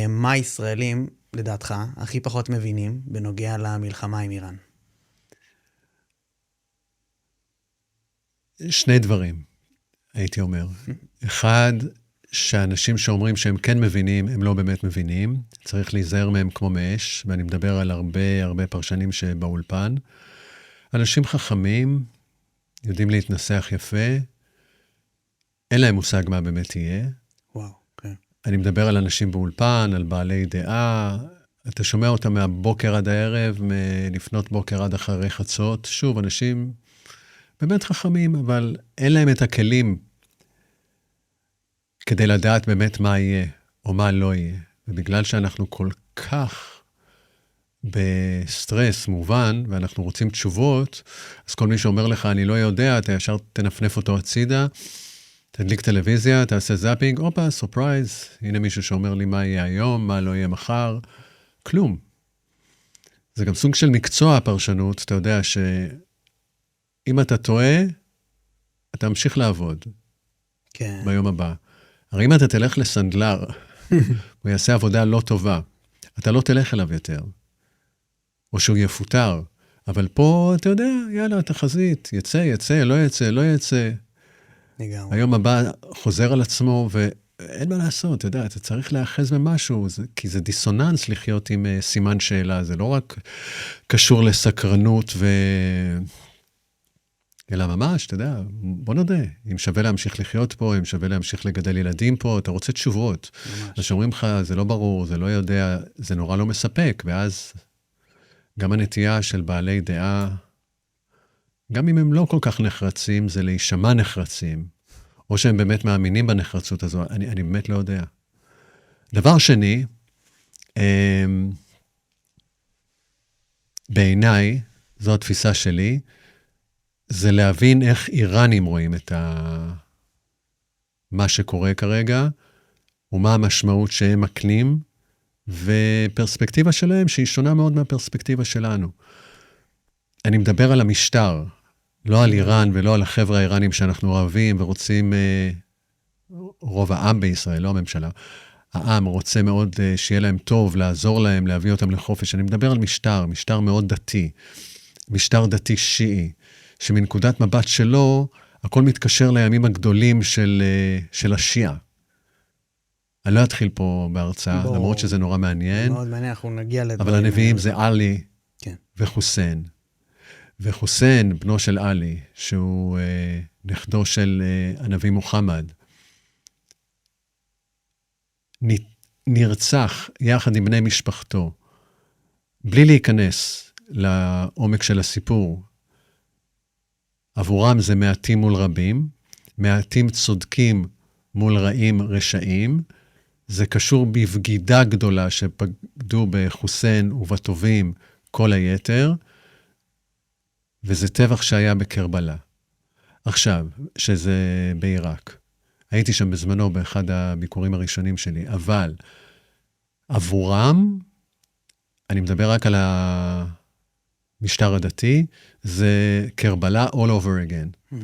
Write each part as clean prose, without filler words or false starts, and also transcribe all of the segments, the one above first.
מה הישראלים, לדעתך, הכי פחות מבינים בנוגע למלחמה עם איראן? שני דברים, הייתי אומר. אחד, שאנשים שאומרים שהם כן מבינים, הם לא באמת מבינים. צריך להיזהר מהם כמו מאש, ואני מדבר על הרבה פרשנים שבאולפן. אנשים חכמים, יודעים להתנסח יפה, אין להם מושג מה באמת יהיה. וואו, כן. אני מדבר על אנשים באולפן, על בעלי דעה. אתה שומע אותם מהבוקר עד הערב, לפנות בוקר עד אחרי חצות. שוב, אנשים באמת חכמים, אבל אין להם את הכלים כדי לדעת באמת מה יהיה, או מה לא יהיה. ובגלל שאנחנו כל כך בסטרס מובן, ואנחנו רוצים תשובות, אז כל מי שאומר לך, אני לא יודע, אתה ישר תנפנף אותו הצידה, תדליק טלוויזיה, תעשה זאפינג, אופה, סופרייז, הנה מישהו שאומר לי מה יהיה היום, מה לא יהיה מחר, כלום. זה גם סוג של מקצוע הפרשנות, אתה יודע שאם אתה טועה, אתה ממשיך לעבוד. כן. ביום הבא. הרי אם אתה תלך לסנדלר, הוא יעשה עבודה לא טובה, אתה לא תלך אליו יותר. או שהוא יפוטר. אבל פה, אתה יודע, יאללה, תחזית, יצא, לא יצא. לגמרי. היום הבא חוזר על עצמו, ואין מה לעשות, אתה יודע, אתה צריך להאחז במשהו, כי זה דיסוננס לחיות עם סימן שאלה, זה לא רק קשור לסקרנות אלא ממש, אתה יודע, בוא נודה, אם שווה להמשיך לחיות פה, אם שווה להמשיך לגדל ילדים פה, אתה רוצה תשובות. ממש. אז שאומרים לך, זה לא ברור, זה לא יודע, זה נורא לא מספק, ואז גם הנטייה של בעלי דעה, גם אם הם לא כל כך נחרצים, זה להישמע נחרצים, או שהם באמת מאמינים בנחרצות הזו, אני באמת לא יודע. דבר שני, בעיניי, זו התפיסה שלי, זה להבין איך איראנים רואים את מה שקורה כרגע, ומה המשמעות שהם מקנים, ופרספקטיבה שלהם שהיא שונה מאוד מהפרספקטיבה שלנו. אני מדבר על המשטר, לא על איראן ולא על החבר'ה האיראנים שאנחנו אוהבים ורוצים, רוב העם בישראל, לא הממשלה, העם רוצה מאוד שיהיה להם טוב, לעזור להם, להביא אותם לחופש. אני מדבר על משטר מאוד דתי, משטר דתי שיעי, שמנקודת מבט שלו, הכל מתקשר לימים הגדולים של השיעה. אני לא אתחיל פה בהרצאה, למרות שזה נורא מעניין. מאוד מעניין, אנחנו נגיע לדברים. אבל הנביאים זה עלי כן. וחוסיין. וחוסיין, בנו של עלי, שהוא נכדו של הנביא מוחמד, נרצח יחד עם בני משפחתו, בלי להיכנס לעומק של הסיפור. עבורם זה מעטים מול רבים, מעטים צודקים מול רעים רשעים, זה קשור בבגידה גדולה שפגדו בחוסיין ובטובים כל היתר, וזה טבח שהיה בקרבלה. עכשיו, שזה בעיראק. הייתי שם בזמנו באחד הביקורים הראשונים שלי, אבל עבורם, אני מדבר רק על המשטר הדתי, זה קרבלה all over again.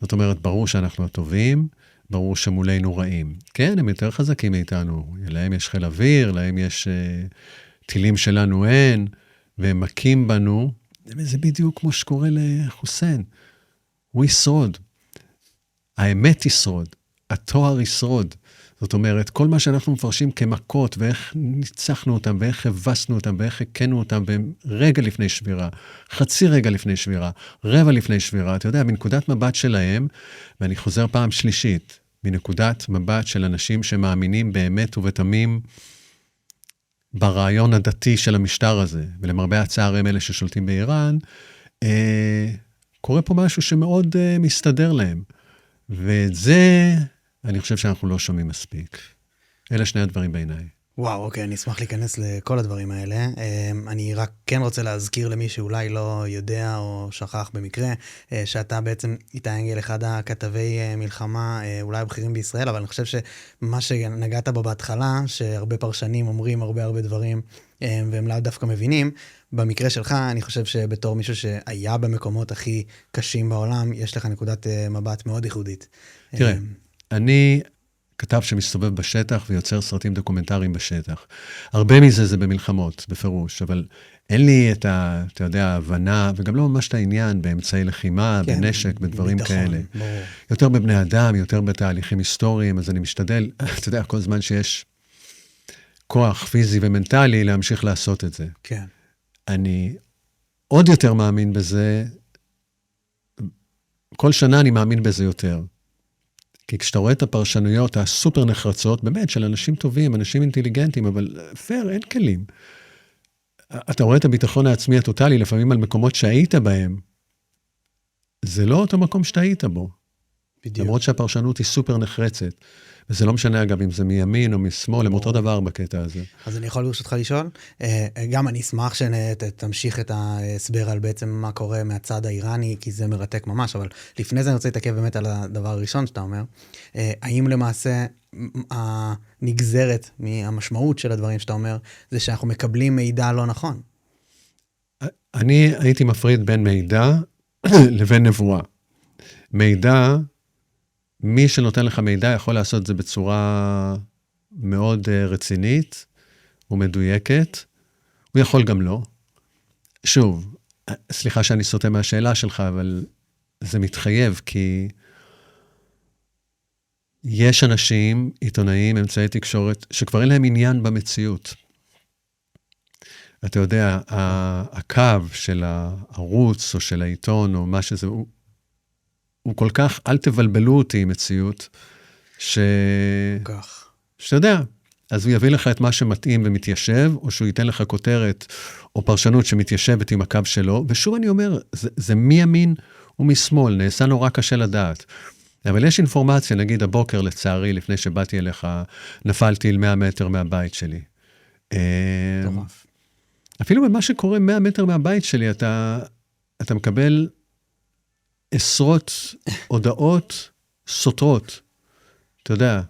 זאת אומרת, ברור שאנחנו הטובים, ברור שמולנו רעים. כן, הם יותר חזקים מאיתנו. להם יש חיל אוויר, להם יש טילים שלנו אין, והם מכים בנו. זה בדיוק כמו שקורה לחוסיין. הוא ישרוד. האמת ישרוד. התואר ישרוד. זאת אומרת, כל מה שאנחנו מפרשים כמכות, ואיך ניצחנו אותם, ואיך הבסנו אותם, ואיך הקנו אותם, רגע לפני שבירה, חצי רגע לפני שבירה, רבע לפני שבירה, אתה יודע, מנקודת מבט שלהם, ואני חוזר פעם שלישית, מנקודת מבט של אנשים שמאמינים באמת ובתמים ברעיון הדתי של המשטר הזה, ולמרבה הצער הם אלה ששולטים באיראן, קורה פה משהו שמאוד מסתדר להם. ואת זה אני חושב שאנחנו לא שומעים מספיק. אלה שני הדברים בעיניי. וואו, אוקיי, אני אשמח להיכנס לכל הדברים האלה. אני רק כן רוצה להזכיר למי שאולי לא יודע או שכח במקרה, שאתה בעצם איתי אנגל, אחד הכתבי מלחמה, אולי הבכירים בישראל, אבל אני חושב שמה שנגעת בו בהתחלה, שהרבה פרשנים אומרים הרבה דברים, והם לא דווקא מבינים, במקרה שלך, אני חושב שבתור מישהו שהיה במקומות הכי קשים בעולם, יש לך נקודת מבט מאוד ייחודית. תראה, אני כתב שמסתובב בשטח ויוצר סרטים דוקומנטריים בשטח. הרבה מזה זה במלחמות, בפירוש, אבל אין לי את אתה יודע, ההבנה, וגם לא ממש את העניין באמצעי לחימה, כן, בנשק, בדברים ביטחון, כאלה. ברור. יותר בבני אדם, יותר בתהליכים היסטוריים, אז אני משתדל, אתה יודע, כל זמן שיש כוח פיזי ומנטלי להמשיך לעשות את זה. כן. אני עוד יותר מאמין בזה, כל שנה אני מאמין בזה יותר. כי כשאתה רואה את הפרשנויות הסופר נחרצות, באמת של אנשים טובים, אנשים אינטליגנטים, אבל פייר, אין כלים. אתה רואה את הביטחון העצמי הטוטלי, לפעמים על מקומות שהיית בהם, זה לא אותו מקום שאתה היית בו. בדיוק. למרות שהפרשנות היא סופר נחרצת. וזה לא משנה אגב אם זה מימין או משמאל, הם אותו דבר בקטע הזה. אז אני יכול ברשותך לשאול, גם אני אשמח שתמשיך את ההסבר על בעצם מה קורה מהצד האיראני, כי זה מרתק ממש, אבל לפני זה אני רוצה להתעכב באמת על הדבר הראשון שאתה אומר, האם למעשה הנגזרת מהמשמעות של הדברים שאתה אומר, זה שאנחנו מקבלים מידע לא נכון? אני הייתי מפריד בין מידע לבין נבואה. מידע, מי שנותן לך מידע יכול לעשות את זה בצורה מאוד רצינית ומדויקת, הוא יכול גם לא. שוב, סליחה שאני סוטה מהשאלה שלך, אבל זה מתחייב, כי יש אנשים, עיתונאים, אמצעי תקשורת, שכבר אין להם עניין במציאות. אתה יודע, הקו של הערוץ או של העיתון או מה שזה, הוא כל כך, אל תבלבלו אותי עם מציאות, שאתה יודע, אז הוא יביא לך את מה שמתאים ומתיישב, או שהוא ייתן לך כותרת או פרשנות שמתיישבת עם הקו שלו, ושוב אני אומר, זה מימין ומשמאל, נעשה נורא קשה לדעת. אבל יש אינפורמציה, נגיד הבוקר לצערי, לפני שבאתי אליך, נפלתי אל 100 מטר מהבית שלי. אפילו במה שקורה 100 מטר מהבית שלי, אתה מקבל עשרות הודעות סותרות, אתה יודע,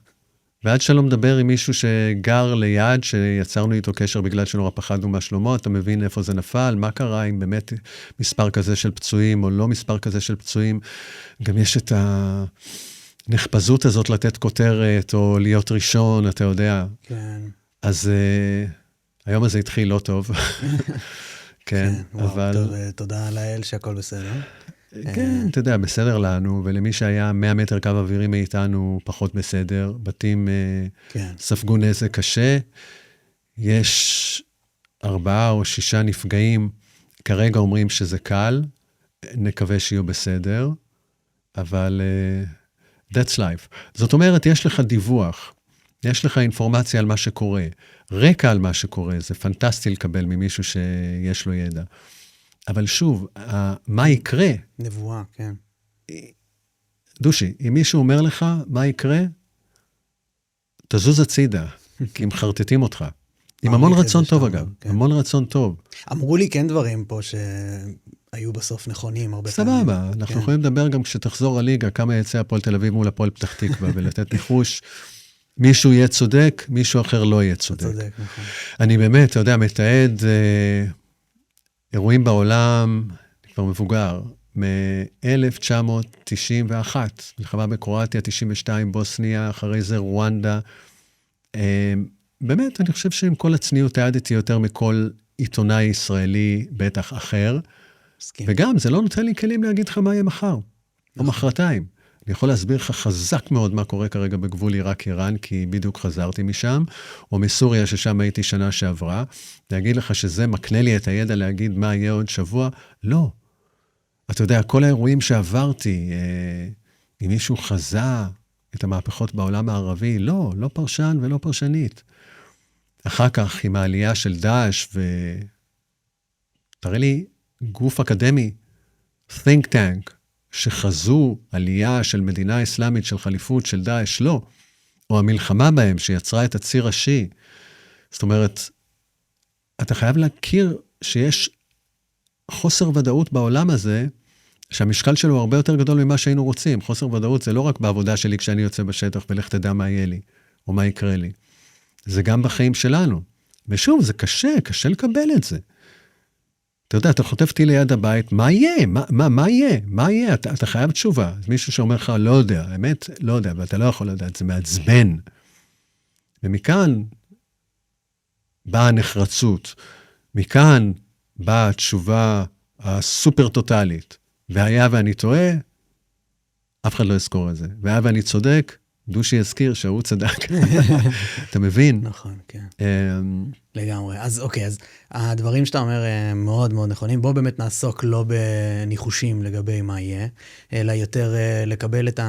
ועד שלא מדבר עם מישהו שגר ליד, שיצרנו איתו קשר בגלל שנורא פחדנו מהשלומו, אתה מבין איפה זה נפל, מה קרה, אם באמת מספר כזה של פצועים, או לא מספר כזה של פצועים, גם יש את הנחפזות הזאת לתת כותרת, או להיות ראשון, אתה יודע. כן. אז היום הזה התחיל לא טוב. כן, אבל... טוב, תודה לאל שהכל בסדר. כן, אתה יודע, בסדר לנו, ולמי שהיה 100 מטר קו אווירי מאיתנו, פחות בסדר, בתים ספגו נזק קשה, יש 4 או 6 נפגעים, כרגע אומרים שזה קל, נקווה שיהיו בסדר, אבל that's life. זאת אומרת, יש לך דיווח, יש לך אינפורמציה על מה שקורה, רקע על מה שקורה, זה פנטסטי לקבל ממישהו שיש לו ידע. אבל שוב, מה יקרה? נבואה, כן. דושי, אם מישהו אומר לך מה יקרה, תזוז הצידה, כי הם חרטטים אותך. עם המון רצון טוב אגב, המון רצון טוב. אמרו לי כן דברים פה שהיו בסוף נכונים הרבה פעמים. סבבה, אנחנו יכולים לדבר גם כשתחזור הליגה, כמה יצא הפועל תל אביב מול הפועל פתח תקווה, ולתת ניחוש, מישהו יהיה צודק, מישהו אחר לא יהיה צודק. צודק, נכון. אני באמת, אתה יודע, מתעד אירועים בעולם, אני כבר מבוגר, מ-1991, מלחמה בקרואטיה, 92, בוסניה, אחרי זה רואנדה. באמת, אני חושב שעם כל הצניעות תיעדתי יותר מכל עיתונאי ישראלי, בטח אחר. וגם, זה לא נותן לי כלים להגיד לך מה יהיה מחר, או מחרתיים. אני יכול להסביר לך חזק מאוד מה קורה כרגע בגבול עיראק-איראן, כי בדיוק חזרתי משם, או מסוריה ששם הייתי שנה שעברה, להגיד לך שזה מקנה לי את הידע להגיד מה יהיה עוד שבוע, לא. אתה יודע, כל האירועים שעברתי, אם מישהו חזה את המהפכות בעולם הערבי, לא, לא פרשן ולא פרשנית. אחר כך, עם העלייה של דאעש, תראה לי גוף אקדמי, think tank, שחזו עלייה של מדינה אסלאמית, של חליפות, של דאעש, לא. או המלחמה בהם, שיצרה את הציר השיעי. זאת אומרת, אתה חייב להכיר שיש חוסר ודאות בעולם הזה, שהמשקל שלו הוא הרבה יותר גדול ממה שהיינו רוצים. חוסר ודאות זה לא רק בעבודה שלי כשאני יוצא בשטח, ולך תדע מה יהיה לי, או מה יקרה לי. זה גם בחיים שלנו. ושוב, זה קשה לקבל את זה. אתה יודע, אתה חוטף טיל ליד הבית, מה יהיה? מה יהיה? מה יהיה? אתה חייב תשובה. אז מישהו שאומר לך, לא יודע, האמת, לא יודע, ואתה לא יכול לדעת, זה מעצבן. ומכאן באה הנחרצות, מכאן באה התשובה הסופר טוטלית, והיה ואני טועה, אף אחד לא יזכור את זה. והיה ואני צודק, דושי יזכיר שהוא צדק. אתה מבין? נכון, כן. לגמרי. אז אוקיי, אז הדברים שאתה אומר מאוד מאוד נכונים. בוא באמת נעסוק לא בניחושים לגבי מה יהיה, אלא יותר לקבל את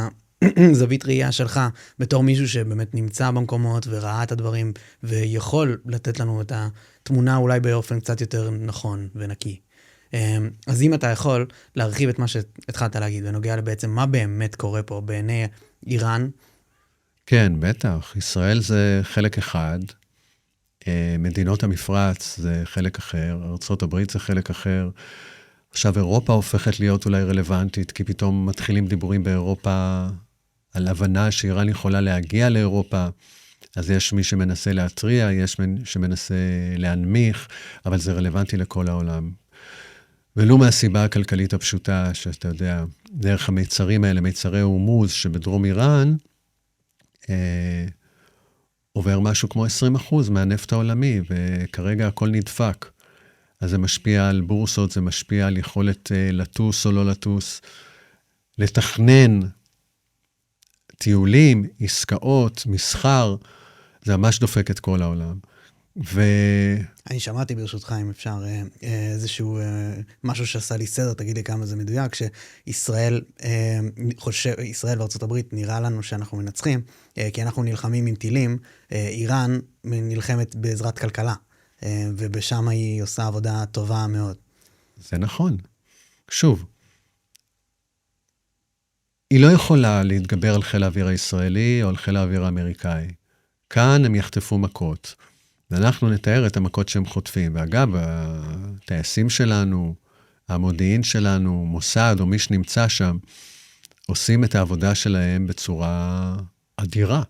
הזווית ראייה שלך בתור מישהו שבאמת נמצא במקומות וראה את הדברים, ויכול לתת לנו את התמונה אולי באופן קצת יותר נכון ונקי. אז אם אתה יכול להרחיב את מה שהתחלת להגיד, ונוגע בעצם מה באמת קורה פה בעיני איראן. כן, בטח. ישראל זה חלק אחד, מדינות המפרץ זה חלק אחר, ארצות הברית זה חלק אחר. עכשיו אירופה הופכת להיות אולי רלוונטית, כי פתאום מתחילים דיבורים באירופה על הבנה שאיראן יכולה להגיע לאירופה, אז יש מי שמנסה להטריע, יש מי שמנסה להנמיך, אבל זה רלוונטי לכל העולם. ולו מהסיבה הכלכלית הפשוטה, שאתה יודע, דרך המיצרים האלה, מיצרי הורמוז שבדרום איראן, עובר משהו כמו 20% מהנפט העולמי, וכרגע הכל נדפק. אז זה משפיע על בורסות, זה משפיע על יכולת לטוס או לא לטוס, לתכנן טיולים, עסקאות, מסחר, זה ממש דופק את כל העולם. אני שמעתי ברשותך, אם אפשר, איזשהו משהו שעשה לי סדר, תגיד לי כמה זה מדויק, שישראל וארצות הברית נראה לנו שאנחנו מנצחים, כי אנחנו נלחמים עם טילים, איראן נלחמת בעזרת כלכלה, ובשם היא עושה עבודה טובה מאוד. זה נכון. שוב, היא לא יכולה להתגבר על חיל האוויר הישראלי או על חיל האוויר האמריקאי. כאן הם יחטפו מכות. ואנחנו נתאר את המכות שהם חוטפים. ואגב, הטייסים שלנו, המודיעין שלנו, מוסד או מי שנמצא שם, עושים את העבודה שלהם בצורה אדירה.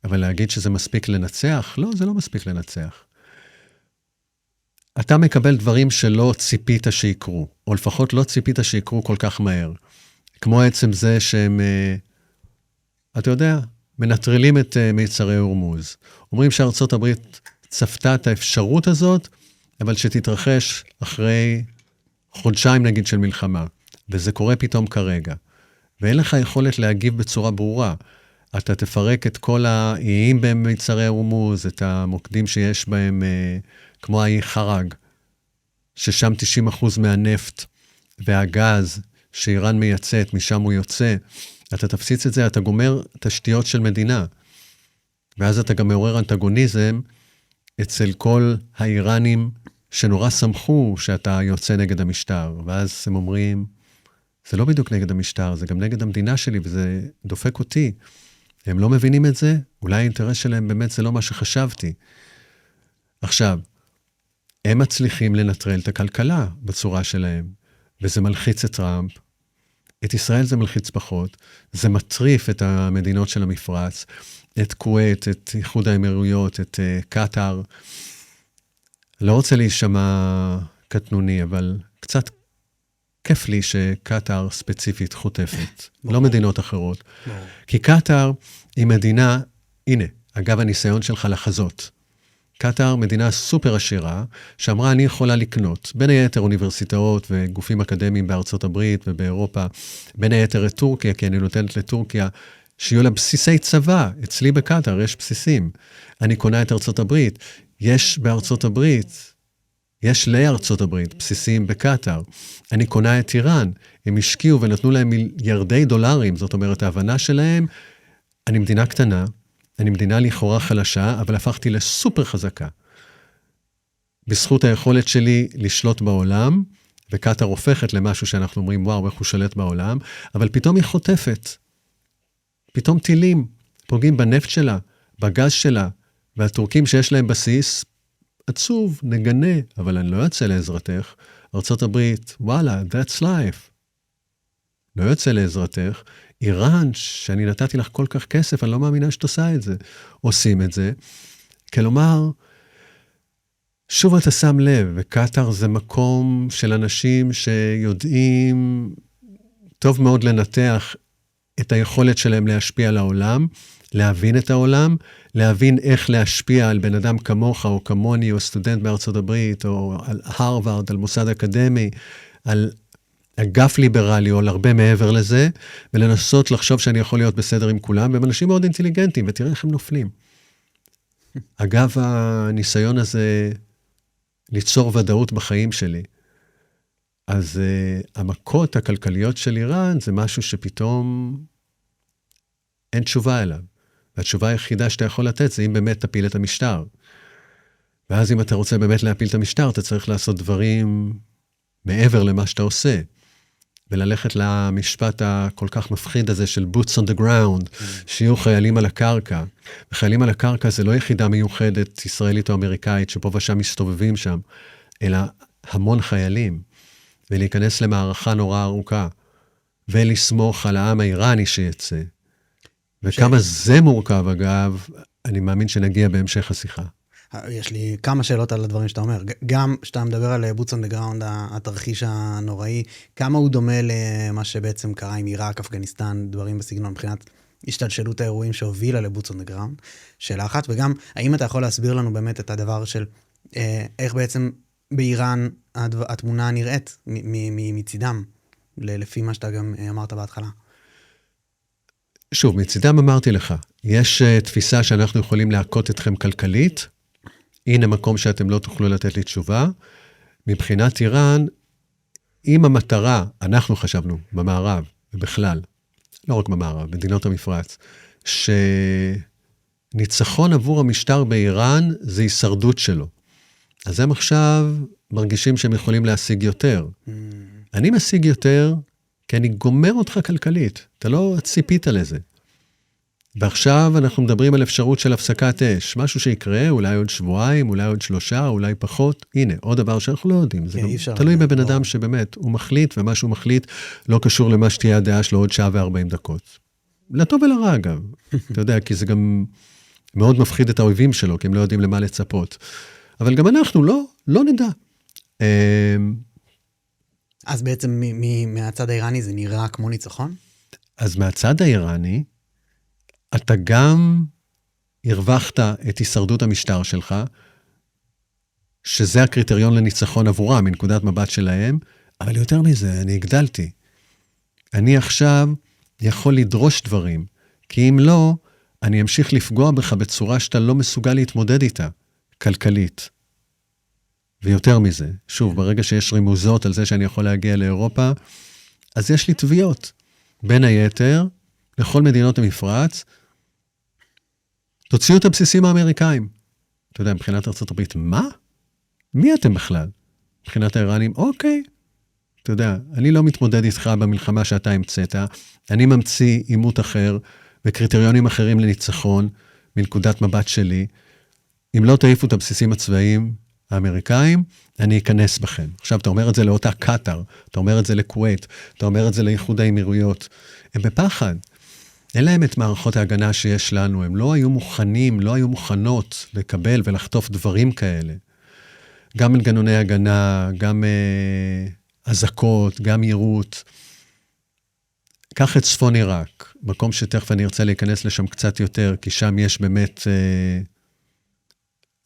אבל להגיד שזה מספיק לנצח? לא, זה לא מספיק לנצח. אתה מקבל דברים שלא ציפית שיקרו, או לפחות לא ציפית שיקרו כל כך מהר. כמו עצם זה שהם, אתה יודע, מנטרלים את מיצרי הורמוז. אומרים שארצות הברית צפתה את האפשרות הזאת, אבל שתתרחש אחרי חודשיים נגיד של מלחמה. וזה קורה פתאום כרגע. ואין לך יכולת להגיב בצורה ברורה. אתה תפרק את כל האיים במיצרי הורמוז, את המוקדים שיש בהם, כמו האי חרג, ששם 90% מהנפט והגז שאיראן מייצאת, משם הוא יוצא. אתה תפציץ את זה, אתה גומר תשתיות של מדינה. ואז אתה גם מעורר אנטגוניזם אצל כל האיראנים שנורא שמחו שאתה יוצא נגד המשטר. ואז הם אומרים, זה לא בדיוק נגד המשטר, זה גם נגד המדינה שלי, וזה דופק אותי. הם לא מבינים את זה, אולי האינטרס שלהם באמת זה לא מה שחשבתי. עכשיו, הם מצליחים לנטרל את הכלכלה בצורה שלהם, וזה מלחיץ את טראמפ. את ישראל זה מלחיץ פחות, זה מטריף את המדינות של המפרץ, את כווית, את איחוד האמירויות, את קטר. לא רוצה להישמע קטנוני, אבל קצת כיף לי שקטר ספציפית חוטפת, לא מדינות אחרות. כי קטר היא מדינה, הנה, אגב הניסיון שלך לחזות. קטר מדינה סופר עשירה, שאמרה אני יכולה לקנות, בין היתר אוניברסיטאות וגופים אקדמיים בארצות הברית ובאירופה, בין היתר את טורקיה, כי אני נותנת לטורקיה, שיהיו לה בסיסי צבא, אצלי בקטר יש בסיסים. אני קונה את ארצות הברית, יש בארצות הברית, יש לארצות הברית, בסיסים בקטר. אני קונה את איראן, הם השקיעו ונתנו להם מיליארדי דולרים, זאת אומרת, ההבנה שלהם, אני מדינה קטנה, אני מדינה לכאורה חלשה, אבל הפכתי לסופר חזקה. בזכות היכולת שלי לשלוט בעולם, וקטר הופכת למשהו שאנחנו אומרים, וואו, איך הוא שולט בעולם, אבל פתאום היא חוטפת. פתאום טילים פוגעים בנפט שלה, בגז שלה, והטורקים שיש להם בסיס, עצוב, נגנה, אבל אני לא יוצא לעזרתך. ארצות הברית, וואלה, that's life. לא יוצא לעזרתך. איראן, שאני נתתי לך כל כך כסף, אני לא מאמינה שאת עושה את זה. עושים את זה. כלומר, שוב אתה שם לב, וקטר זה מקום של אנשים שיודעים טוב מאוד לנתח את היכולת שלהם להשפיע על העולם, להבין את העולם, להבין איך להשפיע על בן אדם כמוך או כמוני, או סטודנט בארצות הברית, או על הרווארד, על מוסד אקדמי, על אגף ליברלי, או על הרבה מעבר לזה, ולנסות לחשוב שאני יכול להיות בסדר עם כולם, והם אנשים מאוד אינטליגנטים, ותראה איך הם נופלים. אגב, הניסיון הזה ליצור ודאות בחיים שלי, אז המכות הכלכליות של איראן זה משהו שפתאום אין תשובה אליו. והתשובה היחידה שאתה יכול לתת זה אם באמת תפיל את המשטר. ואז אם אתה רוצה באמת להפיל את המשטר, אתה צריך לעשות דברים מעבר למה שאתה עושה. וללכת למשפט הכל כך מפחיד הזה של boots on the ground, שיהיו חיילים על הקרקע. וחיילים על הקרקע זה לא יחידה מיוחדת ישראלית או אמריקאית, שפה ושם מסתובבים שם, אלא המון חיילים. ולהיכנס למערכה נורא ארוכה, ולסמוך על העם האיראני שיצא. וכמה זה מורכב, אגב, אני מאמין שנגיע בהמשך השיחה. יש לי כמה שאלות על הדברים שאתה אומר. גם שאתה מדבר על boots on the ground, התרחיש הנוראי, כמה הוא דומה למה שבעצם קרה עם עיראק, אפגניסטן, דברים בסגנון, מבחינת השתלשלות האירועים שהובילה ל-boots on the ground, שאלה אחת, וגם, האם אתה יכול להסביר לנו באמת את הדבר של איך בעצם באיראן התמונה נראית מצידם, לפי מה שאתה גם אמרת בהתחלה? שוב, מצידם אמרתי לך, יש תפיסה שאנחנו יכולים להכות אתכם כלכלית, הנה מקום שאתם לא תוכלו לתת לי תשובה. מבחינת איראן, אם המטרה, אנחנו חשבנו במערב, ובכלל, לא רק במערב, מדינות המפרץ, שניצחון עבור המשטר באיראן זה הישרדות שלו. אז הם עכשיו מרגישים שהם יכולים להשיג יותר. אני משיג יותר, כי אני גומר אותך כלכלית. אתה לא ציפית לזה. ועכשיו אנחנו מדברים על אפשרות של הפסקת אש. משהו שיקרה, אולי עוד שבועיים, אולי עוד 3, אולי פחות. הנה, עוד דבר שאנחנו לא יודעים. זה תלוי בבן אדם שבאמת, הוא מחליט, ומה שהוא מחליט לא קשור למה שתהיה הדעה שלו עוד 1 שעה ו-40 דקות. לטוב ולרע, אגב. אתה יודע, כי זה גם מאוד מפחיד את האויבים שלו, כי הם לא יודעים למה לצפות. אבל גם אנחנו לא נדע. אז בעצם מהצד האיראני זה נראה כמו ניצחון? אז מהצד האיראני, אתה גם הרווחת את הישרדות המשטר שלך, שזה הקריטריון לניצחון עבורם, מנקודת מבט שלהם, אבל יותר מזה, אני הגדלתי. אני עכשיו יכול לדרוש דברים, כי אם לא, אני אמשיך לפגוע בך בצורה שאתה לא מסוגל להתמודד איתה, כלכלית. ויותר מזה, שוב, ברגע שיש רימוזות על זה שאני יכול להגיע לאירופה, אז יש לי תביעות. בין היתר, לכל מדינות המפרץ, תוציאו את הבסיסים האמריקאים. אתה יודע, מבחינת ארצות הברית, מה? מי אתם בכלל? מבחינת האיראנים, אוקיי. אתה יודע, אני לא מתמודד איתך במלחמה שאתה המצאת, אני ממציא עימות אחר, וקריטריונים אחרים לניצחון, מנקודת מבט שלי. אם לא תעיפו את הבסיסים הצבאיים האמריקאים, אני אכנס בכם. עכשיו, אתה אומר את זה לאותה קטר, אתה אומר את זה לכווית, אתה אומר את זה לאיחוד האמירויות. הם בפחד. אין להם את מערכות ההגנה שיש לנו, הם לא היו מוכנים, לא היו מוכנות לקבל ולחטוף דברים כאלה. גם מנגנוני הגנה, גם אזעקות, גם יירוט. קח את צפון עיראק, מקום שתכף אני ארצה להיכנס לשם קצת יותר, כי שם יש באמת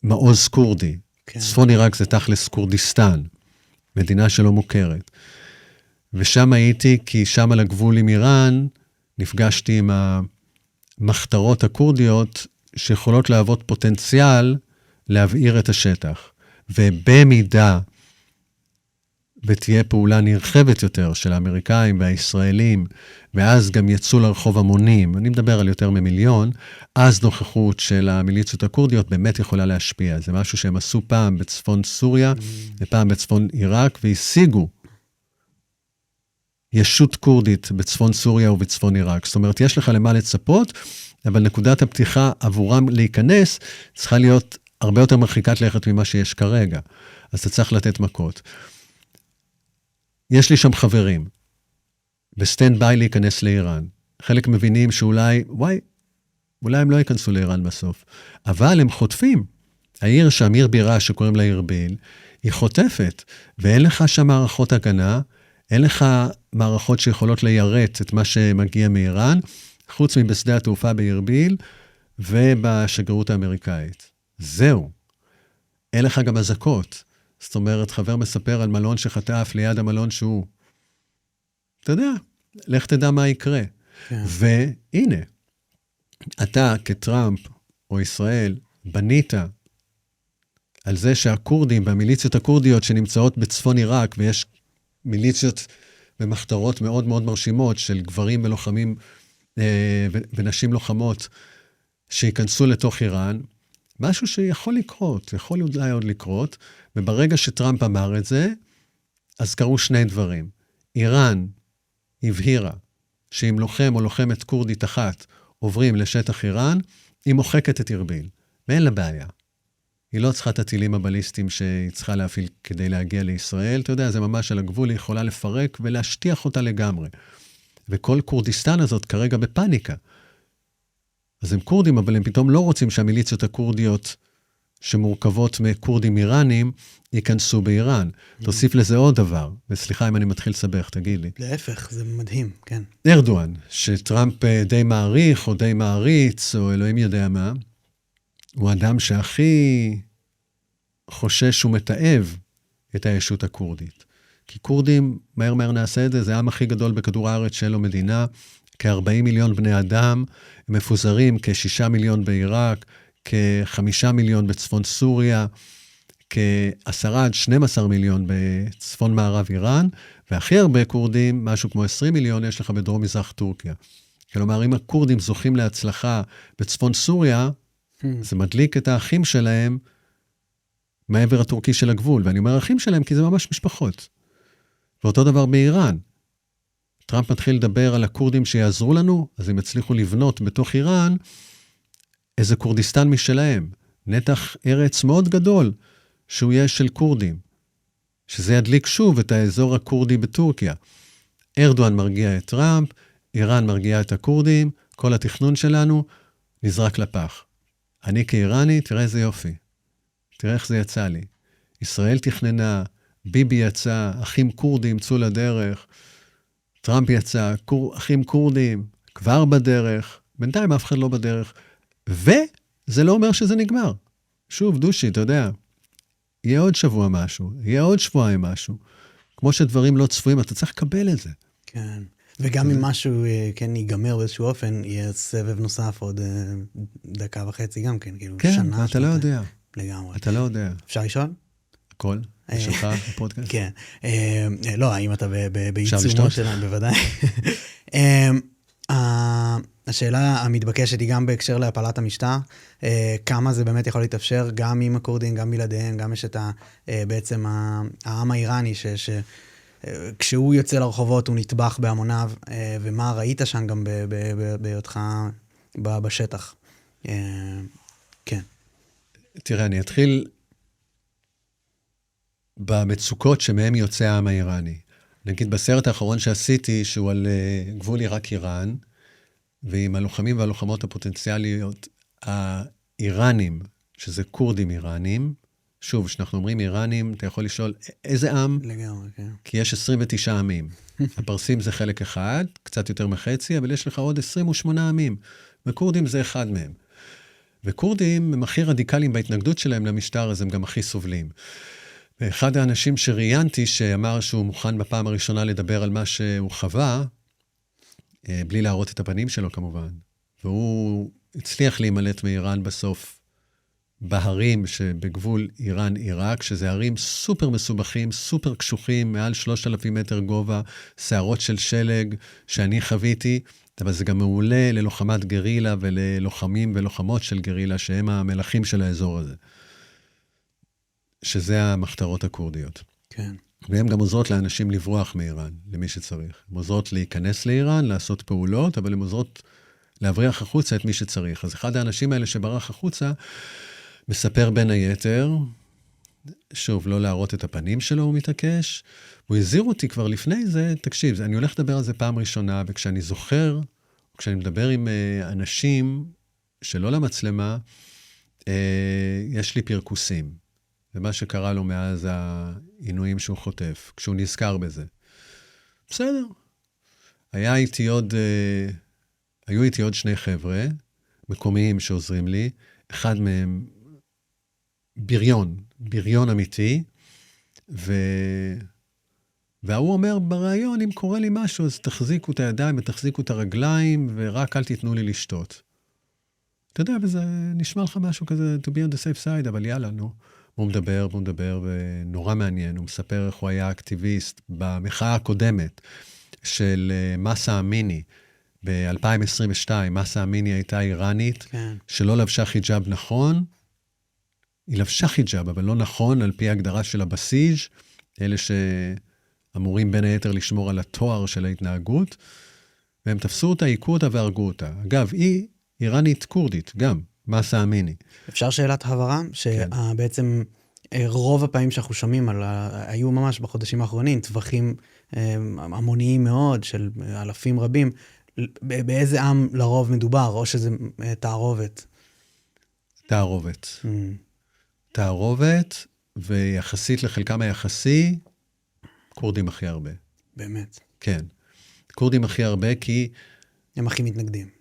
מעוז קורדי. כן. צפון עיראק זה תכלס קורדיסטן, מדינה שלא מוכרת. ושם הייתי, כי שם על הגבול עם איראן, נפגשתי עם המחתרות הקורדיות, שיכולות להוות פוטנציאל להבעיר את השטח. ובמידה ותהיה פעולה נרחבת יותר של האמריקאים והישראלים, ואז גם יצאו לרחוב המונים, אני מדבר על יותר מ1,000,000, אז נוכחות של המיליציות הקורדיות באמת יכולה להשפיע. זה משהו שהם עשו פעם בצפון סוריה, ופעם בצפון עיראק, והשיגו ישות קורדית בצפון סוריה ובצפון עיראק. זאת אומרת, יש לך למה לצפות, אבל נקודת הפתיחה עבורם להיכנס, צריכה להיות הרבה יותר מרחיקת לכת ממה שיש כרגע. אז אתה צריך לתת מכות. יש לי שם חברים, בסטנד ביי להיכנס לאיראן. חלק מבינים שאולי, אולי הם לא ייכנסו לאיראן בסוף, אבל הם חוטפים. העיר שם, עיר בירה שקוראים לה ארביל, היא חוטפת, ואין לך שם מערכות הגנה, אין לך מערכות שיכולות ליירט את מה שמגיע מאיראן, חוץ מבשדה התעופה בארביל ובשגרירות האמריקאית. זהו. אין לך גם אזעקות. זאת אומרת, חבר מספר על מלון שחטף ליד המלון שהוא. אתה יודע, לך תדע מה יקרה. כן. והנה, אתה כטראמפ או ישראל בנית על זה שהקורדים והמיליציות הקורדיות שנמצאות בצפון עיראק, ויש מיליציות ומחתרות מאוד מאוד מרשימות של גברים ולוחמים ונשים לוחמות שיכנסו לתוך איראן, משהו שיכול לקרות, יכול אולי עוד לקרות, וברגע שטראמפ אמר את זה, אז קרו שני דברים. איראן הבהירה שאם לוחם או לוחמת קורדית אחת עוברים לשטח איראן, היא מוחקת את ארביל, ואין לה בעיה. היא לא צריכה את הטילים הבליסטיים שהיא צריכה להפעיל כדי להגיע לישראל. אתה יודע, זה ממש על הגבול, היא יכולה לפרק ולהשטיח אותה לגמרי. וכל קורדיסטן הזאת כרגע בפאניקה. אז הם קורדים, אבל הם פתאום לא רוצים שהמיליציות הקורדיות שמורכבות מקורדים איראנים ייכנסו באיראן. תוסיף לזה עוד דבר, וסליחה אם אני מתחיל לסבך, תגיד לי. להפך, זה מדהים, כן. ארדואן, שטראמפ די מעריך או די מעריץ, או אלוהים יודע מה, הוא אדם שהכי חושש ומתאב את הישות הקורדית. כי קורדים, מהר נעשה את זה, זה העם הכי גדול בכדור הארץ שאין לו מדינה, כ-40 מיליון בני אדם, הם מפוזרים כ-6 מיליון בעיראק, כ-5 מיליון בצפון סוריה, כ-10 עד 12 מיליון בצפון מערב איראן, והכי הרבה קורדים, משהו כמו 20 מיליון, יש לך בדרום מזרח טורקיה. כלומר, אם הקורדים זוכים להצלחה בצפון סוריה, זה מדליק את האחים שלהם מעבר הטורקי של הגבול, ואני אומר האחים שלהם כי זה ממש משפחות. ואותו דבר באיראן. טראמפ מתחיל לדבר על הקורדים שיעזרו לנו, אז הם הצליחו לבנות בתוך איראן איזה קורדיסטן משלהם, נתח ארץ מאוד גדול שהוא יהיה של קורדים, שזה ידליק שוב את האזור הקורדי בטורקיה. ארדואן מרגיע את טראמפ, איראן מרגיעה את הקורדים, כל התכנון שלנו נזרק לפח. אני כאיראני, תראה איזה יופי. תראה איך זה יצא לי. ישראל תכננה, ביבי יצא, אחים קורדים צאו לדרך, טראמפ יצא, אחים קורדים, כבר בדרך, בינתיים אף אחד לא בדרך, וזה לא אומר שזה נגמר. שוב, דושי, אתה יודע, יהיה עוד שבוע משהו, יהיה עוד שבועיים משהו. כמו שדברים לא צפויים, אתה צריך לקבל את זה. כן. וגם אם משהו כן ייגמר באיזשהו אופן, יהיה סבב נוסף עוד דקה וחצי גם כן, כאילו כן, שנה. כן, אתה לא יודע. לגמרי. אתה לא יודע. אפשר לשאול? הכל? שלך בפודקאסט? כן. לא, האם אתה בעיצומו שלנו, בוודאי. השאלה המתבקשת היא גם בהקשר להפלת המשטר, כמה זה באמת יכול להתאפשר, גם עם הקורדים, גם בלעדיהם, גם יש את בעצם העם האיראני, כשהוא יוצא לרחובות הוא נטבח בהמוניו, ומה ראית שם גם בהיותך בשטח. כן. תראה, אני אתחיל במצוקות שמהם יוצא העם האיראני. נגיד בסרט האחרון שעשיתי, שהוא על גבול עיראק-איראן, ועם הלוחמים והלוחמות הפוטנציאליות האיראנים, שזה קורדים איראנים, שוב, כשאנחנו אומרים איראנים, אתה יכול לשאול איזה עם? לגמרי, כן. כי יש 29 עמים. הפרסים זה חלק אחד, קצת יותר מחצי, אבל יש לך עוד 28 עמים, וקורדים זה אחד מהם. וקורדים הם הכי רדיקליים בהתנגדות שלהם למשטר, אז הם גם הכי סובלים. ואחד האנשים שראיינתי, שאמר שהוא מוכן בפעם הראשונה לדבר על מה שהוא חווה, בלי להראות את הפנים שלו כמובן, והוא הצליח להימלט מאיראן בסוף, בהרים שבגבול איראן-עיראק, שזה הרים סופר מסובכים, סופר קשוחים, מעל 3,000 מטר גובה, שערות של שלג שאני חוויתי, אבל זה גם מעולה ללוחמת גרילה וללוחמים ולוחמות של גרילה, שהם המלכים של האזור הזה. שזה המחתרות הקורדיות. כן. והן גם עוזרות לאנשים לברוח מאיראן, למי שצריך. הן עוזרות להיכנס לאיראן, לעשות פעולות, אבל הן עוזרות להבריח החוצה את מי שצריך. אז אחד האנשים האלה שברח החוצה, מספר בין היתר, שוב, לא להראות את הפנים שלו, הוא מתעקש, הוא הזהיר אותי כבר לפני זה, תקשיב, אני הולך לדבר על זה פעם ראשונה, וכשאני זוכר, כשאני מדבר עם אנשים שלא למצלמה, יש לי פרקוסים. ומה שקרה לו מאז העינויים שהוא חוטף, כשהוא נזכר בזה. בסדר. היו איתי עוד שני חבר'ה, מקומיים שעוזרים לי, אחד מהם בריון אמיתי, והוא אומר ברעיון, אם קורה לי משהו, אז תחזיקו את הידיים ותחזיקו את הרגליים, ורק אל תיתנו לי לשתות. אתה יודע, וזה נשמע לך משהו כזה, to be on the safe side, אבל יאללה, נו. הוא מדבר, ונורא מעניין, הוא מספר איך הוא היה אקטיביסט במחאה הקודמת של מסה אמיני, ב-2022, מסה אמיני הייתה איראנית, כן. שלא לבשה חיג'אב נכון, היא לבשה חיג'אב, אבל לא נכון, על פי ההגדרה של הבסיג', אלה שאמורים בין היתר לשמור על התואר של ההתנהגות, והם תפסו אותה, עיקו אותה והרגו אותה. אגב, היא איראנית קורדית, גם, מסה אמיני. אפשר שאלת הבהרה, שבעצם רוב הפעמים שאנחנו שומעים, היו ממש בחודשים האחרונים, טווחים המוניים מאוד, של אלפים רבים, באיזה עם לרוב מדובר, או שזה תערובת? תערובת, ויחסית לחלקם היחסי, קורדים הכי הרבה. באמת? כן. קורדים הכי הרבה כי הם הכי מתנגדים.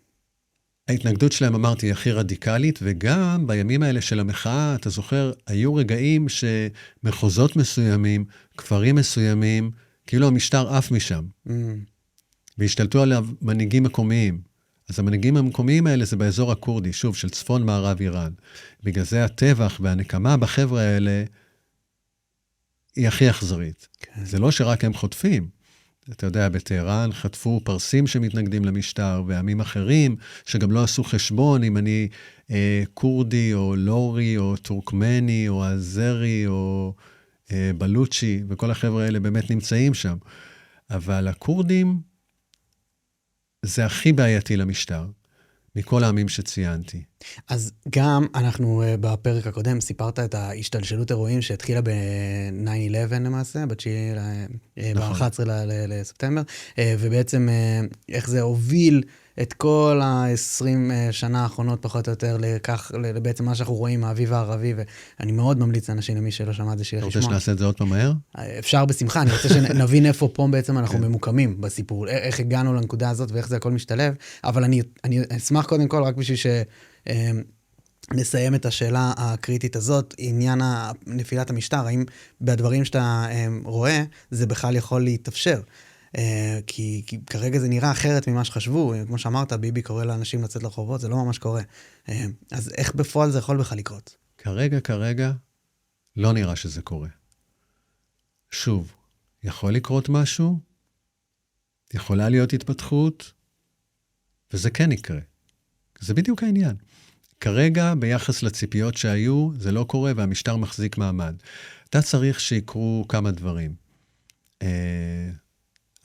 ההתנגדות שלהם, אמרתי, הכי רדיקלית, וגם בימים האלה של המחאה, אתה זוכר, היו רגעים שמחוזות מסוימים, כפרים מסוימים, כאילו המשטר עף משם. והשתלטו עליו מנהיגים מקומיים. אז המנהיגים המקומיים האלה זה באזור הקורדי, שוב, של צפון מערב איראן. בגלל זה הטבח והנקמה בחבר'ה האלה היא הכי אכזרית. כן. זה לא שרק הם חוטפים. אתה יודע, בטהרן חטפו פרסים שמתנגדים למשטר, ועמים אחרים שגם לא עשו חשבון אם אני קורדי או לורי או טורקמני או עזרי או בלוצ'י, וכל החבר'ה האלה באמת נמצאים שם. אבל הקורדים זה הכי בעייתי למשטר, מכל העמים שציינתי. אז גם אנחנו בפרק הקודם סיפרת את ההשתלשלות אירועים שהתחילה ב-9/11 למעשה, ב-11 לספטמבר, ובעצם איך זה הוביל את כל ה-20 שנה האחרונות פחות או יותר לכך, בעצם מה שאנחנו רואים מהאביב הערבי, ואני מאוד ממליץ לאנשים, למי שלא שמע את זה שילך לשמוע. אתה רוצה שנעשה את זה עוד פעם מהר? אפשר בשמחה, אני רוצה שנבין איפה פה בעצם אנחנו ממוקמים בסיפור, איך הגענו לנקודה הזאת ואיך זה הכל משתלב, אבל אני אשמח קודם כל רק בשביל נסיים את השאלה הקריטית הזאת, עניין נפילת המשטר, האם בדברים שאתה רואה, זה בכלל יכול להתאפשר. כי כרגע זה נראה אחרת ממה שחשבו, כמו שאמרת, ביבי קורא לאנשים לצאת לרחובות, זה לא ממש קורה. אז איך בפועל זה יכול בכלל לקרות? כרגע, לא נראה שזה קורה. שוב, יכול לקרות משהו, יכולה להיות התפתחות, וזה כן יקרה. זה בדיוק העניין. כרגע, ביחס לציפיות שהיו, זה לא קורה, והמשטר מחזיק מעמד. אתה צריך שיקרו כמה דברים.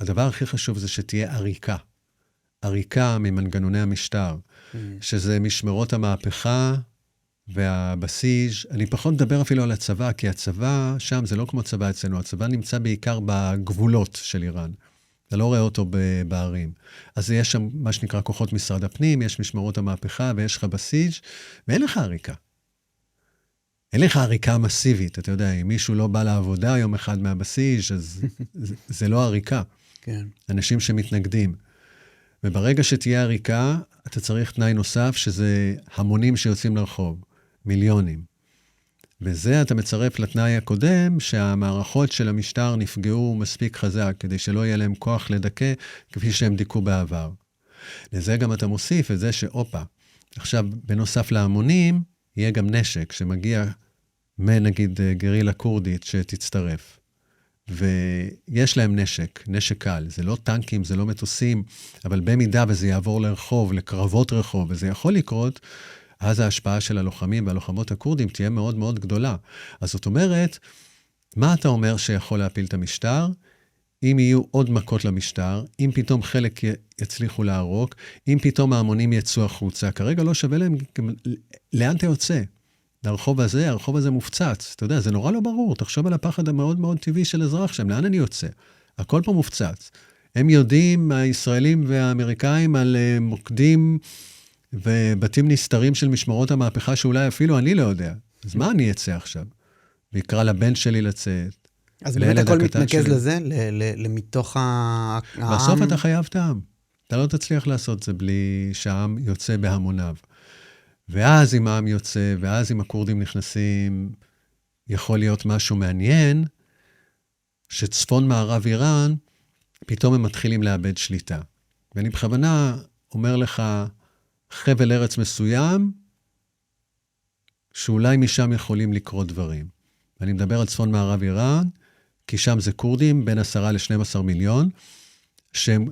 הדבר הכי חשוב זה שתהיה עריקה ממנגנוני המשטר, שזה משמרות המהפכה והבסיג'. אני פחות מדבר אפילו על הצבא, כי הצבא שם זה לא כמו צבא אצלנו, הצבא נמצא בעיקר בגבולות של איראן. אתה לא רואה אותו בערים. אז יש שם מה שנקרא כוחות משרד הפנים, יש משמרות המהפכה ויש לך בסיג' ואין לך עריקה. אין לך עריקה מסיבית, אתה יודע, אם מישהו לא בא לעבודה יום אחד מהבסיג' אז זה לא עריקה. כן. אנשים שמתנגדים. וברגע שתהיה עריקה, אתה צריך תנאי נוסף, שזה המונים שיוצאים לרחוב, מיליונים. וזה אתה מצרף לתנאי הקודם, שהמערכות של המשטר נפגעו מספיק חזק, כדי שלא יהיה להם כוח לדכא, כפי שהם דיכאו בעבר. לזה גם אתה מוסיף את זה שאופה, עכשיו בנוסף להמונים, יהיה גם נשק שמגיע מנגיד גרילה קורדית שתצטרף. ויש להם נשק קל, זה לא טנקים, זה לא מטוסים, אבל במידה וזה יעבור לרחוב, לקרבות רחוב, וזה יכול לקרות, אז ההשפעה של הלוחמים והלוחמות הקורדים תהיה מאוד מאוד גדולה. אז זאת אומרת, מה אתה אומר שיכול להפיל את המשטר? אם יהיו עוד מכות למשטר, אם פתאום חלק יצליחו להרוג, אם פתאום ההמונים יצאו החוצה, כרגע לא שווה להם, לאן אתה יוצא? הרחוב הזה מופצץ, אתה יודע, זה נורא לא ברור, תחשוב על הפחד המאוד מאוד טבעי של אזרח שם, לאן אני יוצא? הכל פה מופצץ. הם יודעים, הישראלים והאמריקאים, על מוקדים ובתים נסתרים של משמרות המהפכה שאולי אפילו אני לא יודע. אז מה אני אצא עכשיו? ויקרא לבן שלי לצאת. אז באמת הכל מתנקז לזה, למתוך העם. בסוף אתה חייב טעם. אתה לא תצליח לעשות זה בלי שהעם יוצא בהמוניו. ואז אם העם יוצא, ואז אם הכורדים נכנסים, יכול להיות משהו מעניין, שצפון מערב איראן, פתאום הם מתחילים לאבד שליטה. ואני בכוונה אומר לך, חבל ארץ מסוים, שאולי משם יכולים לקרות דברים. ואני מדבר על צפון מערב איראן, כי שם זה קורדים, בין 10 ל-12 מיליון, שהם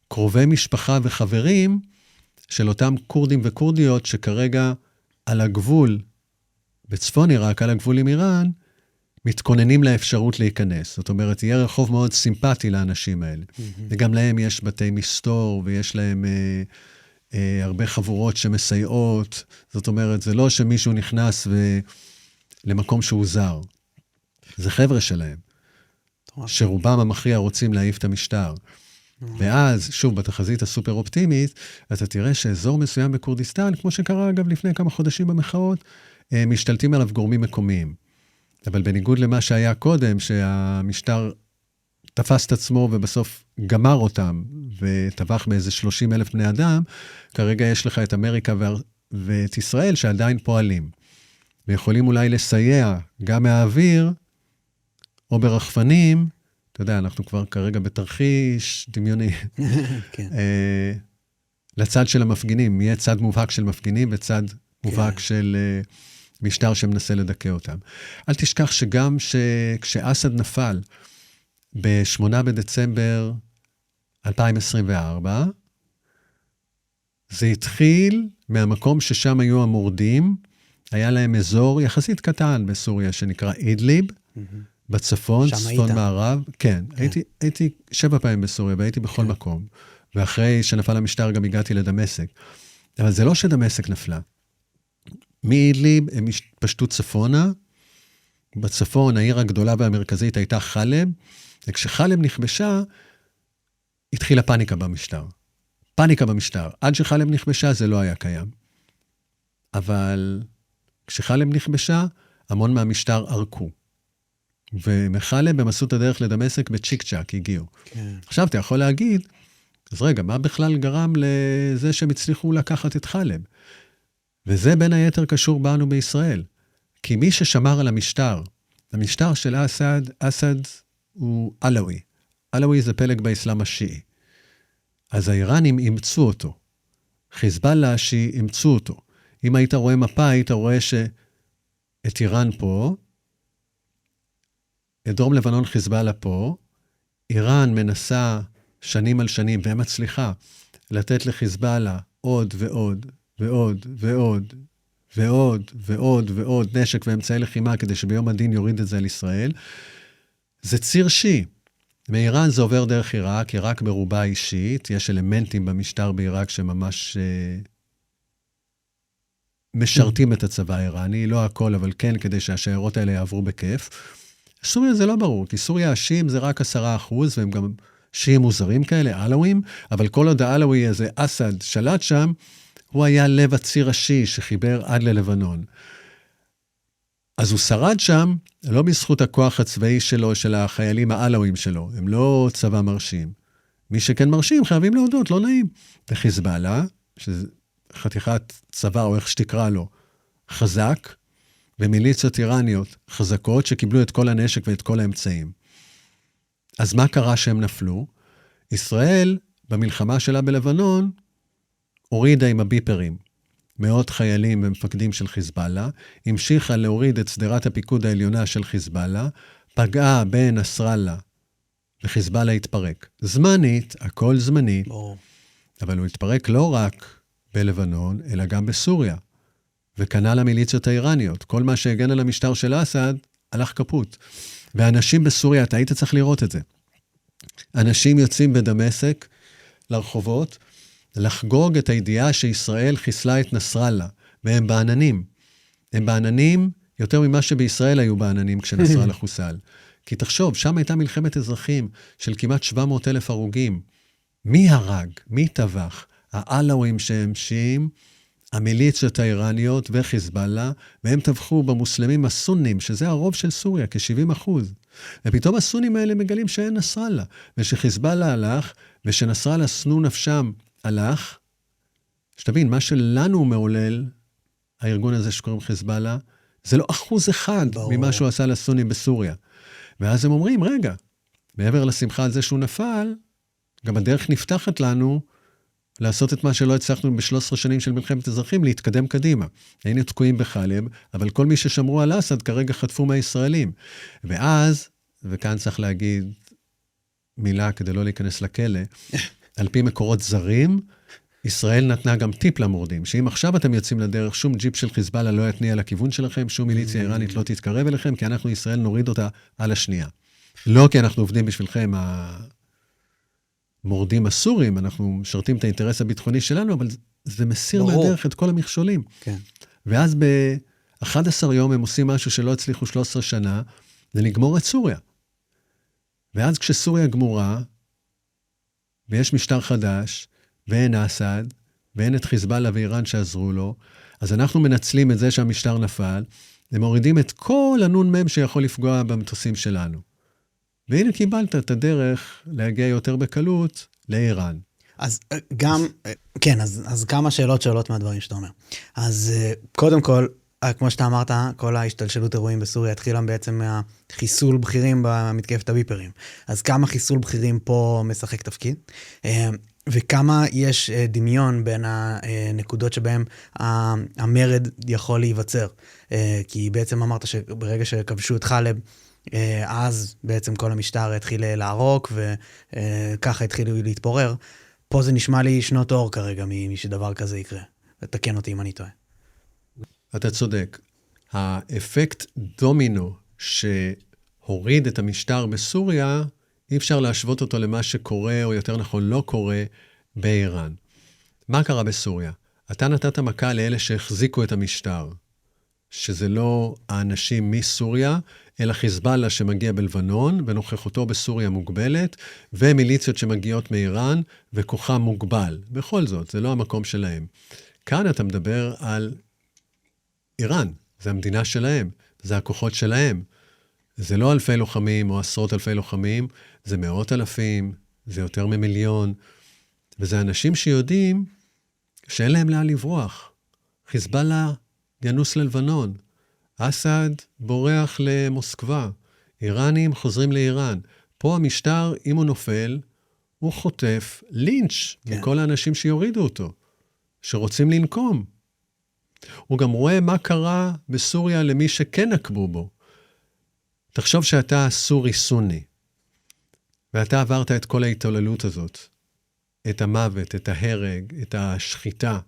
קרובי משפחה וחברים של אותם קורדים וקורדיות, שכרגע על הגבול, בצפון עיראק, על הגבול עם איראן, מתכוננים לאפשרות להיכנס. זאת אומרת, יהיה רחוב מאוד סימפטי לאנשים האלה. וגם להם יש בתי מסתור, ויש להם הרבה חבורות שמסייעות. זאת אומרת, זה לא שמישהו נכנס למקום שהוא זר. זה חבר'ה שלהם, שרובם המכריע רוצים להעיף את המשטר. ואז, שוב, בתחזית הסופר אופטימית, אתה תראה שאזור מסוים בקורדיסטן, כמו שקרה אגב לפני כמה חודשים במחאות, משתלטים עליו גורמים מקומיים. אבל בניגוד למה שהיה קודם, שהמשטר תפס את עצמו ובסוף גמר אותם, וטבח באיזה 30,000 בני אדם, כרגע יש לך את אמריקה ואת ישראל שעדיין פועלים. ויכולים אולי לסייע גם מהאוויר, או ברחפנים, אתה יודע, אנחנו כבר כרגע בתרחיש דמיוני. לצד של המפגינים, יהיה צד מובהק של מפגינים, וצד מובהק של משטר שמנסה לדכא אותם. אל תשכח שגם כשאסד נפל, ב-8 בדצמבר 2024, זה התחיל מהמקום ששם היו המורדים, היה להם אזור יחסית קטן בסוריה, שנקרא אידליב, בצפון, צפון מערב. כן, הייתי 7 פעמים בסוריה, והייתי בכל מקום. ואחרי שנפל המשטר גם הגעתי לדמשק. אבל זה לא שדמשק נפלה. מאידליב הם פשטו צפונה, בצפון העיר הגדולה והמרכזית הייתה חלב, וכשחלב נכבשה, התחילה פאניקה במשטר. פאניקה במשטר. עד שחלב נכבשה זה לא היה קיים. אבל כשחלב נכבשה, המון מהמשטר ערקו. ומחלב הם עשו את הדרך לדמשק בצ'יק צ'ק, הגיעו. כן. עכשיו אתה יכול להגיד, אז רגע, מה בכלל גרם לזה שהם הצליחו לקחת את חלב? וזה בין היתר קשור בנו בישראל. כי מי ששמר על המשטר של אסד הוא עלאווי. עלאווי זה פלג באסלאם השיעי. אז האיראנים אימצו אותו. חיזבאללה השיעי אימצו אותו. אם היית רואה מפה, היית רואה שאת איראן פה, את דרום לבנון חיזבאללה פה, איראן מנסה שנים על שנים, והם מצליחה לתת לחיזבאללה עוד ועוד ועוד ועוד ועוד ועוד ועוד נשק ואמצעי לחימה, כדי שביום הדין יוריד את זה על ישראל. זה ציר שיעי. מאיראן זה עובר דרך עיראק, עיראק ברובה אישית, יש אלמנטים במשטר בעיראק שממש משרתים את הצבא האיראני, לא הכל, אבל כן, כדי שהשיירות האלה יעברו בכיף. סוריה זה לא ברור, כי סוריה השיעים זה רק 10%, והם גם שיעים מוזרים כאלה, עלאווים, אבל כל עוד העלאווי הזה, אסד, שלט שם, הוא היה לב הציר השיעי שחיבר עד ללבנון. אז הוא שרד שם, לא בזכות הכוח הצבאי שלו, של החיילים העלאווים שלו, הם לא צבא מרשים. מי שכן מרשים, חייבים להודות, לא נעים. וחיזבאללה, שזה חתיכת צבא, או איך שתקרא לו, חזק, ומיליציות איראניות חזקות, שקיבלו את כל הנשק ואת כל האמצעים. אז מה קרה שהם נפלו? ישראל, במלחמה שלה בלבנון, הורידה עם הביפרים. מאות חיילים ומפקדים של חיזבאללה, המשיכה להוריד את סדרת הפיקוד העליונה של חיזבאללה, פגעה בין נסראללה, וחיזבאללה התפרק. זמנית, הכל זמנית, אבל הוא התפרק לא רק בלבנון, אלא גם בסוריה. וכנ"ל המיליציות האיראניות. כל מה שהגן על המשטר של אסד, הלך כפות. ואנשים בסוריה, אתה היית צריך לראות את זה. אנשים יוצאים בדמשק לרחובות, לחגוג את הידיעה שישראל חיסלה את נסראללה, והם בעננים. הם בעננים יותר ממה שבישראל היו בעננים כשנסראללה חוסל. כי תחשוב, שם הייתה מלחמת אזרחים של כמעט 700,000 הרוגים. מי הרג? מי טבח? העלאווים שהם שיעים, המיליציות האיראניות וחיזבאללה, והם טבחו במוסלמים הסונים, שזה הרוב של סוריה, כ-70%. ופתאום הסונים האלה מגלים שאין נסראללה, ושחיזבאללה הלך, ושנסראללה שנוא נפשם הלך. שתבין, מה שלנו מעולל, הארגון הזה שקוראים חיזבאללה, זה לא 1% ממה שהוא עשה לסונים בסוריה. ואז הם אומרים, רגע, מעבר לשמחה על זה שהוא נפל, גם הדרך נפתחת לנו לעשות את מה שלא הצלחנו ב-13 שנים של מלחמת אזרחים, להתקדם קדימה. היינו תקועים בחלב, אבל כל מי ששמרו על אסד כרגע חטפו מהישראלים. ואז, וכאן צריך להגיד מילה כדי לא להיכנס לכלא, על פי מקורות זרים, ישראל נתנה גם טיפ למורדים, שאם עכשיו אתם יוצאים לדרך, שום ג'יפ של חיזבאללה לא יתניע לכיוון שלכם, שום מיליציה איראנית לא תתקרב אליכם, כי אנחנו ישראל נוריד אותה על השנייה. לא כי אנחנו עובדים בשבילכם המורדים הסורים, אנחנו משרתים את האינטרס הביטחוני שלנו, אבל זה מסיר מהדרך את כל המכשולים. כן. ואז ב-11 יום הם עושים משהו שלא הצליחו 13 שנה, זה לגמור את סוריה. ואז כשסוריה גמורה, ויש משטר חדש, ואין אסד, ואין את חיזבאללה ואיראן שעזרו לו, אז אנחנו מנצלים את זה שהמשטר נפל, ומורידים את כל הנון מם שיכול לפגוע במטוסים שלנו. והנה קיבלת את הדרך להגיע יותר בקלות לאיראן. אז גם, כן, אז כמה שאלות שעולות מהדברים שאתה אומר. אז קודם כל, כמו שאתה אמרת, כל ההשתלשלות אירועים בסוריה התחילה בעצם מהחיסול בכירים במתקפת הביפרים. אז כמה חיסול בכירים פה משחק תפקיד? וכמה יש דמיון בין הנקודות שבהם המרד יכול להיווצר. כי בעצם אמרת שברגע שכבשו את חלב, אז בעצם כל המשטר התחיל לערוק, וככה התחילו להתפורר. פה זה נשמע לי שנות אור כרגע, משדבר כזה יקרה. תקן אותי אם אני טועה. אתה צודק. האפקט דומינו שהוריד את המשטר בסוריה, אי אפשר להשוות אותו למה שקורה, או יותר נכון לא קורה, באיראן. מה קרה בסוריה? אתה נתת מכה לאלה שהחזיקו את המשטר, שזה לא האנשים מסוריה, אלא חיזבאללה שמגיע בלבנון, ונוכחותו בסוריה מוגבלת, ומיליציות שמגיעות מאיראן, וכוחם מוגבל. בכל זאת, זה לא המקום שלהם. כאן אתה מדבר על איראן, זה המדינה שלהם, זה הכוחות שלהם. זה לא אלפי לוחמים או עשרות אלפי לוחמים, זה מאות אלפים, זה יותר ממיליון, וזה אנשים שיודעים שאין להם לאן לברוח. חיזבאללה ינוס ללבנון, אסד בורח למוסקבה, איראנים חוזרים לאיראן. פה המשטר, אם הוא נופל, הוא חוטף לינץ' מכל האנשים שיורידו אותו, שרוצים לנקום. הוא גם רואה מה קרה בסוריה למי שכן נקבו בו. תחשוב שאתה סורי-סוני, ואתה עברת את כל ההתעוללות הזאת, את המוות, את ההרג, את השחיטה,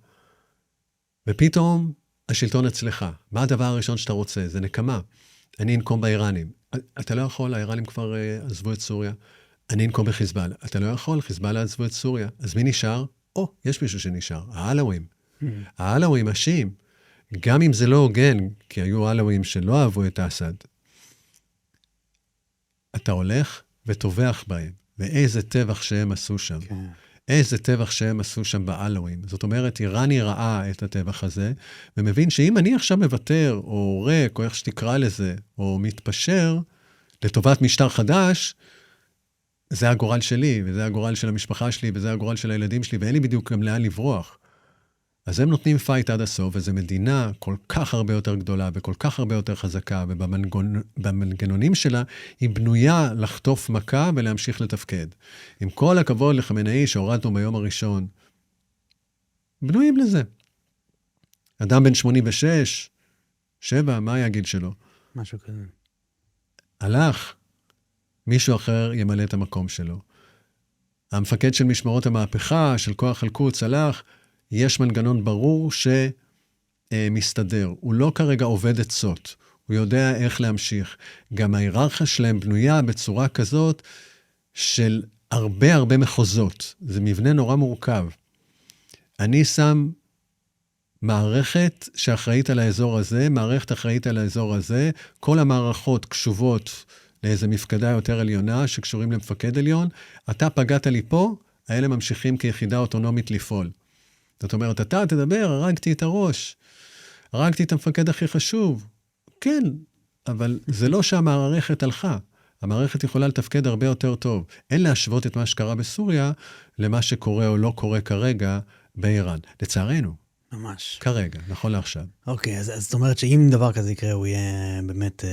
ופתאום השלטון אצלך. מה הדבר הראשון שאתה רוצה? זה נקמה. אני אנקום באיראנים. אתה לא יכול, האיראנים כבר עזבו את סוריה. אני אנקום בחיזבאללה. אתה לא יכול, חיזבאללה עזבו את סוריה. אז מי נשאר? יש מישהו שנשאר. העלווים. העלווים השיעים. גם אם זה לא הוגן, כי היו העלווים שלא אהבו את אסד, אתה הולך וטובח בהם. ואיזה טבח שהם עשו שם. כן. איזה טבח שהם עשו שם בעלווים. זאת אומרת, איראני ראה את הטבח הזה, ומבין שאם אני עכשיו מוותר, או ריק, או איך שתקרא לזה, או מתפשר, לטובת משטר חדש, זה הגורל שלי, וזה הגורל של המשפחה שלי, וזה הגורל של הילדים שלי, ואין לי בדיוק גם לאן לברוח. אז הם נותנים פייט עד הסוף, וזו מדינה כל כך הרבה יותר גדולה, וכל כך הרבה יותר חזקה, ובמנגנונים שלה, היא בנויה לחטוף מכה ולהמשיך לתפקד. עם כל הכבוד לחמינאי שהורדנו ביום הראשון, בנויים לזה. אדם בן 86, 7, מה היה הגיל שלו? משהו כזה. הלך, מישהו אחר ימלא את המקום שלו. המפקד של משמרות המהפכה, של כוח אל-קודס, הלך, יש מנגנון ברור שמסתדר. הוא לא כרגע עובד עצות. הוא יודע איך להמשיך. גם ההיררכיה שלהם בנויה בצורה כזאת של הרבה מחוזות. זה מבנה נורא מורכב. אני שם מערכת שאחראית על האזור הזה, מערכת אחראית על האזור הזה, כל המערכות קשובות לאיזו מפקדה יותר עליונה שקשורים למפקד עליון. אתה פגעת לי פה, האלה ממשיכים כיחידה אוטונומית לפעול. זאת אומרת, אתה תדבר, הרגתי את הראש, הרגתי את המפקד הכי חשוב. כן, אבל זה לא שהמערכת הלכה. המערכת יכולה לתפקד הרבה יותר טוב. אין להשוות את מה שקרה בסוריה למה שקורה או לא קורה כרגע באיראן. לצערנו. ממש. כרגע, נכון לעכשיו. אוקיי, אז זאת אומרת שאם דבר כזה יקרה, הוא יהיה באמת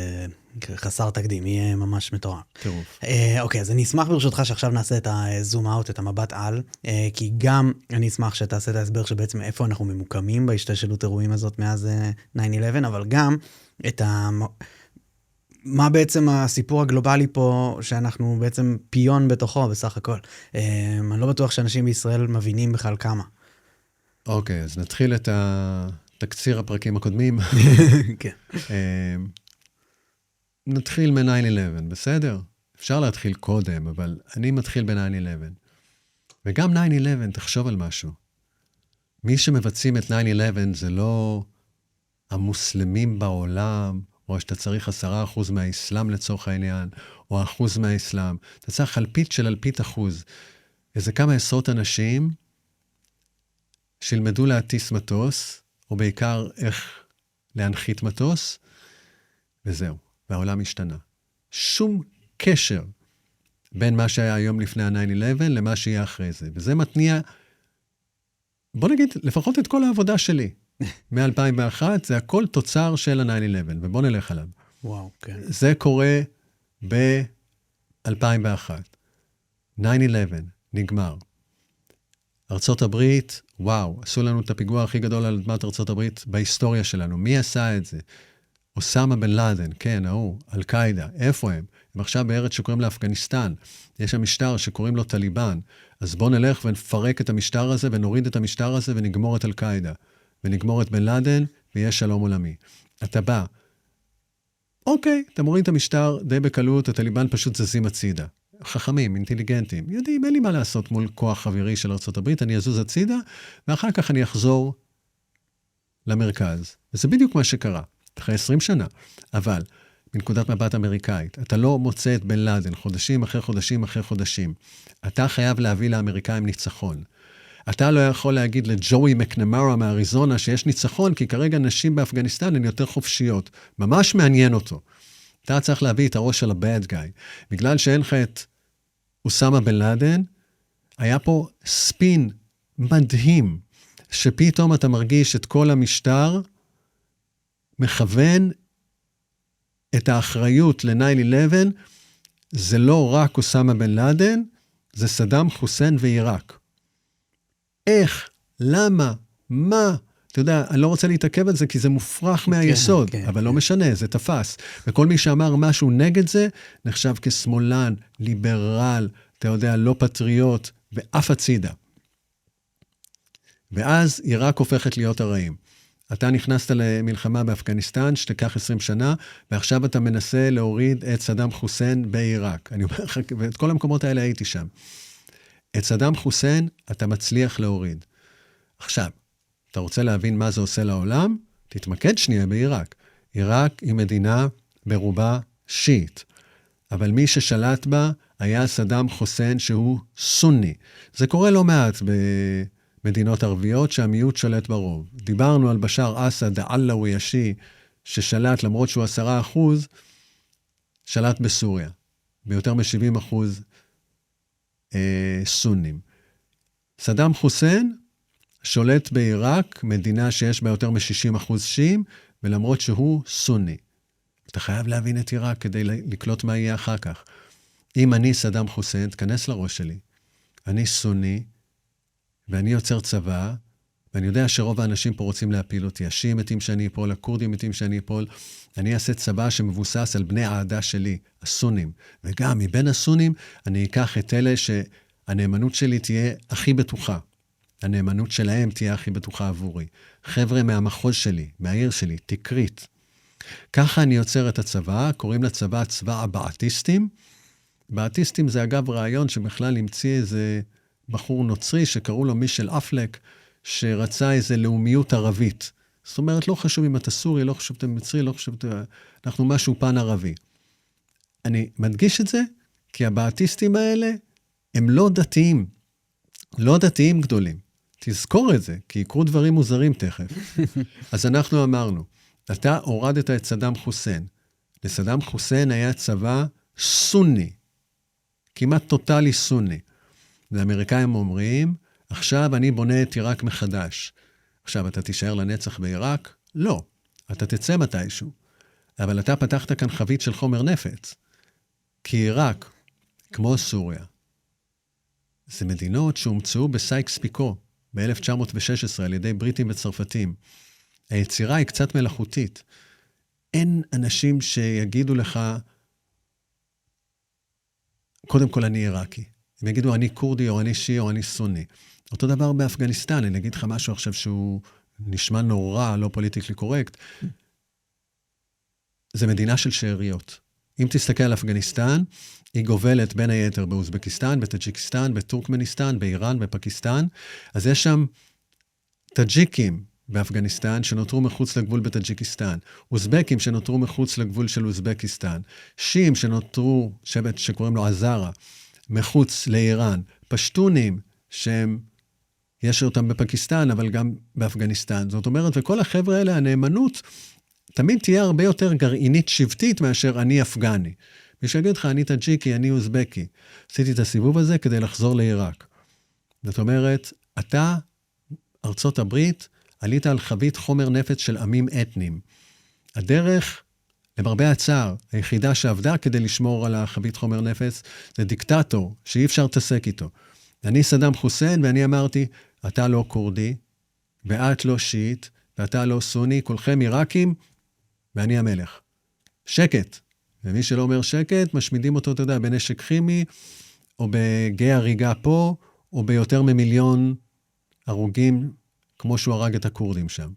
חסר תקדים, יהיה ממש מטורף. טירוף. אוקיי, אז אני אשמח ברשותך שעכשיו נעשה את הזום אאוט, את המבט על, כי גם אני אשמח שתעשה את ההסבר שבעצם איפה אנחנו ממוקמים בהשתלשלות אירועים הזאת מאז 9/11, אבל גם את מה בעצם הסיפור הגלובלי פה, שאנחנו בעצם פיון בתוכו בסך הכל. אני לא בטוח שאנשים בישראל מבינים בכלל כמה. אוקיי, אז נתחיל את תקציר הפרקים הקודמים. כן. נתחיל מ-9/11, בסדר? אפשר להתחיל קודם, אבל אני מתחיל ב-9/11. וגם 9/11, תחשוב על משהו. מי שמבצעים את 9/11 זה לא המוסלמים בעולם, או שאתה צריך 10% מהאסלאם לצורך העניין, או 1% מהאסלאם. אתה צריך אלפית של אלפית אחוז. איזה כמה עשרות אנשים שילמדו להטיס מטוס, או בעיקר איך להנחית מטוס, וזהו. והעולם השתנה. שום קשר בין מה שהיה היום לפני ה-9/11 למה שיהיה אחרי זה. וזה מתניע, בוא נגיד, לפחות את כל העבודה שלי. מ-2001, זה הכל תוצר של ה-9/11, ובוא נלך עליו. וואו, כן. זה קורה ב-2001. 9/11, נגמר. ארצות הברית, וואו, עשו לנו את הפיגוע הכי גדול על אדמת ארצות הברית בהיסטוריה שלנו. מי עשה את זה? אוסמה בן לאדן, כן, אל-קאידה, איפה הם? הם עכשיו בארץ שקוראים לאפגניסטן. יש שם משטר שקוראים לו טליבן. אז בוא נלך ונפרק את המשטר הזה, ונוריד את המשטר הזה, ונגמור את אל-קאידה. ונגמור את בן לאדן, ויש שלום עולמי. אתה בא. אוקיי, אתה מוריד את המשטר די בקלות, הטליבן פשוט זזים הצידה. חכמים, אינטליגנטים, יודעים, אין לי מה לעשות מול כוח חברי של ארצות הברית, אני אזוז הצידה, ואחר כך אני אחזור למרכז. וזה בדיוק מה שקרה. אחרי 20 שנה, אבל מנקודת מבט אמריקאית, אתה לא מוצא את בן לאדן חודשים אחרי חודשים אחרי חודשים. אתה חייב להביא לאמריקאים ניצחון. אתה לא יכול להגיד לג'וי מקנמרה מאריזונה שיש ניצחון, כי כרגע נשים באפגניסטן הן יותר חופשיות. ממש מעניין אותו. אתה צריך להביא את הראש של ה-bad guy. בגלל שאין לך את אוסמה בן לאדן, היה פה ספין מדהים, שפתאום אתה מרגיש את כל המשטר, מכוון את האחריות ל-9/11, זה לא רק אוסמה בן לאדן, זה סדאם חוסיין ועיראק. איך? למה? מה? אתה יודע, אני לא רוצה להתעכב על זה, כי זה מופרך מהיסוד, אבל לא משנה, זה תפס. וכל מי שאמר משהו נגד זה, נחשב כשמאלן, ליברל, אתה יודע, לא פטריוט, ואף הצידה. ואז עיראק הופכת להיות הרעים. אתה נכנסת למלחמה באפגניסטן, שתיקח 20 שנה, ועכשיו אתה מנסה להוריד את סדאם חוסיין בעיראק. אני אומר לך, ואת כל המקומות האלה הייתי שם. את סדאם חוסיין אתה מצליח להוריד. עכשיו, אתה רוצה להבין מה זה עושה לעולם? תתמקד שנייה בעיראק. עיראק היא מדינה ברובה שיעית, אבל מי ששלט בה היה סדאם חוסיין שהוא סוני. זה קורה לא מעט במדינות ערביות שהמיעוט שולט ברוב. דיברנו על בשאר אסד, העלאווי השיעי, ששלט למרות שהוא 10%, שלט בסוריה, ביותר מ-70% סונים. סדאם חוסיין שולט בעיראק, מדינה שיש בה יותר מ-60% שיעים, ולמרות שהוא סוני. אתה חייב להבין את עיראק כדי לקלוט מה יהיה אחר כך. אם אני סדאם חוסיין, תכנס לראש שלי. אני סוני, ואני יוצר צבא, ואני יודע שרוב האנשים פה רוצים להפיל אותי. השיעים מתים שאני אפול, הכורדים מתים שאני אפול. אני אעשה צבא שמבוסס על בני העדה שלי, הסונים. וגם מבין הסונים, אני אקח את אלה שהנאמנות שלי תהיה הכי בטוחה. הנאמנות שלהם תהיה הכי בטוחה עבורי. חבר'ה מהמחוז שלי, מהעיר שלי, תקרית. ככה אני יוצר את הצבא, קוראים לצבא צבא הבעתיסטים. בעתיסטים זה אגב רעיון שבכלל המציא איזה בחור נוצרי שקראו לו מישל אפלק, שרצה איזה לאומיות ערבית. זאת אומרת, לא חשוב אם אתה סורי, לא חשוב אם אתה מצרי, לא חשוב אם אנחנו משהו פן ערבי. אני מדגיש את זה, כי הבעתיסטים האלה הם לא דתיים. לא דתיים גדולים. תזכור את זה, כי יקרו דברים מוזרים תכף. אז אנחנו אמרנו, אתה הורדת את סדאם חוסיין. לסדאם חוסיין היה צבא סוני, כמעט טוטלי סוני. והאמריקאים אומרים, עכשיו אני בונה את עיראק מחדש. עכשיו, אתה תישאר לנצח בעיראק? לא. אתה תצא מתישהו. אבל אתה פתחת כאן חבית של חומר נפץ. כי עיראק, כמו סוריה, זה מדינות שהומצאו בסייקס פיקו, ב-1916, על ידי בריטים וצרפתים. היצירה היא קצת מלאכותית. אין אנשים שיגידו לך, קודם כל אני עיראקי. הם יגידו, אני קורדי, או אני שיעי, או אני סוני. אותו דבר באפגניסטן, אני אגיד לך משהו עכשיו שהוא נשמע נורא, לא פוליטיקלי קורקט. זה מדינה של שאריות. אם תסתכל על אפגניסטן, היא גובלת בין היתר באוזבקיסטן, בטאג'יקיסטן, בטורקמניסטן, באיראן, בפקיסטן. אז יש שם טאג'יקים באפגניסטן שנותרו מחוץ לגבול בטאג'יקיסטן, אוזבקים שנותרו מחוץ לגבול של אוזבקיסטן, שיעים שנותרו, שבט שקוראים לו עזרה, מחוץ לאיראן, פשטונים שהם, יש אותם בפקיסטן, אבל גם באפגניסטן. זאת אומרת, וכל החבר'ה האלה, הנאמנות, תמיד תהיה הרבה יותר גרעינית שבטית מאשר אני אפגני. מי שיגיד לך, אני טאג'יקי, אני אוזבקי. עשיתי את הסיבוב הזה כדי לחזור לעיראק. זאת אומרת, אתה, ארצות הברית, עלית על חבית חומר נפץ של עמים אתניים. הדרך, למרבה הצער, היחידה שעבדה כדי לשמור על החבית חומר נפץ, זה דיקטטור, שאי אפשר להתעסק איתו. אני סדאם חוסיין, ואני אמרתי, אתה לא קורדי, ואת לא שיעית, ואתה לא סוני, כולכם עיראקים, ואני המלך. שקט. ומי שלא אומר שקט, משמידים אותו, אתה יודע, בנשק כימי, או בגיא הריגה פה, או ביותר ממיליון הרוגים, כמו שהוא הרג את הקורדים שם.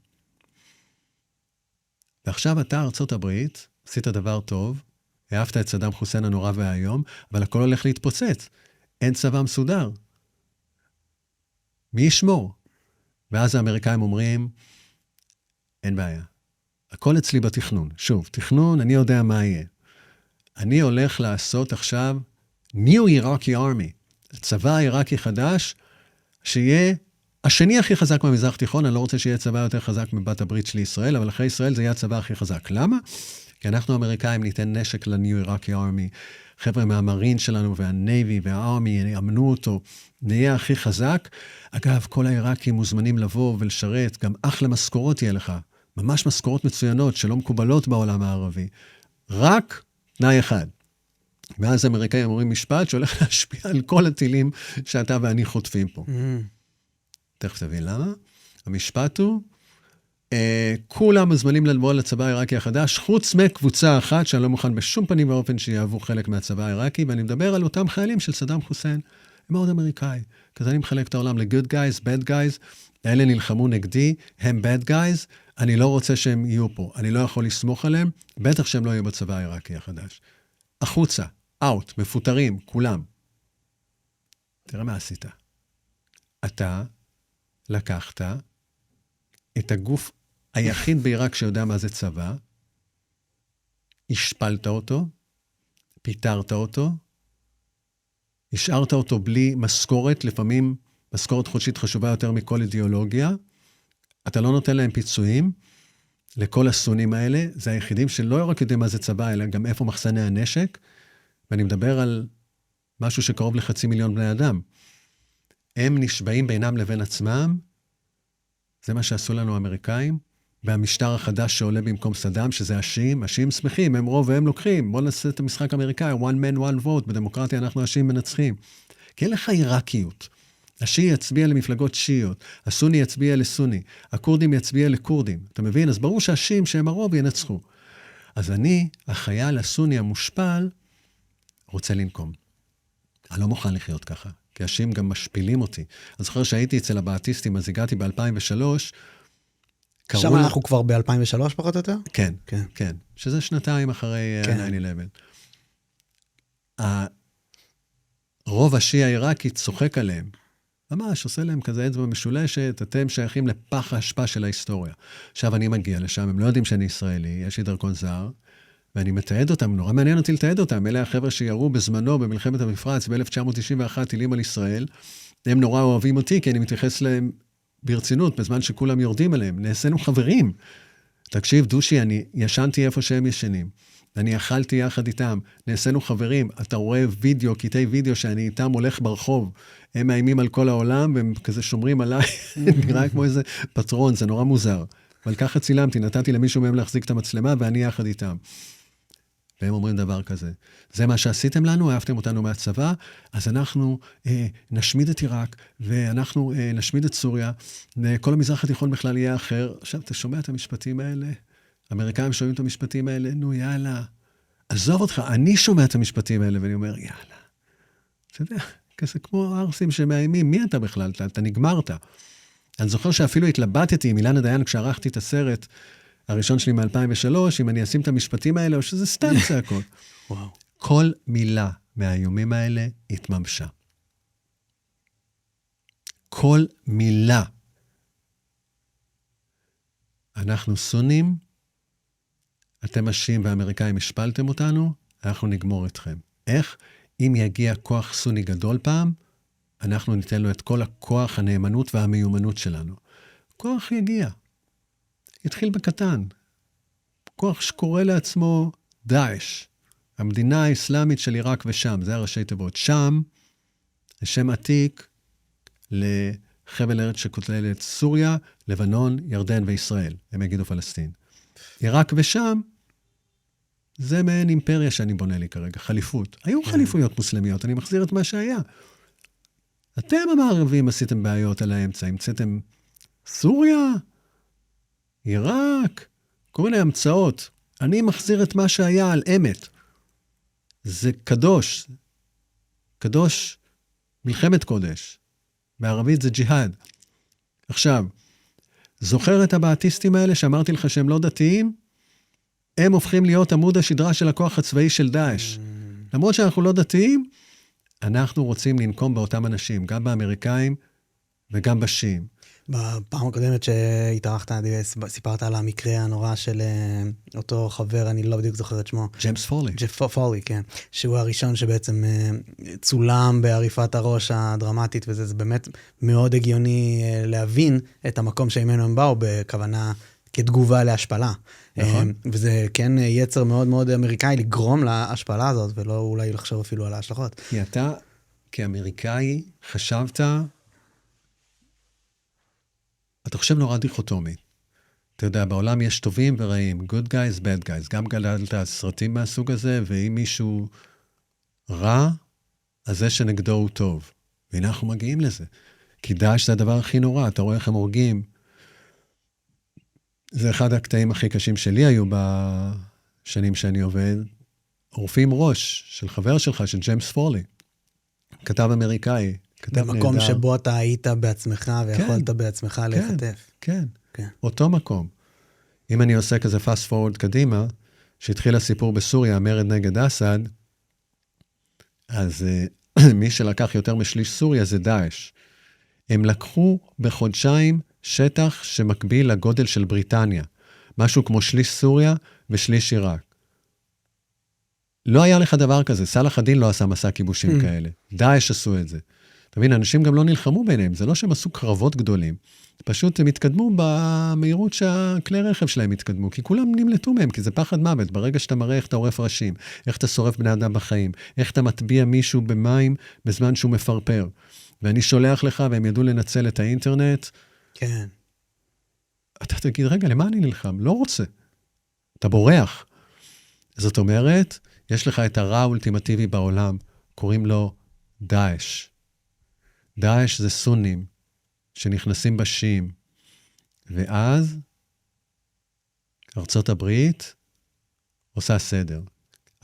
ועכשיו אתה, ארצות הברית, עשית דבר טוב, העפת את סדאם חוסיין הנורא והיום, אבל הכל הולך להתפוצץ. אין צבא מסודר. מי ישמור? ואז האמריקאים אומרים, אין בעיה. הכל אצלי בתכנון. שוב, תכנון, אני יודע מה יהיה. אני הולך לעשות עכשיו New Iraqi Army, צבא עיראקי חדש, שיהיה השני הכי חזק במזרח תיכון. אני לא רוצה שיהיה צבא יותר חזק מבת הברית של ישראל, אבל אחרי ישראל זה יהיה הצבא הכי חזק. למה? כי אנחנו האמריקאים ניתן נשק ל-New Iraqi Army, חבר'ה מהמרין שלנו והנייבי והארמי יאמנו אותו, נהיה הכי חזק. אגב, כל העיראקים מוזמנים לבוא ולשרת, גם אחלה משכורות יהיה לך, ממש משכורות מצוינות שלא מקובלות בעולם הערבי. רק תנאי אחד. ואז האמריקאים אומרים משפט שהולך להשפיע על כל הטילים שאתה ואני חוטפים פה. תכף תבין למה. המשפט הוא, כולם מוזמנים לבוא לצבא העיראקי החדש, חוץ מקבוצה אחת, שאני לא מוכן בשום פנים ואופן שיעבו חלק מהצבא העיראקי, ואני מדבר על אותם חיילים של סדאם חוסיין. הם מאוד אמריקאי. כזה אני מחלק את העולם ל-good guys, bad guys, האלה נלחמו נגדי, הם bad guys, אני לא רוצה שהם יהיו פה, אני לא יכול לסמוך עליהם, בטח שהם לא יהיו בצבא העיראקי החדש. החוצה, out, מפוטרים, כולם. תראה מה עשית. אתה לקחת את הגוף היחיד בעיראק שיודע מה זה צבא, השפלת אותו, פיטרת אותו, השארת אותו בלי משכורת, לפעמים משכורת חודשית חשובה יותר מכל אידיאולוגיה, אתה לא נותן להם פיצויים, לכל הסונים האלה, זה היחידים שלא רק יודעים מה זה צבא, אלא גם איפה מחסני הנשק, ואני מדבר על משהו שקרוב ל500,000 בני אדם. הם נשבעים בינם לבין עצמם, זה מה שעשו לנו האמריקאים, והמשטר החדש שעולה במקום סדאם, שזה השיעים שמחים, הם רוב והם לוקחים, בואו נעשה את המשחק האמריקאי, one man, one vote, בדמוקרטיה אנחנו השיעים מנצחים. כי אין לך עיראקיות. השיעי יצביע למפלגות שיעיות, הסוני יצביע לסוני, הקורדים יצביע לקורדים. אתה מבין? אז ברור שהשיעים שהם הרוב ינצחו. אז אני, החייל הסוני המושפל, רוצה לנקום. אני לא מוכן לחיות ככה, כי השיעים גם משפילים אותי. אני זוכר שהייתי אצל הבאטיסטים, אז הגעתי ב-2003, שם אנחנו כבר ב-2003 פחות או יותר? כן, כן, כן. שזה שנתיים אחרי 9/11. הרוב השיעי העיראקי צוחק עליהם. ממש, עושה להם כזה אצבע משולשת, אתם שייכים לפח האשפה של ההיסטוריה. עכשיו אני מגיע לשם, הם לא יודעים שאני ישראלי, יש לי דרכון זר, ואני מתעד אותם, נורא מעניין אותי לתעד אותם. אלה החבר'ה שירו בזמנו במלחמת המפרץ ב-1991 טילים על ישראל, הם נורא אוהבים אותי, כי אני מתייחס להם ברצינות, בזמן שכולם יורדים עליהם, נעשינו חברים. תקשיב, דושי, אני ישנתי איפה שהם ישנים. אני אכלתי יחד איתם, נעשינו חברים, אתה רואה וידאו, קטעי וידאו שאני איתם הולך ברחוב, הם מאיימים על כל העולם, והם כזה שומרים עליי, נראה כמו איזה פטרון, זה נורא מוזר. אבל ככה צילמתי, נתתי למישהו מהם להחזיק את המצלמה, ואני יחד איתם. והם אומרים דבר כזה, זה מה שעשיתם לנו, אהבתם אותנו מהצבא, אז אנחנו נשמיד את עיראק, ואנחנו נשמיד את סוריה, וכל המזרח התיכון בכלל יהיה אחר. עכשיו, אתה שומע את המשפטים האלה? האמריקאים שומעים את המשפטים האלה, נו יאללה, עזוב אותך, אני שומע את המשפטים האלה, ואני אומר, יאללה. אתה יודע, כזה כמו ארסים שמאיימים, מי אתה בכלל? אתה נגמרת. אני זוכר שאפילו התלבטתי עם אילנה דיין כשערכתי את הסרט, הראשון שלי מ-2003, אם אני אשים את המשפטים האלה, או שזה סתם צעקות. וואו. כל מילה מהאיומים האלה התממשה. כל מילה. אנחנו סונים, אתם השיעים והאמריקאים השפלתם אותנו, אנחנו נגמור אתכם. איך? אם יגיע כוח סוני גדול פעם, אנחנו ניתן לו את כל הכוח, הנאמנות והמיומנות שלנו. כוח יגיע. התחיל בקטן. כוח שקורא לעצמו דאעש. המדינה האסלאמית של עיראק ושם, זה הראשי תיבות. שם, זה שם עתיק לחבל ארץ שכולל את סוריה, לבנון, ירדן וישראל. הם יגידו פלסטין. עיראק ושם, זה מעין אימפריה שאני בונה לי כרגע, חליפות. היו חליפויות מוסלמיות, אני מחזיר את מה שהיה. אתם המערבים עשיתם בעיות על האמצע, המצאתם סוריה, עיראק, כל מיני המצאות. אני מחזיר את מה שהיה על אמת. זה קדוש. קדוש, מלחמת קודש. בערבית זה ג'יהאד. עכשיו, זוכר את הבאטיסטים האלה שאמרתי לך שהם לא דתיים? הם הופכים להיות עמוד השדרה של הכוח הצבאי של דאעש. למרות שאנחנו לא דתיים, אנחנו רוצים לנקום באותם אנשים, גם באמריקאים וגם בשיעים. בפעם הקודמת שהתארחת, סיפרת על המקרה הנורא של אותו חבר, אני לא בדיוק זוכר את שמו. ג'יימס פולי. ג'ף פולי, כן. שהוא הראשון שבעצם צולם בעריפת הראש הדרמטית, וזה באמת מאוד הגיוני להבין את המקום שממנו הם באו, בכוונה כתגובה להשפלה. נכון. וזה כן יצר מאוד מאוד אמריקאי לגרום להשפלה הזאת, ולא אולי לחשוב אפילו על ההשלכות. כי אתה, כאמריקאי, חשבת, אתה חושב נורא דיכוטומי. אתה יודע, בעולם יש טובים ורעים, good guys, bad guys. גם גדלת סרטים מהסוג הזה, ואם מישהו רע, אז זה שנגדו הוא טוב. והנה אנחנו מגיעים לזה. כי דאעש זה הדבר הכי נורא, אתה רואה איך הם הורגים. זה אחד הקטעים הכי קשים שלי היו בשנים שאני עובד. עורפים ראש של חבר שלך, של ג'יימס פולי. כתב אמריקאי. במקום שבו אתה היית בעצמך, ויכולת בעצמך להיחטף. כן, אותו מקום. אם אני עושה כזה fast forward קדימה, שהתחיל הסיפור בסוריה, המרד נגד אסד, אז מי שלקח יותר משליש סוריה זה דאעש. הם לקחו בחודשיים שטח שמקביל לגודל של בריטניה. משהו כמו שליש סוריה ושליש עיראק. לא היה לך דבר כזה, סלאח א-דין לא עשה מסע כיבושים כאלה. דאעש עשו את זה. אתה מבין, אנשים גם לא נלחמו ביניהם, זה לא שהם עשו קרבות גדולים. פשוט הם התקדמו במהירות שהכלי רכב שלהם התקדמו, כי כולם נמלטו מהם, כי זה פחד מוות. ברגע שאתה מראה איך אתה עורף ראשים, איך אתה שורף בני אדם בחיים, איך אתה מטביע מישהו במים בזמן שהוא מפרפר. ואני שולח לך, והם ידעו לנצל את האינטרנט. כן. אתה תגיד, רגע, למה אני נלחם? לא רוצה. אתה בורח. זאת אומרת, יש לך את הרע האולטימטיבי בעולם, קוראים לו דאעש. דאעש זה סונים שנכנסים בשיעים, ואז ארצות הברית עושה סדר.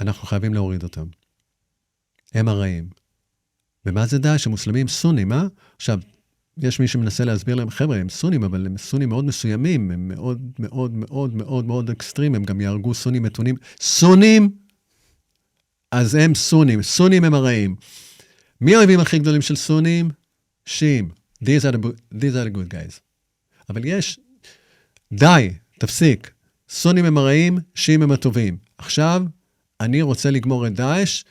אנחנו חייבים להוריד אותם. הם הרעים. ומה זה דאעש? המוסלמים סונים, אה? עכשיו, יש מי שמנסה להסביר להם, חבר'ה, הם סונים, אבל הם סונים מאוד מסוימים, הם מאוד מאוד מאוד מאוד מאוד אקסטרים, הם גם יהרגו סונים מתונים. סונים! אז הם סונים, סונים הם הרעים. מי האויבים הכי גדולים של סונים? שיעים. These are the good guys. אבל יש, די, תפסיק. סונים הם הרעים, שיעים הם הטובים. עכשיו, אני רוצה לגמור את דאעש,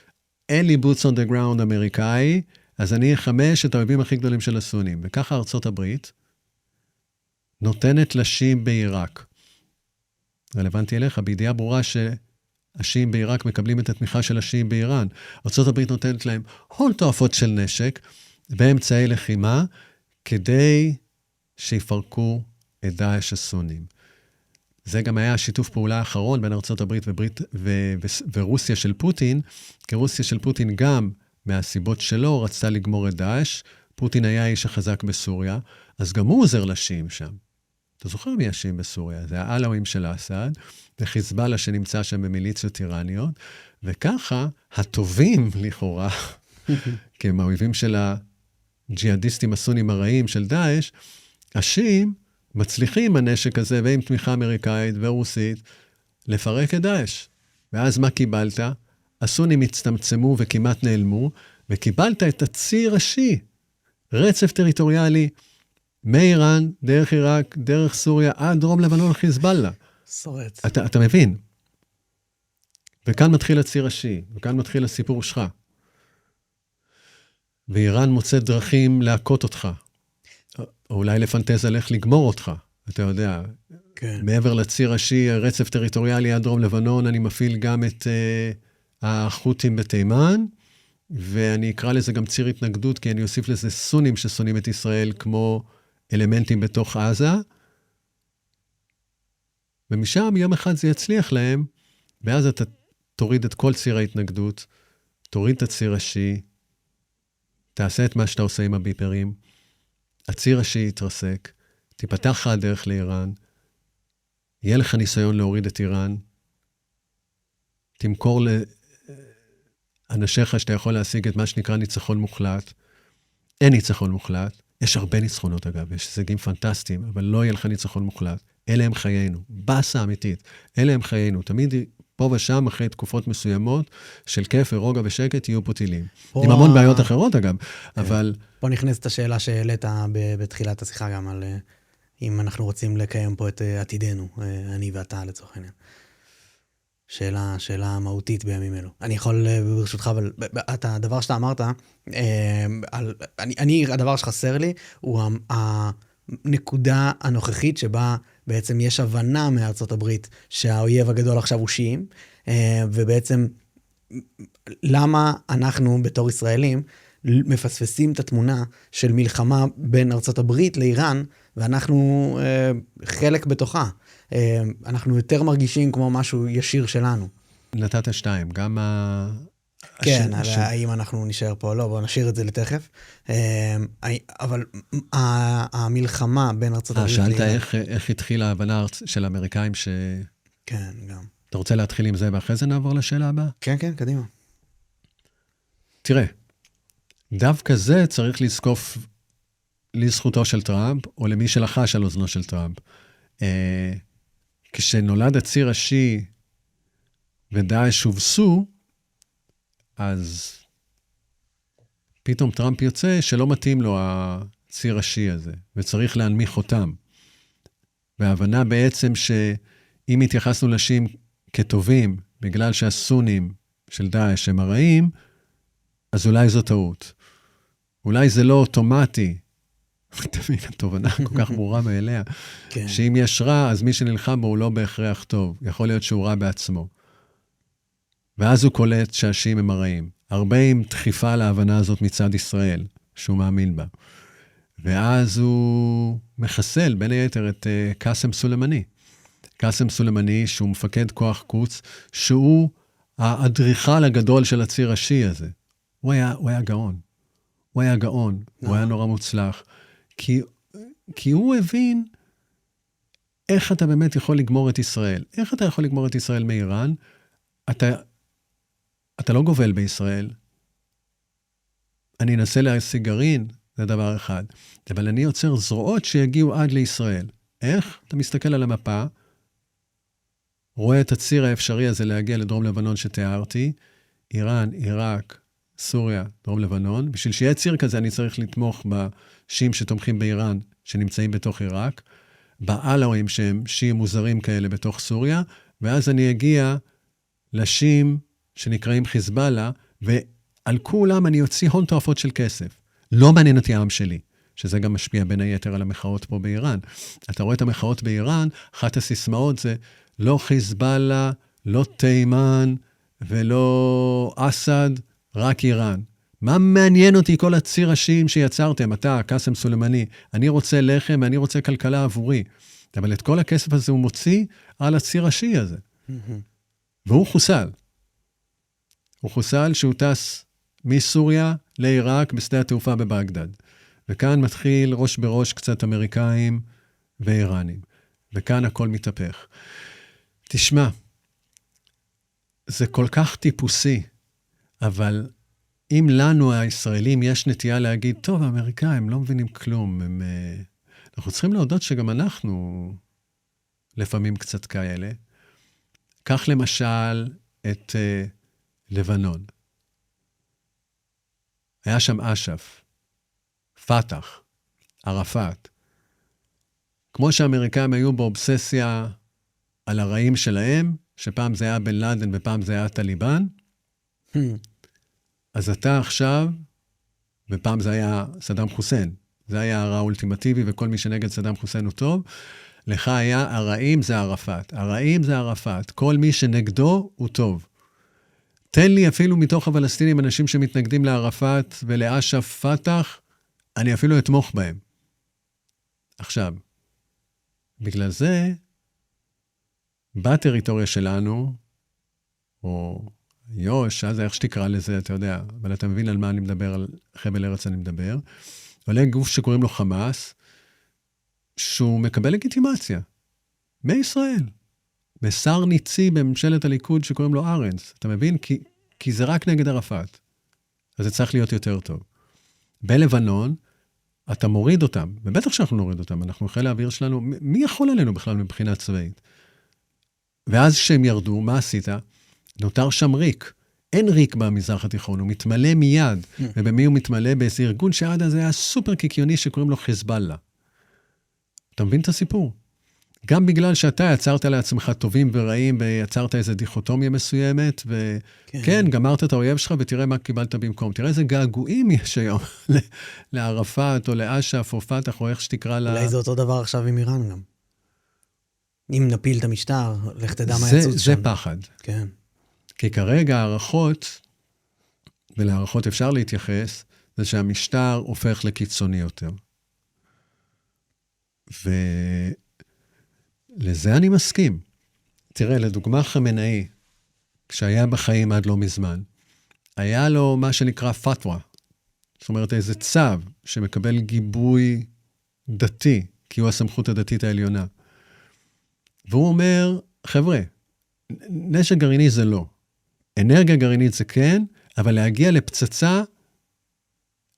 אין לי boots on the ground אמריקאי, אז אני אחמש את האויבים הכי גדולים של הסונים. וככה ארצות הברית נותנת לשיעים בעיראק. רלוונטי אליך, בידיעה ברורה שהשיעים בעיראק מקבלים את התמיכה של השיעים באיראן. ארצות הברית נותנת להם הון תועפות של נשק, באמצעי לחימה, כדי שיפרקו את דאעש הסונים. זה גם היה השיתוף פעולה האחרון בין ארצות הברית ורוסיה של פוטין, כי רוסיה של פוטין גם מהסיבות שלו רצתה לגמור את דאעש, פוטין היה האיש החזק בסוריה, אז גם הוא עוזר לשיעים שם. אתה זוכר מי השיעים בסוריה? זה העלאווים של אסד, וחיזבאללה שנמצא שם במיליציות איראניות, וככה הטובים לכאורה, כי הם האויבים של הג'יהאדיסטים הסונים הרעים של דאעש, השיעים מצליחים הנשק הזה, ועם תמיכה אמריקאית ורוסית, לפרק את דאעש. ואז מה קיבלת? הסונים הצטמצמו וכמעט נעלמו, וקיבלת את הציר השיעי, רצף טריטוריאלי, מאיראן, דרך עיראק, דרך סוריה, עד דרום לבנון חיזבאללה. שורץ. אתה מבין? וכאן מתחיל הציר השיעי, וכאן מתחיל הסיפור שלך. ואיראן מוצאת דרכים להכות אותך. או אולי לפנטז על איך לגמור אותך. אתה יודע, כן. מעבר לציר השיעי, רצף טריטוריאלי עד דרום לבנון, אני מפעיל גם את החות'ים בתימן, ואני אקרא לזה גם ציר התנגדות, כי אני אוסיף לזה סונים ששונאים את ישראל כמו אלמנטים בתוך עזה, ומשם יום אחד זה יצליח להם, ואז אתה תוריד את כל ציר ההתנגדות, תוריד את הציר השיעי, תעשה את מה שאתה עושה עם הביפרים, הציר השיעי יתרסק, תיפתח לך הדרך לאיראן, יהיה לך ניסיון להוריד את איראן, תמכור לאנשיך שאתה יכול להשיג את מה שנקרא ניצחון מוחלט. אין ניצחון מוחלט. יש הרבה ניצחונות אגב, יש הישגים פנטסטיים, אבל לא יהיה לך ניצחון מוחלט. אלה הם חיינו, בסה אמיתית. אלה הם חיינו. תמיד פה ושם, אחרי תקופות מסוימות, של כיף ורוגע ושקט, יהיו פה טילים. עם המון בעיות אחרות אגב, אבל... פה נכנסת השאלה שהעלית בתחילת השיחה גם על אם אנחנו רוצים לקיים פה את עתידנו, אני ואתה לצורך העניין. שאלה מהותית בימים אלו. אני יכול ברשותך, אבל הדבר שאתה אמרת, הדבר שחסר לי, הוא הנקודה הנוכחית שבה בעצם יש הבנה מארצות הברית שהאויב הגדול עכשיו הוא שיעים, ובעצם למה אנחנו בתור ישראלים מפספסים את התמונה של מלחמה בין ארצות הברית לאיראן, ואנחנו חלק בתוכה. אנחנו יותר מרגישים כמו משהו ישיר שלנו. נתת שתיים, גם כן, האם אנחנו נשאר פה, לא, בואו נשאיר את זה לתכף. אבל המלחמה בין ארצות הברית... שאלת איך התחילה ההבנה של האמריקאים ש... כן, גם. אתה רוצה להתחיל עם זה ואחרי זה נעבור לשאלה הבאה? כן, כן, קדימה. תראה, דווקא זה צריך לזקוף לזכותו של טראמפ, או למי שלחש על אוזנו של טראמפ. כשנולד הציר השיעי ודאעש הובסו, אז פתאום טראמפ יוצא שלא מתאים לו הציר השיעי הזה, וצריך להנמיך אותם. וההבנה בעצם שאם התייחסנו לשיעים כטובים, בגלל שהסונים של דאעש הם הרעים, אז אולי זו טעות. אולי זה לא אוטומטי, תבין, התובנה כל כך ברורה מאליה, שאם יש רע, אז מי שנלחם בו הוא לא בהכרח טוב. יכול להיות שהוא רע בעצמו. ואז הוא קולט שהשיעים הם הרעים. הרבה עם דחיפה להבנה הזאת מצד ישראל, שהוא מאמין בה. ואז הוא מחסל, בין היתר, את קאסם סולימני. קאסם סולימני, שהוא מפקד כוח קוץ, שהוא האדריכל הגדול של הציר השיעי הזה. הוא היה גאון. הוא היה גאון, הוא היה נורא מוצלח. כי הוא הבין איך אתה באמת יכול לגמור את ישראל. איך אתה יכול לגמור את ישראל מאיראן? אתה לא גובל בישראל. אני אנסה להשיג גרעין, זה דבר אחד. אבל אני יוצר זרועות שיגיעו עד לישראל. איך? אתה מסתכל על המפה, רואה את הציר האפשרי הזה להגיע לדרום לבנון שתיארתי, איראן, עיראק, סוריה, דרום לבנון. בשביל שיהיה ציר כזה, אני צריך לתמוך בשיעים שתומכים באיראן, שנמצאים בתוך עיראק, בעלאווים שהם שיעים מוזרים כאלה בתוך סוריה, ואז אני אגיע לשיעים שנקראים חיזבאללה, ועל כולם אני אוציא הון תועפות של כסף. לא מעניין אותי העם שלי. שזה גם משפיע בין היתר על המחאות פה באיראן. אתה רואה את המחאות באיראן, אחת הסיסמאות זה לא חיזבאללה, לא תימן ולא אסד, רק איראן. מה מעניין אותי כל הציר השיעים שיצרתם, אתה, קאסם סולימני, אני רוצה לחם ואני רוצה כלכלה עבורי. אבל את כל הכסף הזה הוא מוציא על הציר השיעי הזה. והוא חוסל. הוא חוסל שהוא טס מסוריה לעיראק בשדה התעופה בבגדד. וכאן מתחיל ראש בראש קצת אמריקאים ואיראנים. וכאן הכל מתהפך. תשמע, זה כל כך טיפוסי, אבל אם לנו הישראלים יש נטייה להגיד, טוב, האמריקאים לא מבינים כלום, אנחנו צריכים להודות שגם אנחנו לפעמים קצת כאלה. כך למשל את לבנון. היה שם אש"ף, פתח, ערפאת. כמו שהאמריקאים היו באובססיה על הרעים שלהם, שפעם זה היה בן לאדן ופעם זה היה טליבן, אז אתה עכשיו, ופעם זה היה סדאם חוסיין, זה היה הרע האולטימטיבי, וכל מי שנגד סדאם חוסיין הוא טוב, לך היה הרעים זה ערפאת, הרעים זה ערפאת, כל מי שנגדו הוא טוב. תן לי אפילו מתוך הפלסטינים אנשים שמתנגדים לערפאת ולאש"ף פתח, אני אפילו אתמוך בהם. עכשיו, בגלל זה, בטריטוריה שלנו, או יוש, אז איך שתקרא לזה, אתה יודע, אבל אתה מבין על מה אני מדבר, על חבל ארץ אני מדבר, עולה גוף שקוראים לו חמאס, שהוא מקבל לגיטימציה, מישראל, משר ניצי בממשלת הליכוד שקוראים לו ארנס, אתה מבין? כי זה רק נגד ערפאת, אז זה צריך להיות יותר טוב. בלבנון, אתה מוריד אותם, ובטח שאנחנו נוריד אותם, אנחנו חיל האוויר שלנו, מי יכול עלינו בכלל מבחינה צבאית? ואז כשהם ירדו, מה עשית? נותר שם ריק. אין ריק במזרח התיכון, הוא מתמלא מיד. ובמי הוא מתמלא? באיזה ארגון שעד הזה היה סופר קיקיוני שקוראים לו חיזבאללה. אתה מבין את הסיפור? גם בגלל שאתה יצרת לעצמך טובים ורעים, ויצרת איזו דיכוטומיה מסוימת, וכן, גמרת את האויב שלך, ותראה מה קיבלת במקום. תראה איזה געגועים יש היום, לערפאת, או לאש"ף, או פתח, או איך שתקרא לה... אולי זה אותו דבר עכשיו עם איראן גם. אם נפיל את המשטר, לך תדע מה יצוץ שם. זה פחד. כן. כי כרגע הערכות, ולערכות אפשר להתייחס, זה שהמשטר הופך לקיצוני יותר. ולזה אני מסכים. תראה, לדוגמה חמינאי, כשהיה בחיים עד לא מזמן, היה לו מה שנקרא פתווה. זאת אומרת, איזה צו שמקבל גיבוי דתי, כי הוא הסמכות הדתית העליונה. והוא אומר, חבר'ה, נשק גרעיני זה לא. אנרגיה גרעינית זה כן, אבל להגיע לפצצה,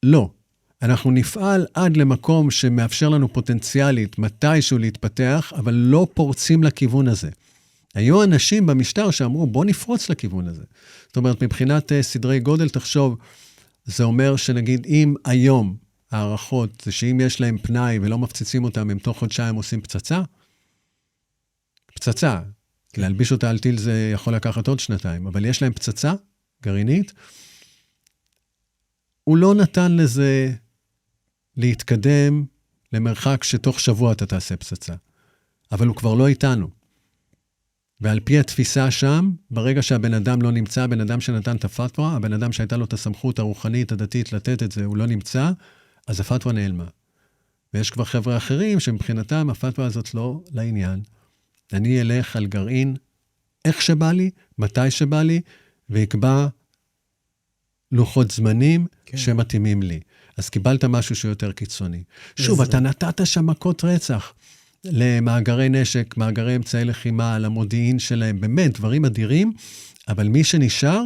לא. אנחנו נפעל עד למקום שמאפשר לנו פוטנציאלית מתישהו להתפתח, אבל לא פורצים לכיוון הזה. היו אנשים במשטר שאמרו, בוא נפרוץ לכיוון הזה. זאת אומרת, מבחינת סדרי גודל, תחשוב, זה אומר שנגיד, אם היום הערכות זה שאם יש להם פנאי ולא מפציצים אותם, הם תוך חודשיים עושים פצצה, פצצה. להלביש אותה על טיל זה יכול לקחת עוד שנתיים, אבל יש להם פצצה גרעינית, הוא לא נתן לזה להתקדם למרחק שתוך שבוע אתה תעשה פצצה. אבל הוא כבר לא איתנו. ועל פי התפיסה שם, ברגע שהבן אדם לא נמצא, הבן אדם שנתן את הפתווה, הבן אדם שהייתה לו את הסמכות הרוחנית, הדתית, לתת את זה, הוא לא נמצא, אז הפתווה נעלמה. ויש כבר חבר'ה אחרים שמבחינתם הפתווה הזאת לא לעניין. אני אלך על גרעין איך שבא לי, מתי שבא לי, ויקבע לוחות זמנים שמתאימים לי. אז קיבלת משהו שיותר קיצוני. שוב, אתה נתת שם מכות רצח למאגרי נשק, מאגרי אמצעי לחימה, למודיעין שלהם, באמת, דברים אדירים, אבל מי שנשאר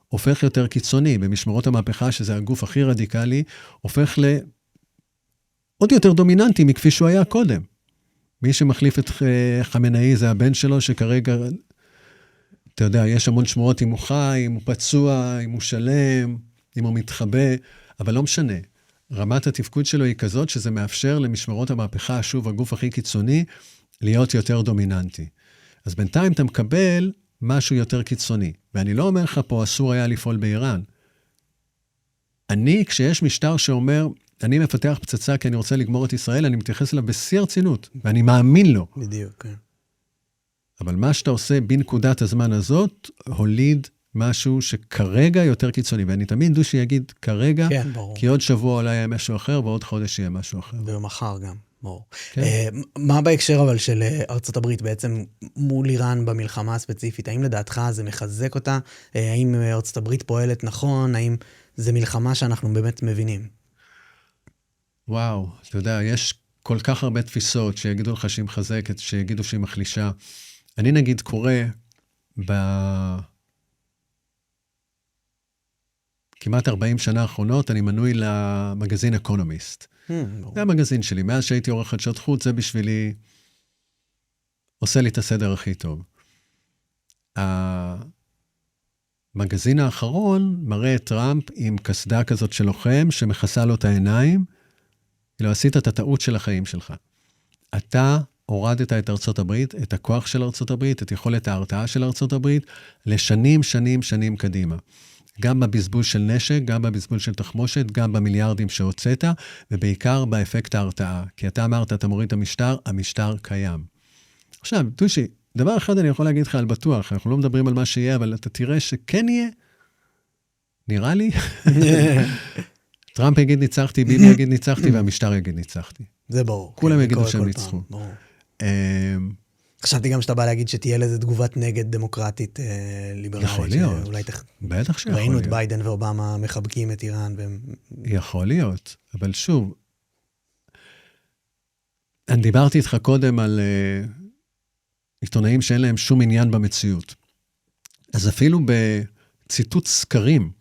הופך יותר קיצוני. במשמרות המהפכה, שזה הגוף הכי רדיקלי, הופך לעוד יותר דומיננטי מכפי שהוא היה קודם. מי שמחליף את חמינאי זה הבן שלו, שכרגע, אתה יודע, יש המון שמועות אם הוא חי, אם הוא פצוע, אם הוא שלם, אם הוא מתחבא, אבל לא משנה. רמת התפקוד שלו היא כזאת, שזה מאפשר למשמרות המהפכה, שוב, הגוף הכי קיצוני, להיות יותר דומיננטי. אז בינתיים אתה מקבל משהו יותר קיצוני. ואני לא אומר לך פה, אסור היה לפעול באיראן. כשיש משטר שאומר, אני מפתח פצצה כי אני רוצה לגמור את ישראל, אני מתייחס אליו בשיא הרצינות, ואני מאמין לו. בדיוק, כן. אבל מה שאתה עושה בנקודת הזמן הזאת, הוליד משהו שכרגע יותר קיצוני, ואני תמיד דושי יגיד כרגע, כן, ברור. כי עוד שבוע אולי יהיה משהו אחר, ועוד חודש יהיה משהו אחר. ומחר גם, ברור. כן. מה בהקשר אבל של ארצות הברית בעצם מול איראן במלחמה הספציפית? האם לדעתך זה מחזק אותה? האם ארצות הברית פועלת נכון? האם זה מלחמה שאנחנו באמת מבינים? וואו, אתה יודע, יש כל כך הרבה תפיסות שיגידו לך שהיא מחזקת, שיגידו שהיא מחלישה. אני נגיד קורא כמעט 40 שנה האחרונות, אני מנוי למגזין אקונומיסט. זה המגזין שלי. מאז שהייתי עורך חדשות חוץ, זה בשבילי עושה לי את הסדר הכי טוב. המגזין האחרון מראה את טראמפ עם קסדה כזאת של לוחם, שמכסה לו את העיניים, כאילו עשית את הטעות של החיים שלך. אתה הורדת את ארצות הברית, את הכוח של ארצות הברית, את יכולת ההרתעה של ארצות הברית, לשנים, שנים קדימה. גם בבזבוז של נשק, גם בבזבוז של תחמושת, גם במיליארדים שהוצאת, ובעיקר באפקט ההרתעה. כי אתה אמרת, אתה מוריד את המשטר, המשטר קיים. עכשיו, דושי, דבר אחד אני יכול להגיד לך על בטוח, אנחנו לא מדברים על מה שיהיה, אבל אתה תראה שכן יהיה, נראה לי, טראמפ יגיד ניצחתי, ביבי יגיד ניצחתי, והמשטר יגיד ניצחתי. זה ברור. כולם יגידו שהם ניצחו. חשבתי גם שאתה בא להגיד שתהיה לזה תגובת נגד דמוקרטית ליברלית. יכול להיות. אולי בטח שיכול להיות. ראינו את ביידן ואובמה מחבקים את איראן. יכול להיות, אבל שוב, אני דיברתי איתך קודם על עיתונאים שאין להם שום עניין במציאות. אז אפילו בציטוט סקרים,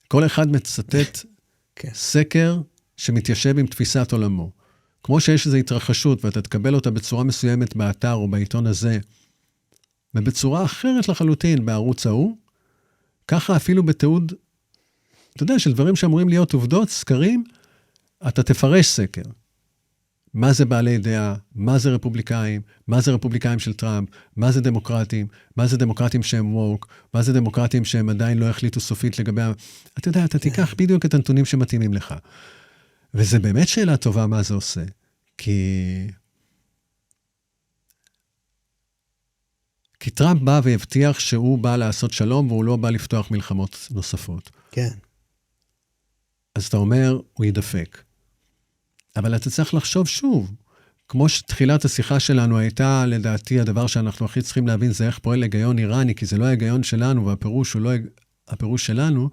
כל אחד מצטט סקר שמתיישב עם תפיסת עולמו. כמו שיש איזו התרחשות, ואתה תקבל אותה בצורה מסוימת באתר או בעיתון הזה, ובצורה אחרת לחלוטין בערוץ ההוא, ככה אפילו בתיעוד, אתה יודע, של דברים שאמורים להיות עובדות, סקרים, אתה תפרש סקר. מה זה בעלי דעה, מה זה רפובליקאים, מה זה רפובליקאים של טראמפ, מה זה דמוקרטים, מה זה דמוקרטים שהם ווק, מה זה דמוקרטים שהם עדיין לא החליטו סופית לגבי... אתה יודע, אתה תיקח בדיוק את הנתונים שמתאימים לך. וזה באמת שאלה טובה מה זה עושה. כי טראמפ בא והבטיח שהוא בא לעשות שלום, והוא לא בא לפתוח מלחמות נוספות. כן. אז אתה אומר, הוא ידפק. אבל אתה צריך לחשוב שוב, כמו שתחילת השיחה שלנו הייתה, לדעתי, הדבר שאנחנו הכי צריכים להבין, זה איך פועל היגיון איראני, כי זה לא ההיגיון שלנו, והפירוש הוא לא הפירוש שלנו.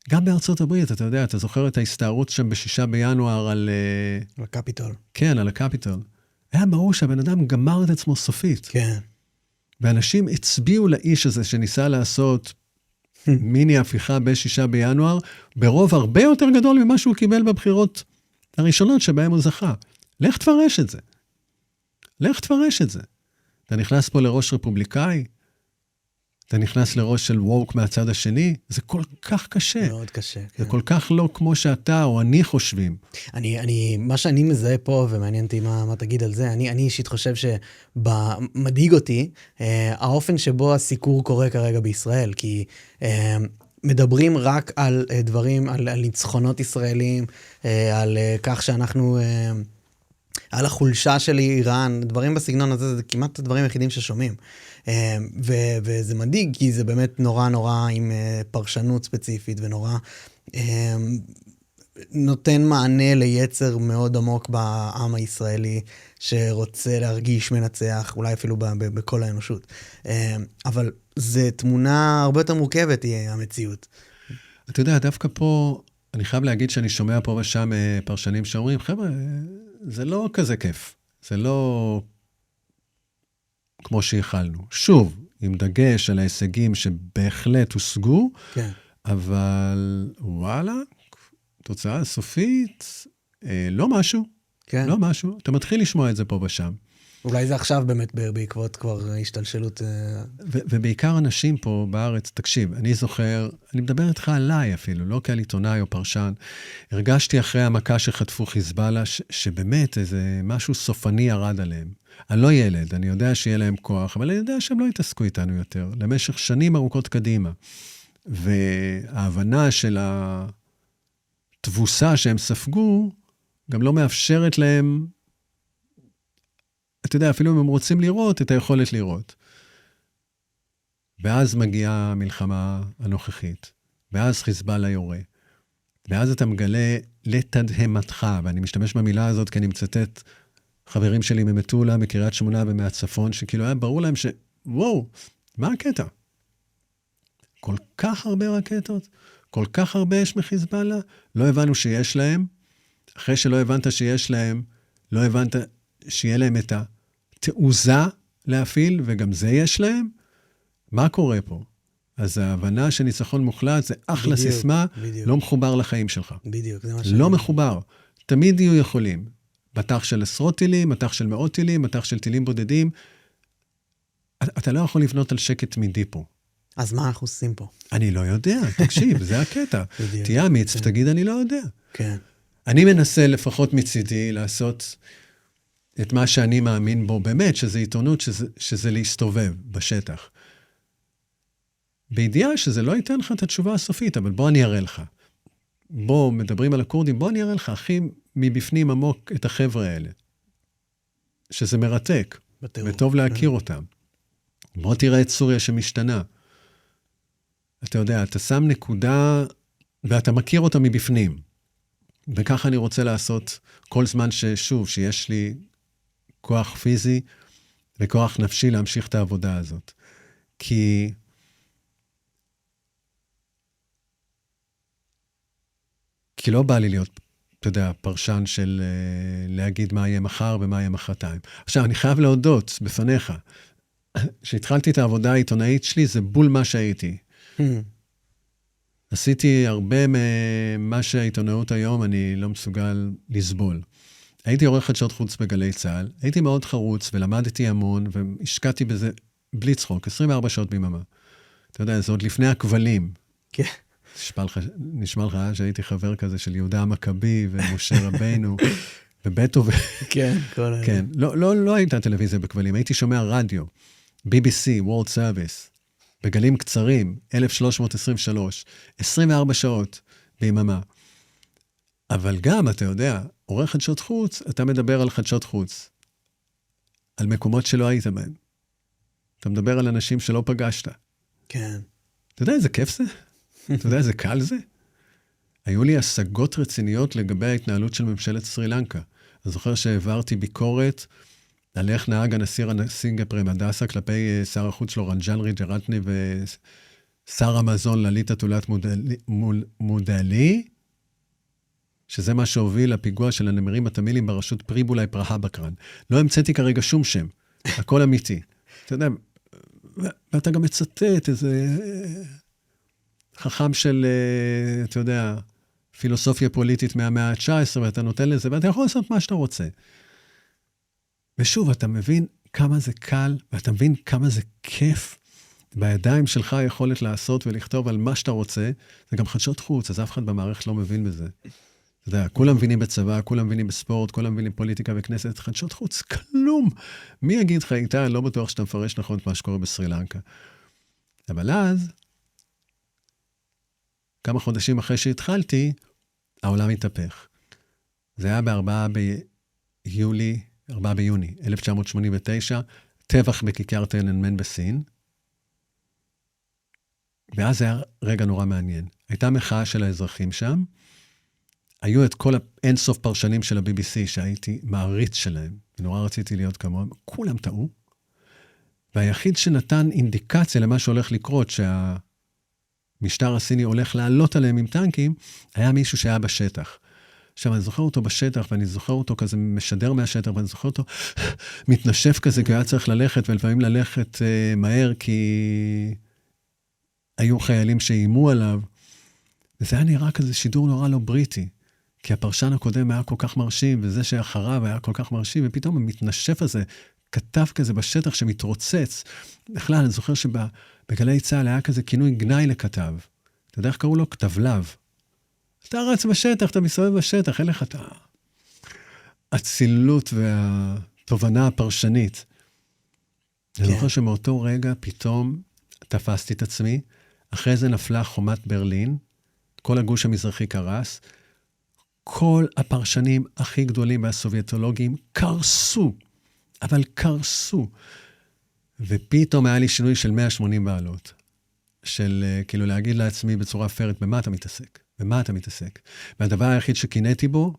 גם בארצות הברית, אתה יודע, אתה זוכר את ההסתערות שם ב6 בינואר על... על הקפיטול. כן, על הקפיטול. היה ברור שהבן אדם גמר את עצמו סופית. כן. ואנשים הצביעו לאיש הזה שניסה לעשות מיני הפיכה ב6 בינואר, ברוב הרבה יותר גדול ממה שהוא קיבל בבחירות הראשונות שבהם הוא זכה. לך תפרש את זה. לך תפרש את זה. אתה נכנס פה לראש רפובליקאי, אתה נכנס לראש של ווק מהצד השני, זה כל כך קשה. מאוד קשה. כן. זה כל כך לא כמו שאתה או אני חושבים. מה שאני מזהה פה, ומעניין אותי מה תגיד על זה, אני אישית חושב שמדאיג אותי, האופן שבו הסיקור קורה כרגע בישראל, כי מדברים רק על דברים, על ניצחונות ישראלים, על כך שאנחנו... על החולשה של איראן, דברים בסגנון הזה, זה כמעט הדברים היחידים ששומעים. וזה מדאיג, כי זה באמת נורא עם פרשנות ספציפית, ונורא נותן מענה ליצר מאוד עמוק בעם הישראלי, שרוצה להרגיש מנצח, אולי אפילו בכל האנושות. אבל זה תמונה הרבה יותר מורכבת, היא המציאות. אתה יודע, דווקא פה, אני חייב להגיד שאני שומע פה ושם פרשנים שאומרים, חבר'ה, זה לא כזה כיף. זה לא כמו שיכלנו. שוב, עם דגש על ההישגים שבהחלט הושגו, כן. אבל וואלה, תוצאה סופית, לא משהו. כן. לא משהו. אתה מתחיל לשמוע את זה פה ושם. אולי זה עכשיו באמת בעקבות כבר השתלשלות. ובעיקר אנשים פה בארץ, תקשיב, אני זוכר, אני מדבר איתך עליי אפילו, לא כעל עיתונאי או פרשן, הרגשתי אחרי המכה שחטפו חיזבאללה, שבאמת איזה משהו סופני ירד עליהם. אני לא ילד, אני יודע שיהיה להם כוח, אבל אני יודע שהם לא יתעסקו איתנו יותר, למשך שנים ארוכות קדימה. וההבנה של התבוסה שהם ספגו, גם לא מאפשרת להם, אתה יודע, אפילו אם הם רוצים לראות, את היכולת לראות. ואז מגיעה המלחמה הנוכחית, ואז חיזבאללה יורה, ואז אתה מגלה לתדהמתך, ואני משתמש במילה הזאת כי אני מצטט חברים שלי ממטולה, מקריית שמונה ומהצפון, שכאילו היה ברור להם וואו, מה הקטע? כל כך הרבה רקטות, כל כך הרבה יש מחיזבאללה, לא הבנו שיש להם, אחרי שלא הבנת שיש להם, לא הבנת שיהיה להם את התעוזה להפעיל, וגם זה יש להם, מה קורה פה? אז ההבנה שניצחון מוחלט זה אחלה בדיוק, סיסמה, בדיוק. לא מחובר לחיים שלך. בדיוק, זה מה לא מחובר. תמיד יהיו יכולים. מטח של עשרות טילים, מטח של מאות טילים, מטח של טילים בודדים. אתה לא יכול לבנות על שקט תמידי פה. אז מה אנחנו עושים פה? אני לא יודע, תקשיב, זה הקטע. תהיה אמיץ ותגיד, אני לא יודע. כן. אני מנסה לפחות מצידי לעשות את מה שאני מאמין בו, באמת, שזה עיתונות, שזה להסתובב בשטח. בידיעה שזה לא ייתן לך את התשובה הסופית, אבל בוא אני אראה לך. בוא, מדברים על הקורדים, בוא אני אראה לך, הכי מבפנים עמוק את החבר'ה האלה. שזה מרתק, וטוב להכיר אותם. בוא תראה את סוריה שמשתנה. אתה יודע, אתה שם נקודה, ואתה מכיר אותה מבפנים. וככה אני רוצה לעשות כל זמן ששוב, שיש לי כוח פיזי וכוח נפשי להמשיך את העבודה הזאת. כי לא בא לי להיות, אתה יודע, פרשן של להגיד מה יהיה מחר ומה יהיה מחרתיים. עכשיו, אני חייב להודות בפניך, שהתחלתי את העבודה העיתונאית שלי, זה בול מה שהייתי. עשיתי הרבה ממה שהעיתונאות היום, אני לא מסוגל לסבול. הייתי עורך חדשות חוץ בגלי צה"ל, הייתי מאוד חרוץ ולמדתי המון, והשקעתי בזה בלי צחוק, 24 שעות ביממה. אתה יודע, זה עוד לפני הכבלים. כן. נשמע לך שהייתי חבר כזה של יהודה המכבי ומשה רבינו, ובטו כן, כל האלה. כן, לא הייתה טלוויזיה בכבלים, הייתי שומע רדיו, BBC, World Service, בגלים קצרים, 1323, 24 שעות ביממה. אבל גם, אתה יודע, עורך חדשות חוץ, אתה מדבר על חדשות חוץ, על מקומות שלא היית בהם. אתה מדבר על אנשים שלא פגשת. כן. אתה יודע איזה כיף זה? אתה יודע איזה קל זה? היו לי השגות רציניות לגבי ההתנהלות של ממשלת סרי לנקה. אני זוכר שהעברתי ביקורת על איך נהג הנשיא פרמדסה כלפי שר החוץ שלו, רנג'אן ריג'רטני, ושר המזון לליטה תולת מודלי, שזה מה שהוביל לפיקוח של הנמרים התמילים ברשות פריבולי פרחה בקרן. לא המצאתי כרגע שום שם, הכל אמיתי. אתה יודע, ואתה גם מצטט איזה חכם של, אתה יודע, פילוסופיה פוליטית מהמאה ה-19, ואתה נותן לזה, ואתה יכול לעשות מה שאתה רוצה. ושוב, אתה מבין כמה זה קל, ואתה מבין כמה זה כיף. בידיים שלך היכולת לעשות ולכתוב על מה שאתה רוצה, זה גם חדשות חוץ, אז אף אחד במערכת לא מבין בזה. אתה יודע, כולם מבינים בצבא, כולם מבינים בספורט, כולם מבינים פוליטיקה וכנסת, חדשות חוץ, כלום. מי יגיד לך איתה, אני לא בטוח שאתה מפרש נכון את מה שקורה בסרי לנקה. אבל אז, כמה חודשים אחרי שהתחלתי, העולם התהפך. זה היה ב4 ביוני 1989, טבח בכיכר טיאננמן בסין, ואז זה היה רגע נורא מעניין. הייתה מחאה של האזרחים שם, היו את כל האינסוף פרשנים של ה-BBC שהייתי מעריץ שלהם, ונורא רציתי להיות כמוהם, כולם טעו, והיחיד שנתן אינדיקציה למה שהולך לקרות, שהמשטר הסיני הולך לעלות עליהם עם טנקים, היה מישהו שהיה בשטח. עכשיו, אני זוכר אותו בשטח, ואני זוכר אותו כזה משדר מהשטח, ואני זוכר אותו מתנשף כזה, כי הוא היה צריך ללכת, ולפעמים ללכת מהר, כי היו חיילים שאיימו עליו, וזה היה נראה כזה שידור נורא לא בריטי, כי הפרשן הקודם היה כל כך מרשים, וזה שאחריו היה כל כך מרשים, ופתאום המתנשף הזה כתב כזה בשטח שמתרוצץ. בכלל, אני זוכר שבגלי צה"ל היה כזה כינוי גנאי לכתב. אתה יודע איך קראו לו? כתבלב. אתה רץ בשטח, אתה מסתובב בשטח, אין לך את האצילות והתובנה הפרשנית. אני זוכר שמאותו רגע פתאום תפסתי את עצמי, אחרי זה נפלה חומת ברלין, כל הגוש המזרחי קרס, כל הפרשנים הכי גדולים והסובייטולוגים קרסו, אבל קרסו. ופתאום היה לי שינוי של 180 מעלות, של כאילו להגיד לעצמי בצורה פיירת, במה אתה מתעסק? במה אתה מתעסק? והדבר היחיד שקינאתי בו,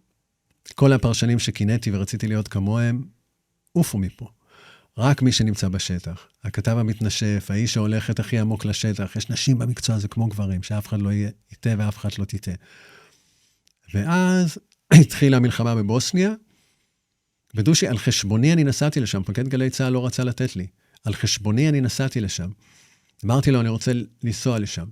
כל הפרשנים שקינאתי ורציתי להיות כמוהם, עופו מפה. רק מי שנמצא בשטח. הכתב המתנשף, האיש שהולכת הכי עמוק לשטח, יש נשים במקצוע הזה כמו גברים, שאף אחד לא יטעה ואף אחד לא תטעה. ואז התחילה המלחמה בבוסניה, ודושי, על חשבוני אני נסעתי לשם, פקד גלי צהל לא רצה לתת לי. על חשבוני אני נסעתי לשם. אמרתי לו, אני רוצה לנסוע לשם.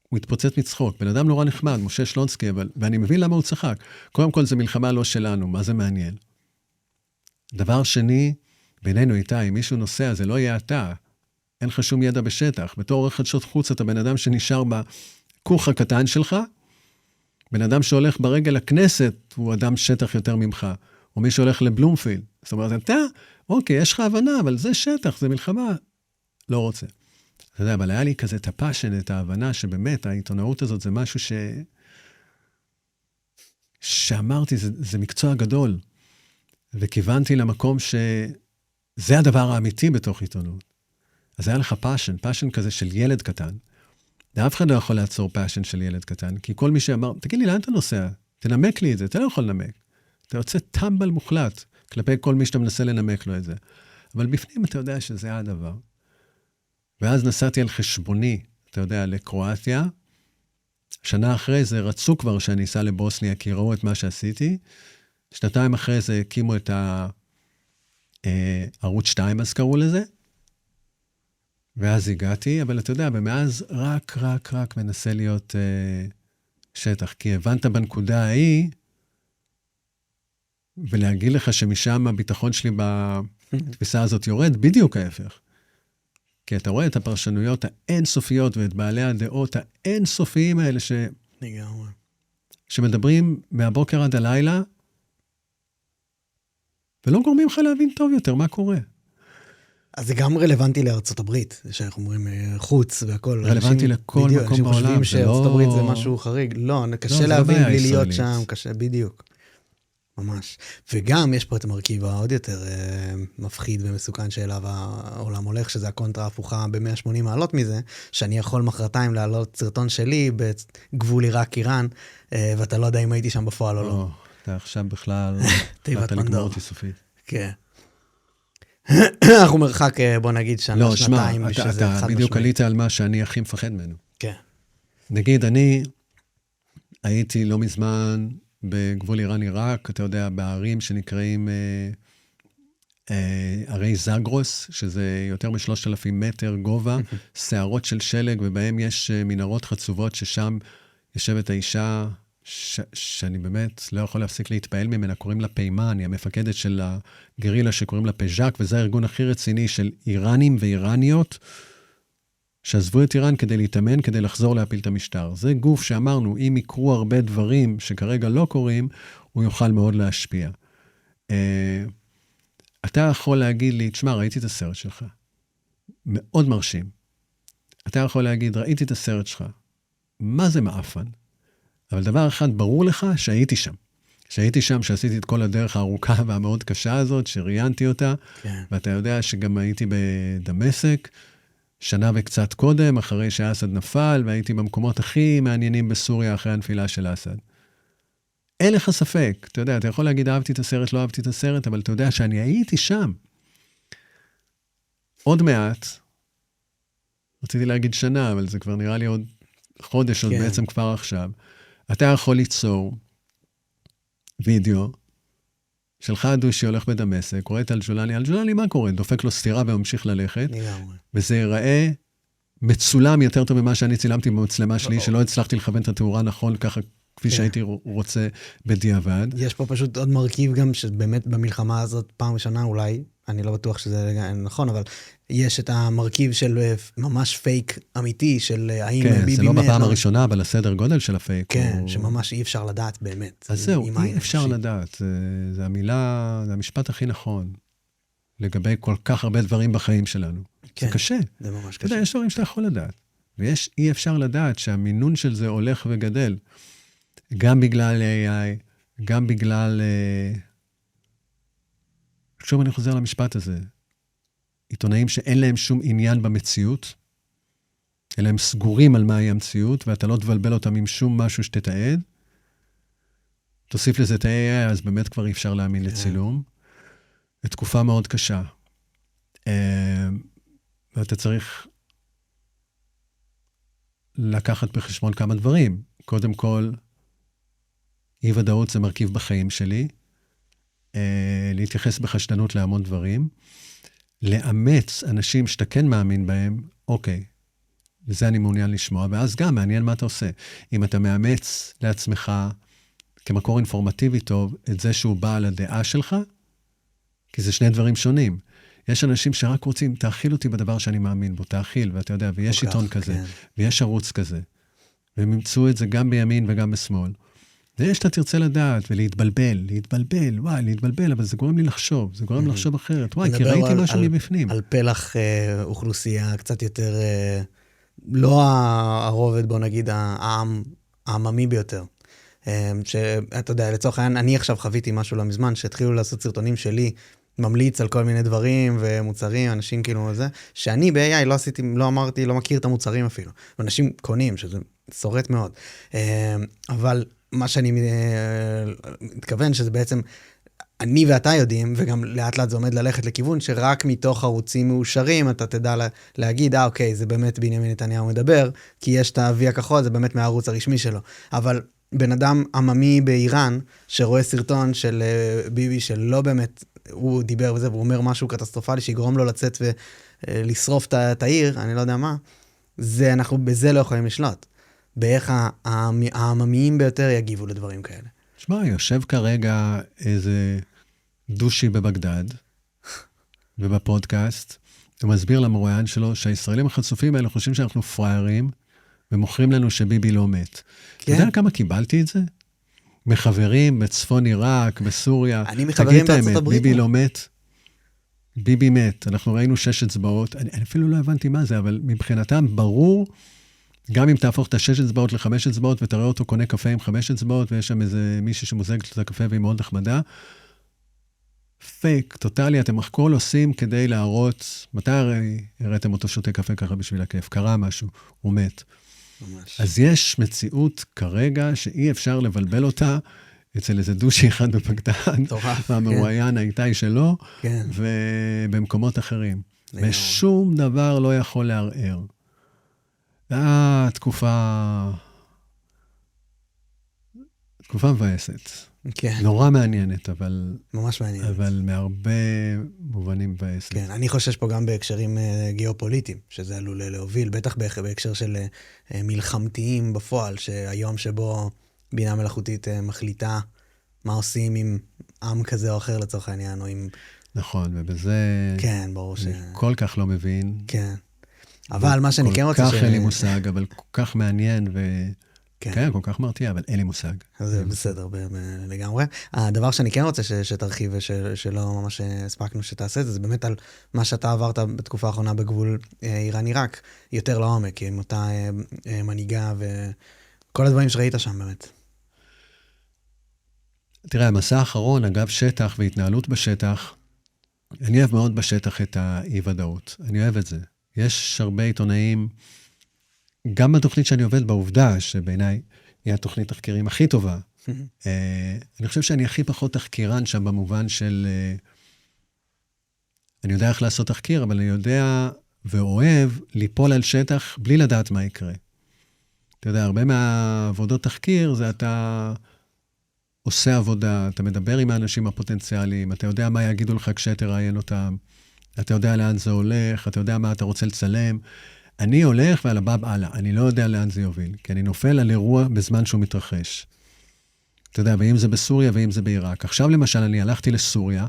הוא התפוצץ מצחוק, בן אדם נורא נחמד, משה שלונסקי, ואני מבין למה הוא צחק. קודם כל, זה מלחמה לא שלנו, מה זה מעניין? דבר שני, בינינו איתה, אם מישהו נוסע, זה לא יהיה אתה. אין לך שום ידע בשטח. בתור עורך חדשות חוץ, אתה בן אדם שנשאר בכוך הקטן שלך, בן אדם שהולך ברגל לכנסת, הוא אדם שטח יותר ממך. או מי שהולך לבלומפילד. זאת אומרת, אתה, אוקיי, יש לך הבנה, אבל זה שטח, זה מלחמה. לא רוצה. אתה יודע, אבל היה לי כזה את הפאשן, את ההבנה שבאמת העיתונאות הזאת זה משהו שאמרתי, זה מקצוע גדול. וכיוונתי למקום שזה הדבר האמיתי בתוך עיתונות. אז היה לך פאשן כזה של ילד קטן. ואף אחד לא יכול לעצור פאשן של ילד קטן, כי כל מי שאמר, תגיד לי, לאן אתה נוסע? תנמק לי את זה, אתה לא יכול לנמק. אתה יוצא טמבל מוחלט, כלפי כל מי שאתה מנסה לנמק לו את זה. אבל בפנים אתה יודע שזה הדבר. ואז נסעתי על חשבוני, אתה יודע, לקרואטיה. שנה אחרי זה רצו כבר שאני אסע לבוסניה, כי ראו את מה שעשיתי. שנתיים אחרי זה הקימו את ערוץ 2, אז קראו לזה. ואז הגעתי, אבל אתה יודע, ומאז רק מנסה להיות שטח. כי הבנת בנקודה ההיא, ולהגיד לך שמשם הביטחון שלי בתפיסה הזאת יורד, בדיוק ההפך. כי אתה רואה את הפרשנויות האינסופיות ואת בעלי הדעות האינסופיים האלה שמדברים מהבוקר עד הלילה, ולא גורמים לך להבין טוב יותר מה קורה. אז זה גם רלוונטי לארצות הברית, שאנחנו אומרים חוץ והכל. רלוונטי לכל מקום בעולם. אנשים חושבים שארצות הברית זה משהו חריג. לא, קשה להבין בלי להיות שם, קשה, בדיוק. ממש. וגם יש פה את המרכיב העוד יותר מפחיד ומסוכן שאליו העולם הולך, שזה הקונטרה הפוכה ב-180 מעלות מזה, שאני יכול מחרתיים להעלות סרטון שלי בגבול עיראק-איראן, ואתה לא יודע אם הייתי שם בפועל או לא. אתה עכשיו בכלל, תיבת לגמור אותי סופית. כן. אנחנו מרחק, בוא נגיד, שנה, שנתיים. לא, שמע, אתה בדיוק עלית על מה שאני הכי מפחד ממנו. כן. נגיד, אני הייתי לא מזמן בגבול איראן-עיראק, אתה יודע, בערים שנקראים ערי זגרוס, שזה יותר מ-3,000 מטר גובה, שערות של שלג, ובהם יש מנהרות חצובות, ששם יושבת האישה, שאני באמת לא יכול להפסיק להתפעל ממנה, קוראים לה פיימן, היא המפקדת של הגרילה שקוראים לה פז'ק, וזה הארגון הכי רציני של איראנים ואיראניות, שעזבו את איראן כדי להתאמן, כדי לחזור להפיל את המשטר. זה גוף שאמרנו, אם יקרו הרבה דברים שכרגע לא קורים, הוא יוכל מאוד להשפיע. אתה יכול להגיד לי, תשמע, ראיתי את הסרט שלך. מאוד מרשים. אתה יכול להגיד, ראיתי את הסרט שלך. מה זה מאפן? אבל דבר אחד ברור לך, שהייתי שם. שהייתי שם, שעשיתי את כל הדרך הארוכה והמאוד קשה הזאת, שראיינתי אותה, כן. ואתה יודע שגם הייתי בדמשק, שנה וקצת קודם, אחרי שאסד נפל, והייתי במקומות הכי מעניינים בסוריה, אחרי הנפילה של אסד. אין לך ספק, אתה יודע, אתה יכול להגיד, אהבתי את הסרט, לא אהבתי את הסרט, אבל אתה יודע שאני הייתי שם. עוד מעט, רציתי להגיד שנה, אבל זה כבר נראה לי עוד חודש, עוד בעצם כבר עכשיו. אתה יכול ליצור וידאו, שלך דושי הולך בדמשק, רואה את אלג'ולני, מה קורה? דופק לו סתירה וממשיך ללכת, וזה ייראה מצולם יותר טוב ממה שאני צילמתי במצלמה שלי, שלא הצלחתי לכוון את התאורה נכון, ככה כפי שהייתי רוצה בדיעבד. יש פה פשוט עוד מרכיב גם, שבאמת במלחמה הזאת, פעם ראשונה אולי, אני לא בטוח שזה נכון, אבל יש את המרכיב של ממש פייק אמיתי, של האם ביבי... כן, זה לא בפעם הראשונה, אבל הסדר גודל של הפייק. כן, שממש אי אפשר לדעת באמת. אז זהו, אי אפשר לדעת. זה המילה, זה המשפט הכי נכון, לגבי כל כך הרבה דברים בחיים שלנו. זה קשה. זה ממש קשה. יש דברים שאתה יכול לדעת. ויש אי אפשר לדעת שהמינון של זה הולך וגדל. גם בגלל AI, גם בגלל, שוב אני חוזר למשפט הזה, עיתונאים שאין להם שום עניין במציאות, אלא הם סגורים על מהי המציאות, ואתה לא תבלבל אותם עם שום משהו שתתעד. תוסיף לזה את ה-AI, אז באמת כבר אי אפשר להאמין לצילום. זו תקופה מאוד קשה. ואתה צריך לקחת בחשבון כמה דברים. קודם כל, אי ודאות זה מרכיב בחיים שלי. להתייחס בחשדנות להמון דברים. לאמץ אנשים שאתה כן מאמין בהם, אוקיי, לזה אני מעוניין לשמוע, ואז גם מעניין מה אתה עושה. אם אתה מאמץ לעצמך כמקור אינפורמטיבי טוב, את זה שהוא בא על הדעה שלך, כי זה שני דברים שונים. יש אנשים שרק רוצים, תאכיל אותי בדבר שאני מאמין בו, תאכיל, ואתה יודע, ויש עיתון כזה, כן. ויש ערוץ כזה. והם ימצאו את זה גם בימין וגם בשמאל. ויש שאתה תרצה לדעת, להתבלבל, אבל זה גורם לי לחשוב, זה גורם לחשוב אחרת. כי ראיתי משהו מבפנים. על פלח אוכלוסייה קצת יותר, לא הרובד, בוא נגיד, העממי ביותר. שאתה יודע, לצורך העניין, אני עכשיו חוויתי משהו לא מזמן, שהתחילו לעשות סרטונים שלי, ממליץ על כל מיני דברים ומוצרים, אנשים כאילו זה, שאני ב-AI לא עשיתי, לא אמרתי, לא מכיר את המוצרים אפילו. אנשים קונים, שזה שורט מאוד. אבל מה שאני מתכוון, שזה בעצם, אני ואתה יודעים, וגם לאט לאט זה עומד ללכת לכיוון, שרק מתוך ערוצים מאושרים, אתה תדע להגיד, אוקיי, זה באמת בנימין נתניהו מדבר, כי יש את האבי הכחול, זה באמת מהערוץ הרשמי שלו. אבל בן אדם עממי באיראן, שרואה סרטון של ביבי, שלא באמת, הוא דיבר וזה, והוא אומר משהו קטסטרופלי, שיגרום לו לצאת ולשרוף את העיר, אני לא יודע מה, זה, אנחנו בזה לא יכולים לשלוט. באיך העממיים ביותר יגיבו לדברים כאלה. תשמע, יושב כרגע איזה דושי בבגדד, ובפודקאסט, הוא מסביר למרואיין שלו, שהישראלים החצופים האלה חושבים שאנחנו פריירים, ומוכרים לנו שביבי לא מת. כן. אתה יודע כמה קיבלתי את זה? מחברים בצפון עיראק, בסוריה. אני מחברים בארצות הברית. ביבי לא מת. ביבי מת. אנחנו ראינו 6 אצבעות. אני אפילו לא הבנתי מה זה, אבל מבחינתם ברור, גם אם תהפוך את 6 אצבעות ל5 אצבעות, ותראה אותו קונה קפה עם 5 אצבעות, ויש שם איזה מישהי שמוזגת את הקפה והיא מאוד נחמדה, פייק, טוטלי, אתם הכל עושים כדי להראות, מתי הרי הראיתם אותו שותה קפה ככה בשביל הכיף? קרה משהו, הוא מת. ממש. אז יש מציאות כרגע שאי אפשר לבלבל אותה, אצל איזה דושי אחד בפקדן, והמרואיין האיתי שלו, ובמקומות אחרים. ושום דבר לא יכול לערער. תקופה מבאסת. כן. נורא מעניינת, אבל... ממש מעניינת. אבל מהרבה מובנים מבאסת. כן, אני חושש פה גם בהקשרים גיאופוליטיים, שזה עלול להוביל, בטח בהקשר של מלחמתיים בפועל, שהיום שבו בינה מלאכותית מחליטה מה עושים עם עם כזה או אחר לצורך העניין, או עם... נכון, ובזה... כן, ברור ש... אני כל כך לא מבין. כן. אבל מה שאני כן רוצה כל כך אין לי מושג, אבל כל כך מעניין כן, כל כך מרתיע, אבל אין לי מושג. זה בסדר, לגמרי. הדבר שאני כן רוצה שתרחיב ושלא ממש הספקנו שתעשה את זה, זה באמת על מה שאתה עברת בתקופה האחרונה בגבול איראן-עיראק, יותר לעומק, עם אותה מנהיגה וכל הדברים שראית שם באמת. תראה, המסע האחרון, אגב שטח והתנהלות בשטח, אני אוהב מאוד בשטח את האי-ודאות. אני אוהב את זה. יש הרבה עיתונאים, גם בתוכנית שאני עובד בעובדה, שבעיניי היא התוכנית תחקירים הכי טובה. אני חושב שאני הכי פחות תחקירן שם במובן של... אני יודע איך לעשות תחקיר, אבל אני יודע ואוהב ליפול על שטח בלי לדעת מה יקרה. אתה יודע, הרבה מהעבודות תחקיר זה אתה עושה עבודה, אתה מדבר עם האנשים הפוטנציאליים, אתה יודע מה יגידו לך כשתראיין אותם, אתה יודע לאן זה הולך, אתה יודע מה אתה רוצה לצלם. אני הולך ועל הבא הלאה, אני לא יודע לאן זה יוביל, כי אני נופל על אירוע בזמן שהוא מתרחש. אתה יודע, ואם זה בסוריה ואם זה בעיראק. עכשיו למשל אני הלכתי לסוריה,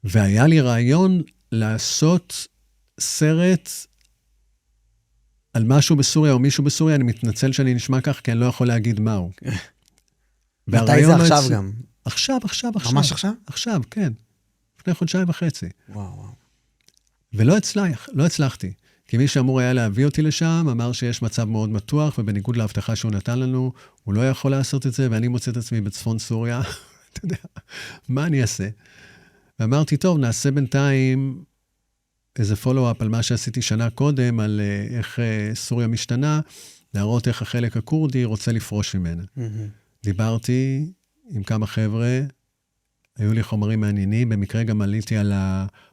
והיה לי רעיון לעשות סרט על משהו בסוריה או מישהו בסוריה, אני מתנצל שאני נשמע כך, כי אני לא יכול להגיד מהו. מתי זה עכשיו גם? עכשיו. ממש עכשיו? עכשיו, כן. לפני 1.5 חודשים. וואו. ולא הצלחתי, כי מי שאמור היה להביא אותי לשם, אמר שיש מצב מאוד מתוח, ובניגוד להבטחה שהוא נתן לנו, הוא לא יכול לעשות את זה, ואני מוצא את עצמי בצפון סוריה. אתה יודע, מה אני אעשה? ואמרתי, טוב, נעשה בינתיים איזה פולו-אפ על מה שעשיתי שנה קודם, על איך סוריה משתנה, להראות איך החלק הקורדי רוצה לפרוש ממנה. דיברתי עם כמה חבר'ה, היו לי חומרים מעניינים, במקרה גם עליתי על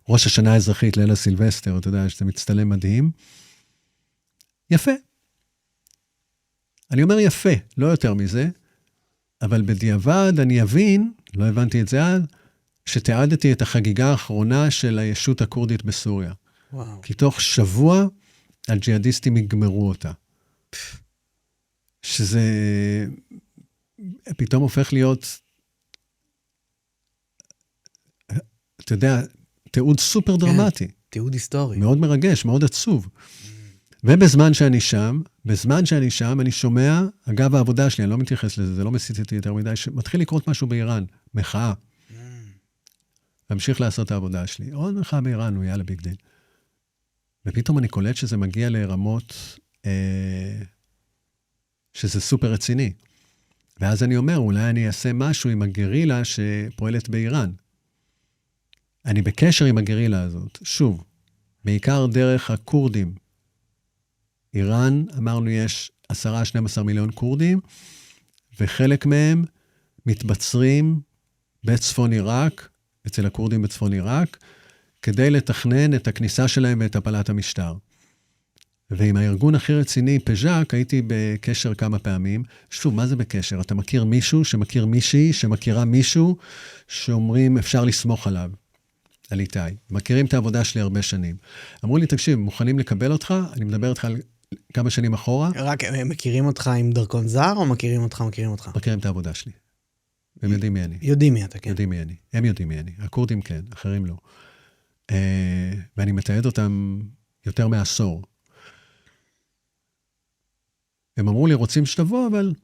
ראש השנה האזרחית, ליל הסילבסטר, אתה יודע, שזה מצטלם מדהים. יפה. אני אומר יפה, לא יותר מזה, אבל בדיעבד אני אבין, לא הבנתי את זה אז, שתיעדתי את החגיגה האחרונה של הישות הקורדית בסוריה. וואו. כי תוך שבוע הג'יהאדיסטים יגמרו אותה. שזה פתאום הופך להיות, אתה יודע, תיעוד סופר דרמטי. תיעוד היסטורי. מאוד מרגש, מאוד עצוב. ובזמן שאני שם, אני שומע, אגב העבודה שלי, אני לא מתייחס לזה, זה לא מסיתתי יותר מדי, שמתחיל לקרות משהו באיראן, מחאה. להמשיך לעשות את העבודה שלי. עוד מחאה באיראן, הוא יאללה ביג דיל. ופתאום אני קולט שזה מגיע לרמות, שזה סופר רציני. ואז אני אומר, אולי אני אעשה משהו עם הגרילה שפועלת באיראן. אני בקשר עם הגרילה הזאת. שוב, בעיקר דרך הקורדים. איראן, אמרנו, יש 10-12 מיליון קורדים, וחלק מהם מתבצרים בצפון עיראק, אצל הקורדים בצפון עיראק, כדי לתכנן את הכניסה שלהם ואת הפלת המשטר. ועם הארגון הכי רציני, פז'ק, הייתי בקשר כמה פעמים. שוב, מה זה בקשר? אתה מכיר מישהו שמכיר מישהי, שמכירה מישהו, שאומרים, אפשר לסמוך עליו, על איתי. מכירים את העבודה שלי הרבה שנים. אמרו לי, תקשיב, מוכנים לקבל אותך? אני מדבר איתך על כמה שנים אחורה. רק מכירים אותך עם דרכון זר, או מכירים אותך? מכירים את העבודה שלי. הם יודעים מי אני. יודעים מי אתה, כן. יודעים מי אני. הם יודעים מי אני. הקורדים כן, אחרים לא. ואני מתעד אותם יותר מעשור. הם אמרו לי, רוצים שתבוא, אבל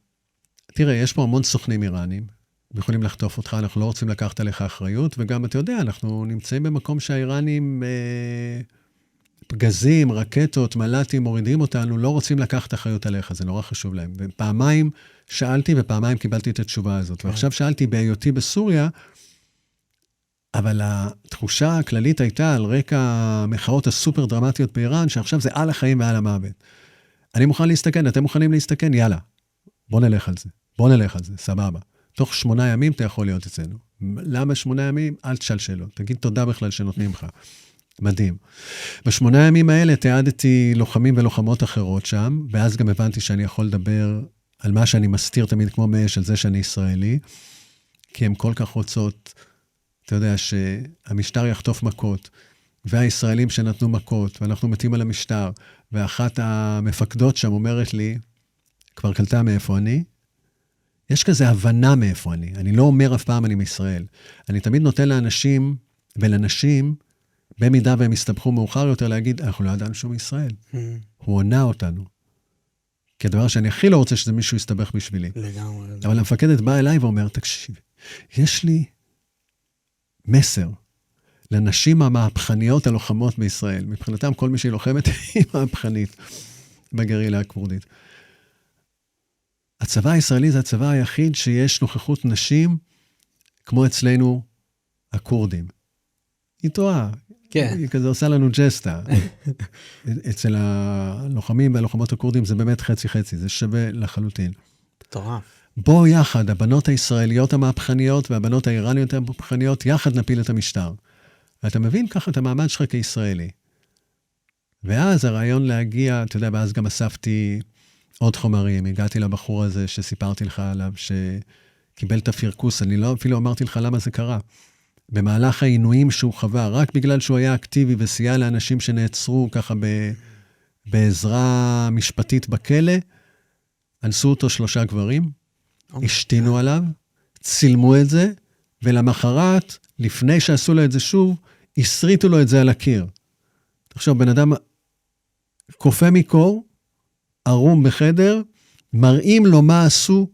תראה, יש פה המון סוכנים איראנים, יכולים לחטוף אותך, אנחנו לא רוצים לקחת עליך אחריות, וגם אתה יודע, אנחנו נמצאים במקום שהאיראנים פגזים, רקטות, מל"טים, מורידים אותנו, לא רוצים לקחת אחריות עליך, זה נורא חשוב להם. ופעמיים שאלתי, ופעמיים קיבלתי את התשובה הזאת. ועכשיו שאלתי בהיותי בסוריה, אבל התחושה הכללית הייתה על רקע המחאות הסופר דרמטיות באיראן, שעכשיו זה על החיים ועל המוות. אני מוכן להסתכן, אתם מוכנים להסתכן? יאללה, בוא נלך על זה, סבבה. תוך 8 ימים אתה יכול להיות אצלנו. למה 8 ימים? אל תשאל שאלות. תגיד תודה בכלל שנותנים לך. מדהים. ב8 ימים האלה תיעדתי לוחמים ולוחמות אחרות שם, ואז גם הבנתי שאני יכול לדבר על מה שאני מסתיר תמיד כמו מאש, על זה שאני ישראלי, כי הן כל כך רוצות, אתה יודע, שהמשטר יחטוף מכות, והישראלים שנתנו מכות, ואנחנו מתים על המשטר, ואחת המפקדות שם אומרת לי, כבר קלטה מאיפה אני, יש כזה הבנה מאיפה אני לא אומר אף פעם אני מישראל. אני תמיד נותן לאנשים ולנשים, במידה והם הסתבכו מאוחר יותר להגיד, אנחנו לא ידענו שהוא מישראל. הוא עונה אותנו. כי הדבר שאני הכי לא רוצה שזה מישהו יסתבך בשבילי. לגמרי. אבל המפקדת באה אליי ואומר, תקשיב, יש לי מסר לנשים המהפכניות הלוחמות בישראל. מבחינתם כל מי שהיא לוחמת היא מהפכנית בגרילה הקורדית. הצבא הישראלי זה הצבא היחיד שיש נוכחות נשים כמו אצלנו הקורדים. היא טועה. כן. היא כזה עושה לנו ג'סטה. אצל הלוחמים והלוחמות הקורדים זה באמת חצי-חצי, זה שווה לחלוטין. טורף. בוא יחד, הבנות הישראליות המהפכניות והבנות האיראניות המהפכניות, יחד נפיל את המשטר. ואתה מבין ככה את המעמד שלך כישראלי. ואז הרעיון להגיע, אתה יודע, ואז גם אספתי עוד חומרים, הגעתי לבחור הזה שסיפרתי לך עליו, שקיבל את הפרקוס, אני לא אפילו אמרתי לך למה זה קרה. במהלך העינויים שהוא חווה, רק בגלל שהוא היה אקטיבי וסייע לאנשים שנעצרו ככה בעזרה משפטית בכלא, אנסו אותו 3 גברים, השתינו עליו, צילמו את זה, ולמחרת, לפני שעשו לו את זה שוב, הסריטו לו את זה על הקיר. עכשיו, בן אדם קופא מקור, ערום בחדר, מראים לו מה עשו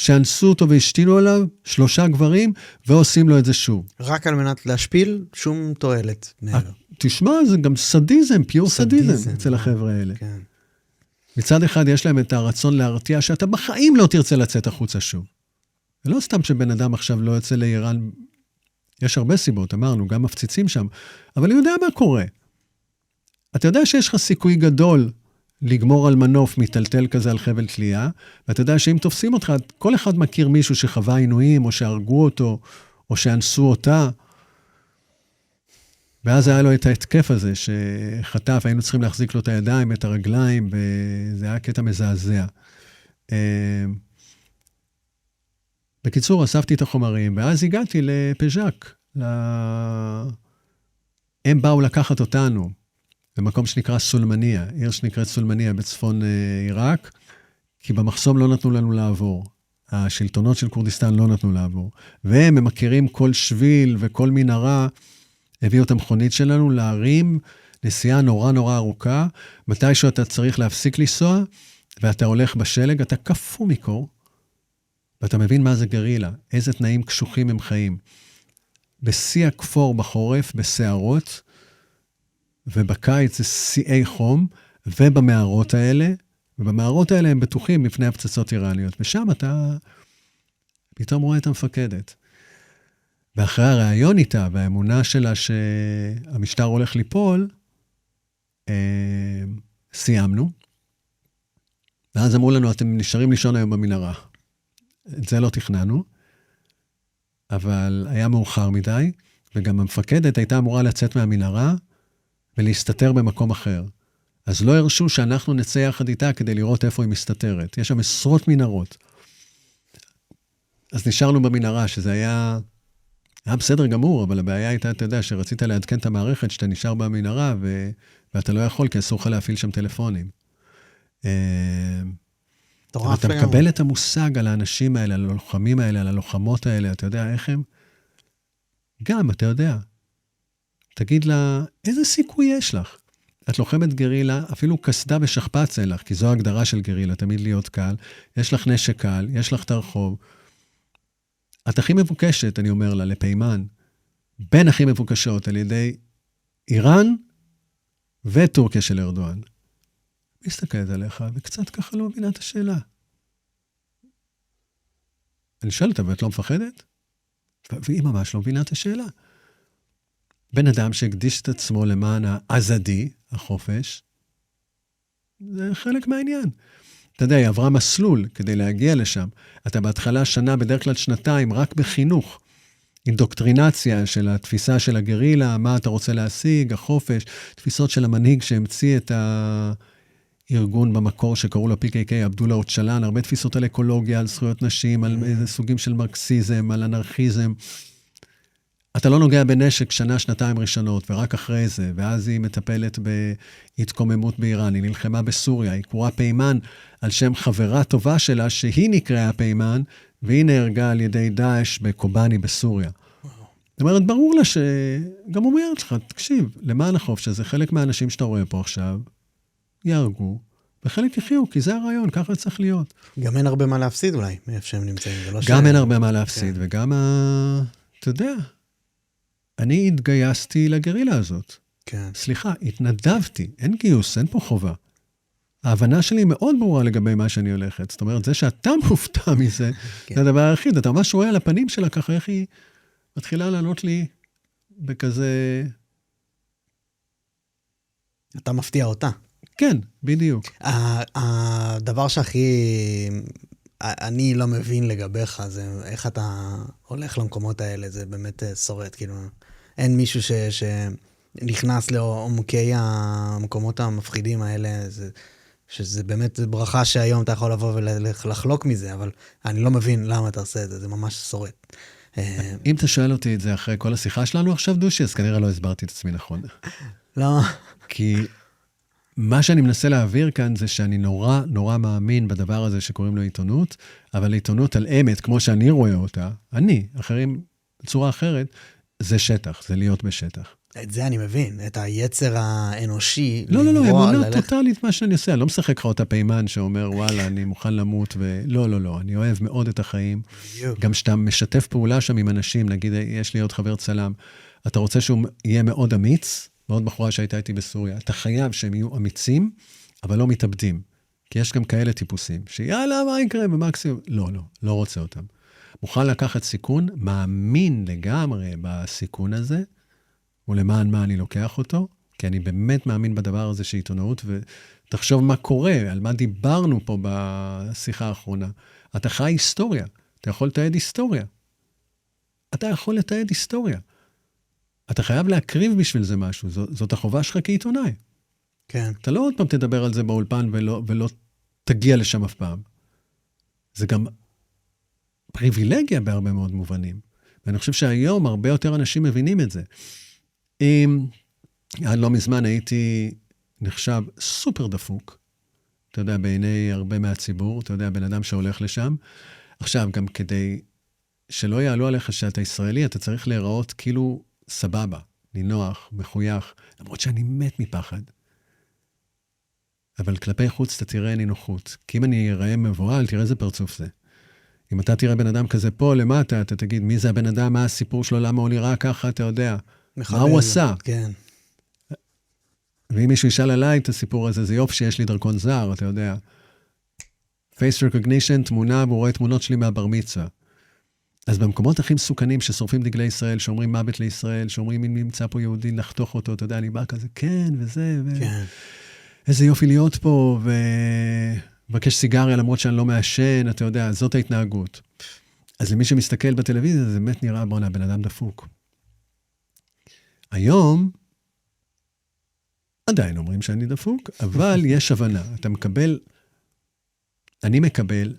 שאנסו אותו והשתינו עליו 3 גברים, ועושים לו את זה שוב. רק על מנת להשפיל, שום תועלת. תשמע, זה גם סדיזם, פיור סדיזם אצל החבר'ה האלה. כן. מצד אחד יש להם את הרצון להרתיע, שאתה בחיים לא תרצה לצאת החוצה שוב. זה לא סתם שבן אדם עכשיו לא יוצא לאיראן, יש הרבה סיבות, אמרנו, גם מפציצים שם, אבל הוא יודע מה קורה. אתה יודע שיש לך סיכוי גדול לגמור על מנוף מטלטל כזה על חבל תלייה, ואתה יודע שאם תופסים אותך, כל אחד מכיר מישהו שחווה עינויים, או שהרגו אותו, או שאנסו אותה, ואז היה לו את ההתקף הזה שחטף, היינו צריכים להחזיק לו את הידיים, את הרגליים, וזה היה קטע מזעזע. בקיצור, אספתי את החומרים, ואז הגעתי לפז'ק. הם באו לקחת אותנו, במקום שנקרא סולמניה, עיר שנקראת סולמניה בצפון עיראק, כי במחסום לא נתנו לנו לעבור. השלטונות של קורדיסטן לא נתנו לעבור. והם מכירים כל שביל וכל מנהרה, הביאו את המכונית שלנו להרים, נסיעה נורא נורא ארוכה, מתישהו אתה צריך להפסיק לנסוע, ואתה הולך בשלג, אתה קפוא מקור, ואתה מבין מה זה גרילה, איזה תנאים קשוחים הם חיים. בשיא הכפור בחורף, בסערות, ובקיץ זה שיאי חום, ובמערות האלה הם בטוחים מפני הפצצות איראניות, ושם אתה פתאום רואה את המפקדת. ואחרי הרעיון איתה, והאמונה שלה שהמשטר הולך ליפול, סיימנו. ואז אמרו לנו, אתם נשארים לישון היום במנהרה. את זה לא תכננו, אבל היה מאוחר מדי, וגם המפקדת הייתה אמורה לצאת מהמנהרה, ולהסתתר במקום אחר. אז לא הרשו שאנחנו נצא יחד איתה, כדי לראות איפה היא מסתתרת. יש שם עשרות מנהרות. אז נשארנו במנהרה, שזה היה בסדר גמור, אבל הבעיה הייתה, אתה יודע, שרצית לעדכן את המערכת, שאתה נשאר במנהרה, ואתה לא יכול, כי אסור לך להפעיל שם טלפונים. אבל אתה מקבל את המושג על האנשים האלה, על הלוחמים האלה, על הלוחמות האלה, אתה יודע איך הם? גם, אתה יודע. תגיד לה, איזה סיכוי יש לך? את לוחמת גרילה, אפילו קסדה בשכפ"ץ אין לך, כי זו ההגדרה של גרילה, תמיד להיות קל. יש לך נשק קל, יש לך את הרחוב. את הכי מבוקשת, אני אומר לה, לפיימן, בין הכי מבוקשות על ידי איראן וטורקיה של ארדואן. מסתכלת עליך, וקצת ככה לא מבינה את השאלה. אני שואל אותה, ואת לא מפחדת? והיא ממש לא מבינה את השאלה. בן אדם שהקדיש את עצמו למען העזדי, החופש, זה חלק מהעניין. אתה יודע, היא עברה מסלול כדי להגיע לשם. אתה בהתחלה שנה, בדרך כלל שנתיים, רק בחינוך. אינדוקטרינציה של התפיסה של הגרילה, מה אתה רוצה להשיג, החופש, תפיסות של המנהיג שהמציא את הארגון במקור שקראו לו PKK, עבדולה אוצ'לן, הרבה תפיסות על אקולוגיה, על זכויות נשים, על איזה סוגים של מרקסיזם, על אנרכיזם. אתה לא נוגע בנשק שנה, שנתיים ראשונות, ורק אחרי זה, ואז היא מטפלת בהתקוממות באיראן, היא נלחמה בסוריה, היא קוראה פיימן על שם חברה טובה שלה, שהיא נקראה פיימן, והיא נהרגה על ידי דאעש בקובאני בסוריה. זאת אומרת, ברור לה שגם אומרת לך, תקשיב, למען החופש, שזה חלק מהאנשים שאתה רואה פה עכשיו, יהרגו, וחלק יחיו, כי זה הרעיון, ככה צריך להיות. גם אין הרבה מה להפסיד אולי, מאיפה שהם נמצאים. גם אין הרבה מה להפסיד, וגם, אתה יודע, אני התגייסתי לגרילה הזאת. כן. סליחה, התנדבתי, אין גיוס, אין פה חובה. ההבנה שלי מאוד ברורה לגבי מה שאני הולכת. זאת אומרת, זה שאתה מופתע מזה, כן. זה הדבר היחיד. אתה ממש רואה על הפנים שלה ככה, איך היא מתחילה לענות לי בכזה... אתה מפתיע אותה. כן, בדיוק. הדבר שהכי... אני לא מבין לגביך, זה איך אתה הולך למקומות האלה, זה באמת שורד, כאילו, אין מישהו שנכנס לעומקי המקומות המפחידים האלה, שזה באמת ברכה שהיום אתה יכול לבוא ולחלוק מזה, אבל אני לא מבין למה אתה עושה את זה, זה ממש שורד. אם אתה שואל אותי את זה אחרי כל השיחה שלנו עכשיו, דושי, אז כנראה לא הסברתי את עצמי נכון. למה? כי... מה שאני מנסה להעביר כאן זה שאני נורא נורא מאמין בדבר הזה שקוראים לו עיתונות, אבל עיתונות על אמת, כמו שאני רואה אותה, אחרים בצורה אחרת, זה שטח, זה להיות בשטח. את זה אני מבין, את היצר האנושי. לא, אמונה טוטלית מה שאני עושה. אני לא משחק לך אותה פיימן שאומר, וואלה, אני מוכן למות, לא, אני אוהב מאוד את החיים. גם שאתה משתף פעולה שם עם אנשים, נגיד, יש לי עוד חבר צלם, אתה רוצה שהוא יהיה מאוד אמיץ, מאוד בחורה שהייתה איתי בסוריה, אתה חייב שהם יהיו אמיצים, אבל לא מתאבדים. כי יש גם כאלה טיפוסים, שיאללה, מה יקרה במקסימום? לא רוצה אותם. מוכן לקחת סיכון, מאמין לגמרי בסיכון הזה, ולמען מה אני לוקח אותו, כי אני באמת מאמין בדבר הזה של עיתונאות, ותחשוב מה קורה, על מה דיברנו פה בשיחה האחרונה. אתה חי היסטוריה, אתה יכול לתעד היסטוריה. אתה חייב להקריב בשביל זה משהו, זאת החובה שלך כעיתונאי. כן. אתה לא עוד פעם תדבר על זה באולפן ולא תגיע לשם אף פעם. זה גם פריבילגיה בהרבה מאוד מובנים. ואני חושב שהיום הרבה יותר אנשים מבינים את זה. עד לא מזמן הייתי נחשב סופר דפוק, אתה יודע, בעיני הרבה מהציבור, אתה יודע, בן אדם שהולך לשם. עכשיו, גם כדי שלא יעלו עליך שאתה ישראלי, אתה צריך להיראות כאילו סבבה, נינוח, מחוייך, למרות שאני מת מפחד. אבל כלפי חוץ אתה תראה נינוחות. כי אם אני אראה מבועל, תראה איזה פרצוף זה. אם אתה תראה בן אדם כזה פה למטה, אתה תגיד, מי זה הבן אדם, מה הסיפור שלו, למה הוא נראה ככה, אתה יודע. מה הוא עשה? כן. ואם מישהו ישאל עליי את הסיפור הזה, זה יופי שיש לי דרכון זר, אתה יודע. Face recognition, תמונה, והוא רואה תמונות שלי מהבר מצווה. אז במקומות הכי מסוכנים ששורפים דגלי ישראל, שאומרים מוות לישראל, שאומרים אם נמצא פה יהודי, נחתוך אותו, אתה יודע, אני בא כזה, כן, וזה, כן. איזה יופי להיות פה, ובקש סיגריה למרות שאני לא מעשן, אתה יודע, זאת ההתנהגות. אז למי שמסתכל בטלוויזיה, זה באמת נראה, בוא'נה, בן אדם דפוק. היום, עדיין אומרים שאני דפוק, אבל יש הבנה. אני מקבל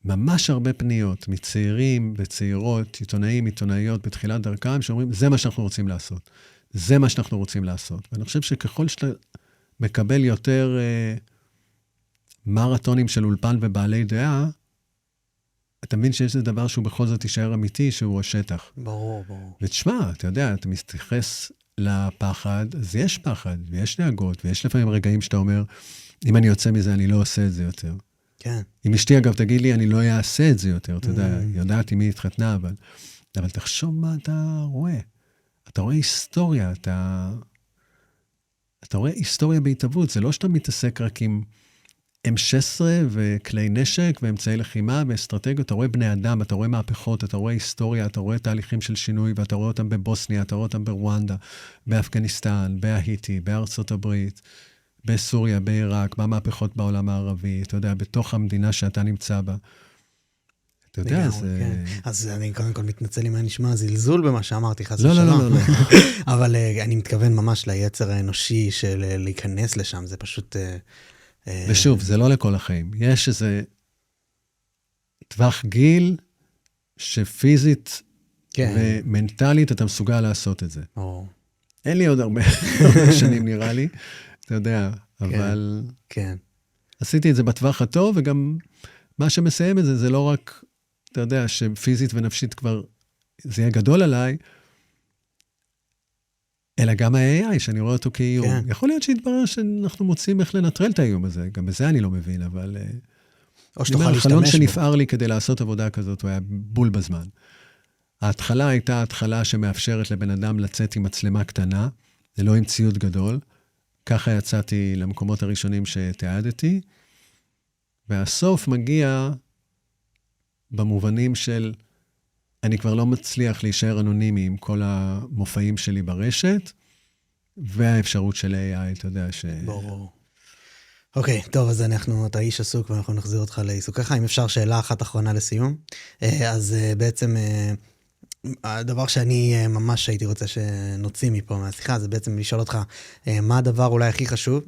ממש הרבה פניות מצעירים וצעירות, עיתונאים, עיתונאיות בתחילת דרכם, שאומרים, זה מה שאנחנו רוצים לעשות. זה מה שאנחנו רוצים לעשות. ואני חושב שככל שאתה מקבל יותר מרתונים של אולפן ובעלי דעה, אתה מבין שיש איזה דבר שהוא בכל זאת יישאר אמיתי, שהוא השטח. ברור. ותשמע, אתה יודע, אתה מתייחס לפחד, אז יש פחד, ויש דאגות, ויש לפעמים רגעים שאתה אומר, אם אני יוצא מזה, אני לא עושה את זה יותר. כן. אם אשתי, אגב, תגיד לי, אני לא אעשה את זה יותר, אתה יודע, יודעת עם מי התחתנה, אבל תחשוב מה אתה רואה. אתה רואה היסטוריה, אתה רואה היסטוריה בהתאבות, זה לא שאתה מתעסק רק עם M16 וכלי נשק ואמצעי לחימה ואסטרטגיות, אתה רואה בני אדם, אתה רואה מהפכות, אתה רואה היסטוריה, אתה רואה תהליכים של שינוי, ואתה רואה אותם בבוסניה, אתה רואה אותם ברואנדה, באפגניסטן, בהאיטי, בארצות הברית, בסוריה, בעיראק, במהפכות בעולם הערבי, אתה יודע, בתוך המדינה שאתה נמצא בה. אתה יודע, זה... כן. אז אני קודם כל מתנצל אם אני נשמע זלזול במה שאמרתי, חס ושלום. לא. אבל אני מתכוון ממש ליצר האנושי של להיכנס לשם, זה פשוט... ושוב, זה לא לכל החיים. יש איזה טווח גיל שפיזית ומנטלית אתה מסוגל לעשות את זה. אין לי עוד הרבה שנים נראה לי, אתה יודע, אבל עשיתי את זה בטווח הטוב, וגם מה שמסיים את זה, זה לא רק, אתה יודע, שפיזית ונפשית כבר זה יהיה גדול עליי, אלא גם ה-AI, שאני רואה אותו כאיום. כן. יכול להיות שיתברר שאנחנו מוצאים איך לנטרל את האיום הזה. גם בזה אני לא מבין, אבל... או שתוכל להשתמש בו. החלון שנפער לי כדי לעשות עבודה כזאת, הוא היה בול בזמן. ההתחלה הייתה התחלה שמאפשרת לבן אדם לצאת עם מצלמה קטנה, זה לא עם ציוד גדול. ככה יצאתי למקומות הראשונים שתיעדתי, והסוף מגיע במובנים של... אני כבר לא מצליח להישאר אנונימי עם כל המופעים שלי ברשת, והאפשרות של AI, אתה יודע ש... ברור. אוקיי, טוב, אז אתה איש עסוק, ואנחנו נחזיר אותך לעיסוקיך. אם אפשר שאלה אחת אחרונה לסיום. אז בעצם, הדבר שאני ממש הייתי רוצה שנוציא מפה מהשיחה, זה בעצם לשאול אותך, מה הדבר אולי הכי חשוב,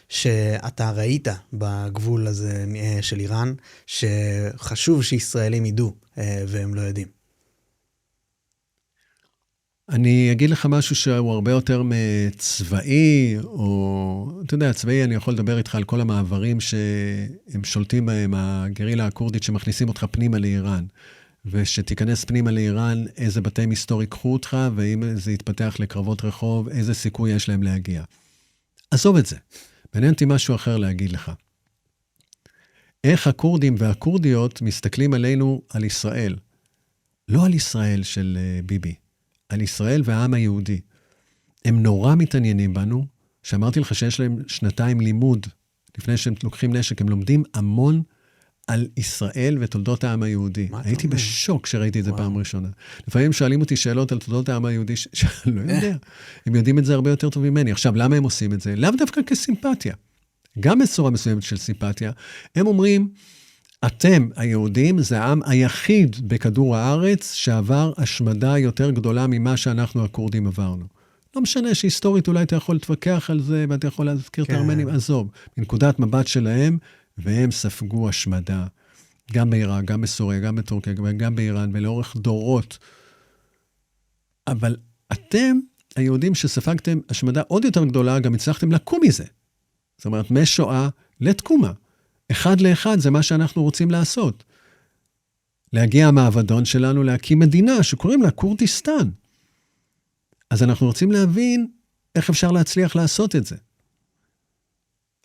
שאתה ראית בגבול הזה של איראן, שחשוב שישראלים ידעו, והם לא יודעים. אני אגיד לך משהו שהוא הרבה יותר מצבאי, או, אתה יודע, צבאי, אני יכול לדבר איתך על כל המעברים שהם שולטים בהם, הגרילה הקורדית שמכניסים אותך פנימה לאיראן. ושתיכנס פנימה לאיראן, איזה בתי מסתור ייקחו אותך, ואם זה יתפתח לקרבות רחוב, איזה סיכוי יש להם להגיע. עזוב את זה. מעניין אותי משהו אחר להגיד לך. איך הכורדים והכורדיות מסתכלים עלינו, על ישראל. לא על ישראל של ביבי, על ישראל והעם היהודי. הם נורא מתעניינים בנו, שאמרתי לך שיש להם 2 לימוד, לפני שהם לוקחים נשק, הם לומדים המון על ישראל ותולדות העם היהודי. הייתי בשוק כשראיתי את זה פעם ראשונה. לפעמים שואלים אותי שאלות על תולדות העם היהודי, שאני לא יודע. הם יודעים את זה הרבה יותר טוב ממני. עכשיו, למה הם עושים את זה? לאו דווקא כסימפתיה. גם בצורה מסוימת של סימפתיה. הם אומרים, אתם, היהודים, זה העם היחיד בכדור הארץ שעבר השמדה יותר גדולה ממה שאנחנו הכורדים עברנו. לא משנה שהיסטורית אולי אתה יכול להתווכח על זה, ואתה יכול להזכיר את הארמנים, עזוב. מנקודת מבט שלהם, והם ספגו השמדה, גם בעיראק, גם בסוריה, גם בטורקיה, גם באיראן, ולאורך דורות. אבל אתם, היהודים שספגתם השמדה עוד יותר גדולה, גם הצלחתם לקום מזה. זאת אומרת, משואה לתקומה. 1 ל-1 זה מה שאנחנו רוצים לעשות. להגיע המעבדון שלנו, להקים מדינה שקוראים לה כורדיסטן. אז אנחנו רוצים להבין איך אפשר להצליח לעשות את זה.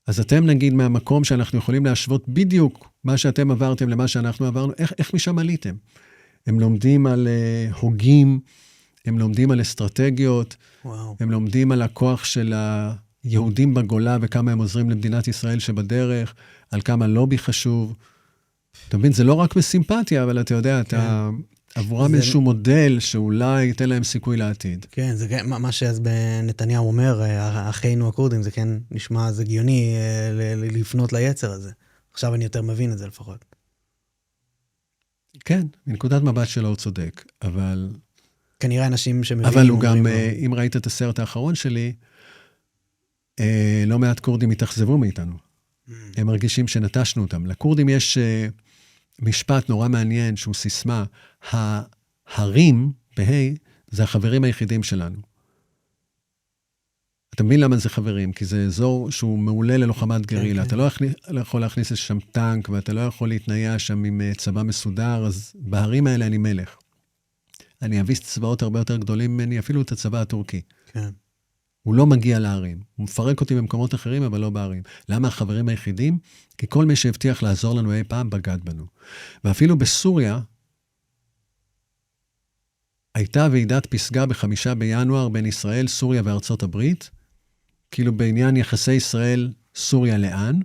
אז אתם נגיד מהמקום שאנחנו יכולים להשוות בדיוק מה שאתם עברתם למה שאנחנו עברנו, איך משם עליתם? הם לומדים על הוגים, הם לומדים על אסטרטגיות, הם לומדים על הכוח של היהודים בגולה וכמה הם עוזרים למדינת ישראל שבדרך, על כמה לובי חשוב. אתה מבין, זה לא רק בסימפתיה, אבל אתה יודע, אתה עבורם איזשהו מודל שאולי ייתן להם סיכוי לעתיד. כן, זה מה שאז בנתניהו אומר, אחינו הכורדים, זה כן נשמע, זה גיוני לפנות ליצר הזה. עכשיו אני יותר מבין את זה לפחות. כן, מנקודת מבט שלו הוא צודק, אבל... כנראה אנשים שמבינים... אבל הוא גם, אם ראית את הסרט האחרון שלי, לא מעט כורדים התאכזבו מאיתנו. הם מרגישים שנטשנו אותם. לכורדים יש משפט נורא מעניין, שהוא סיסמה, ההרים, זה החברים היחידים שלנו. אתה מבין למה זה חברים? כי זה אזור שהוא מעולה ללוחמת גרילה. אתה לא יכול להכניס לשם טנק, ואתה לא יכול להתנייע שם עם צבא מסודר, אז בהרים האלה אני מלך. אני אביס צבאות הרבה יותר גדולים ממני, אפילו את הצבא הטורקי. כן. הוא לא מגיע לערים. הוא מפרק אותי במקומות אחרים, אבל לא בערים. למה החברים היחידים? כי כל מי שהבטיח לעזור לנו אי פעם בגד בנו. ואפילו בסוריה, הייתה ועידת פסגה ב5 בינואר בין ישראל, סוריה וארצות הברית, כאילו בעניין יחסי ישראל-סוריה לאן.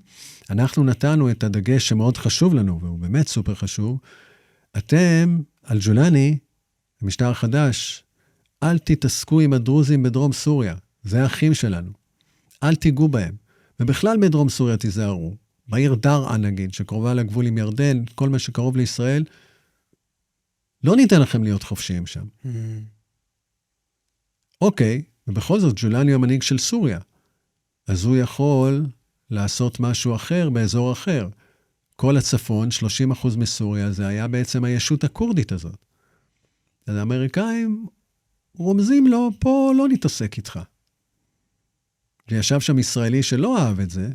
אנחנו נתנו את הדגש שמאוד חשוב לנו, והוא באמת סופר חשוב. אתם, אל-ג'ולני, המשטר החדש, אל תתעסקו עם הדרוזים בדרום סוריה. זה האחים שלנו. אל תיגעו בהם. ובכלל בדרום סוריה תיזהרו. בעיר דרעה נגיד, שקרובה לגבול עם ירדן, כל מה שקרוב לישראל, לא ניתן לכם להיות חופשיים שם. אוקיי, ובכל זאת, ג'ולני הוא המנהיג של סוריה. אז הוא יכול לעשות משהו אחר באזור אחר. כל הצפון, 30% מסוריה, זה היה בעצם הישות הכורדית הזאת. אז האמריקאים רומזים לו, פה לא נתעסק איתך. וישב שם ישראלי שלא אהב את זה,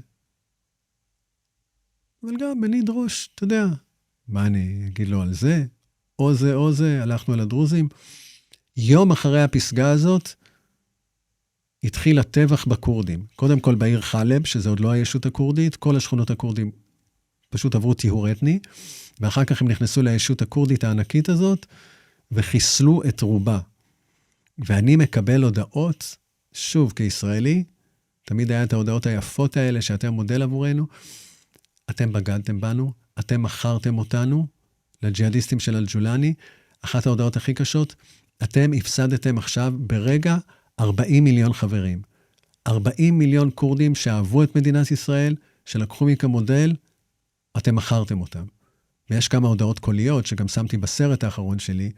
אבל גם בניד ראש, אתה יודע, מה אני אגיד לו על זה? או זה, הלכנו על הדרוזים. יום אחרי הפסגה הזאת, התחיל הטבח בכורדים. קודם כל בעיר חלב, שזה עוד לא הישות הכורדית, כל השכונות הכורדים פשוט עברו טיהור אתני, ואחר כך הם נכנסו לישות הכורדית הענקית הזאת, וחיסלו את רובה. ואני מקבל הודעות, שוב כישראלי, תמיד היה את ההודעות היפות האלה, שאתם מודל עבורנו, אתם בגדתם בנו, אתם מכרתם אותנו, לג'יהאדיסטים של אל-ג'ולני, אחת ההודעות הכי קשות, אתם הפסדתם עכשיו ברגע 40 מיליון חברים. 40 מיליון כורדים שאהבו את מדינת ישראל, שלקחו מכם מודל, אתם מכרתם אותם. ויש כמה הודעות קוליות, שגם שמתי בסרט האחרון שלי,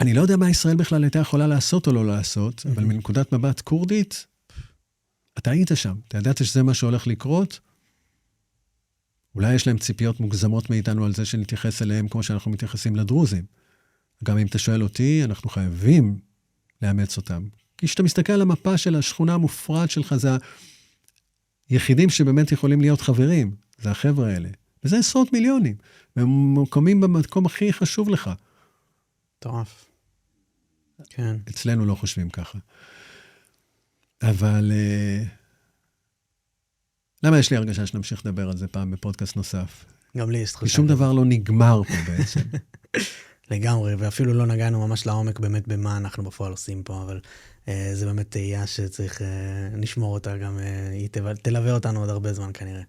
אני לא יודע מה ישראל בכלל הייתה יכולה לעשות או לא לעשות, אבל מנקודת מבט קורדית, אתה היית שם, אתה ידעת שזה מה שהולך לקרות, אולי יש להם ציפיות מוגזמות מאיתנו על זה שנתייחס אליהם כמו שאנחנו מתייחסים לדרוזים. גם אם אתה שואל אותי, אנחנו חייבים לאמץ אותם. כי כשאתה מסתכל על המפה של השכונה המופרעת שלך, זה היחידים שבאמת יכולים להיות חברים, זה החבר'ה האלה. וזה עשרות מיליונים. והם מוקמים במקום הכי חשוב לך. מטורף. כן. אצלנו לא חושבים ככה. אבל למה יש לי הרגשה שנמשיך לדבר על זה פעם בפודקאסט נוסף? גם לי יש תחושה. כי שום דבר לא נגמר פה בעצם. לגמרי, ואפילו לא נגענו ממש לעומק באמת במה אנחנו בפועל עושים פה, אבל זה באמת תהייה שצריך לשמור אותה, גם היא תלווה אותנו עוד הרבה זמן כנראה.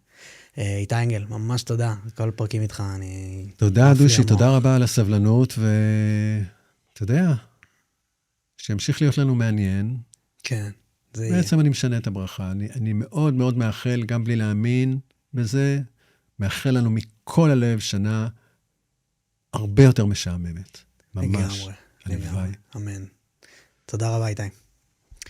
איתי אנגל, ממש תודה, כל פרקים איתך, אני... תודה דושי, תודה רבה על הסבלנות, ואתה יודע, שימשיך להיות לנו מעניין. כן, זה בעצם אני משנה את הברכה, אני מאוד מאוד מאחל, גם בלי להאמין בזה, מאחל לנו מכל הלב שנה הרבה יותר משעממת. ממש. לגמרי. אמן. תודה רבה איתי.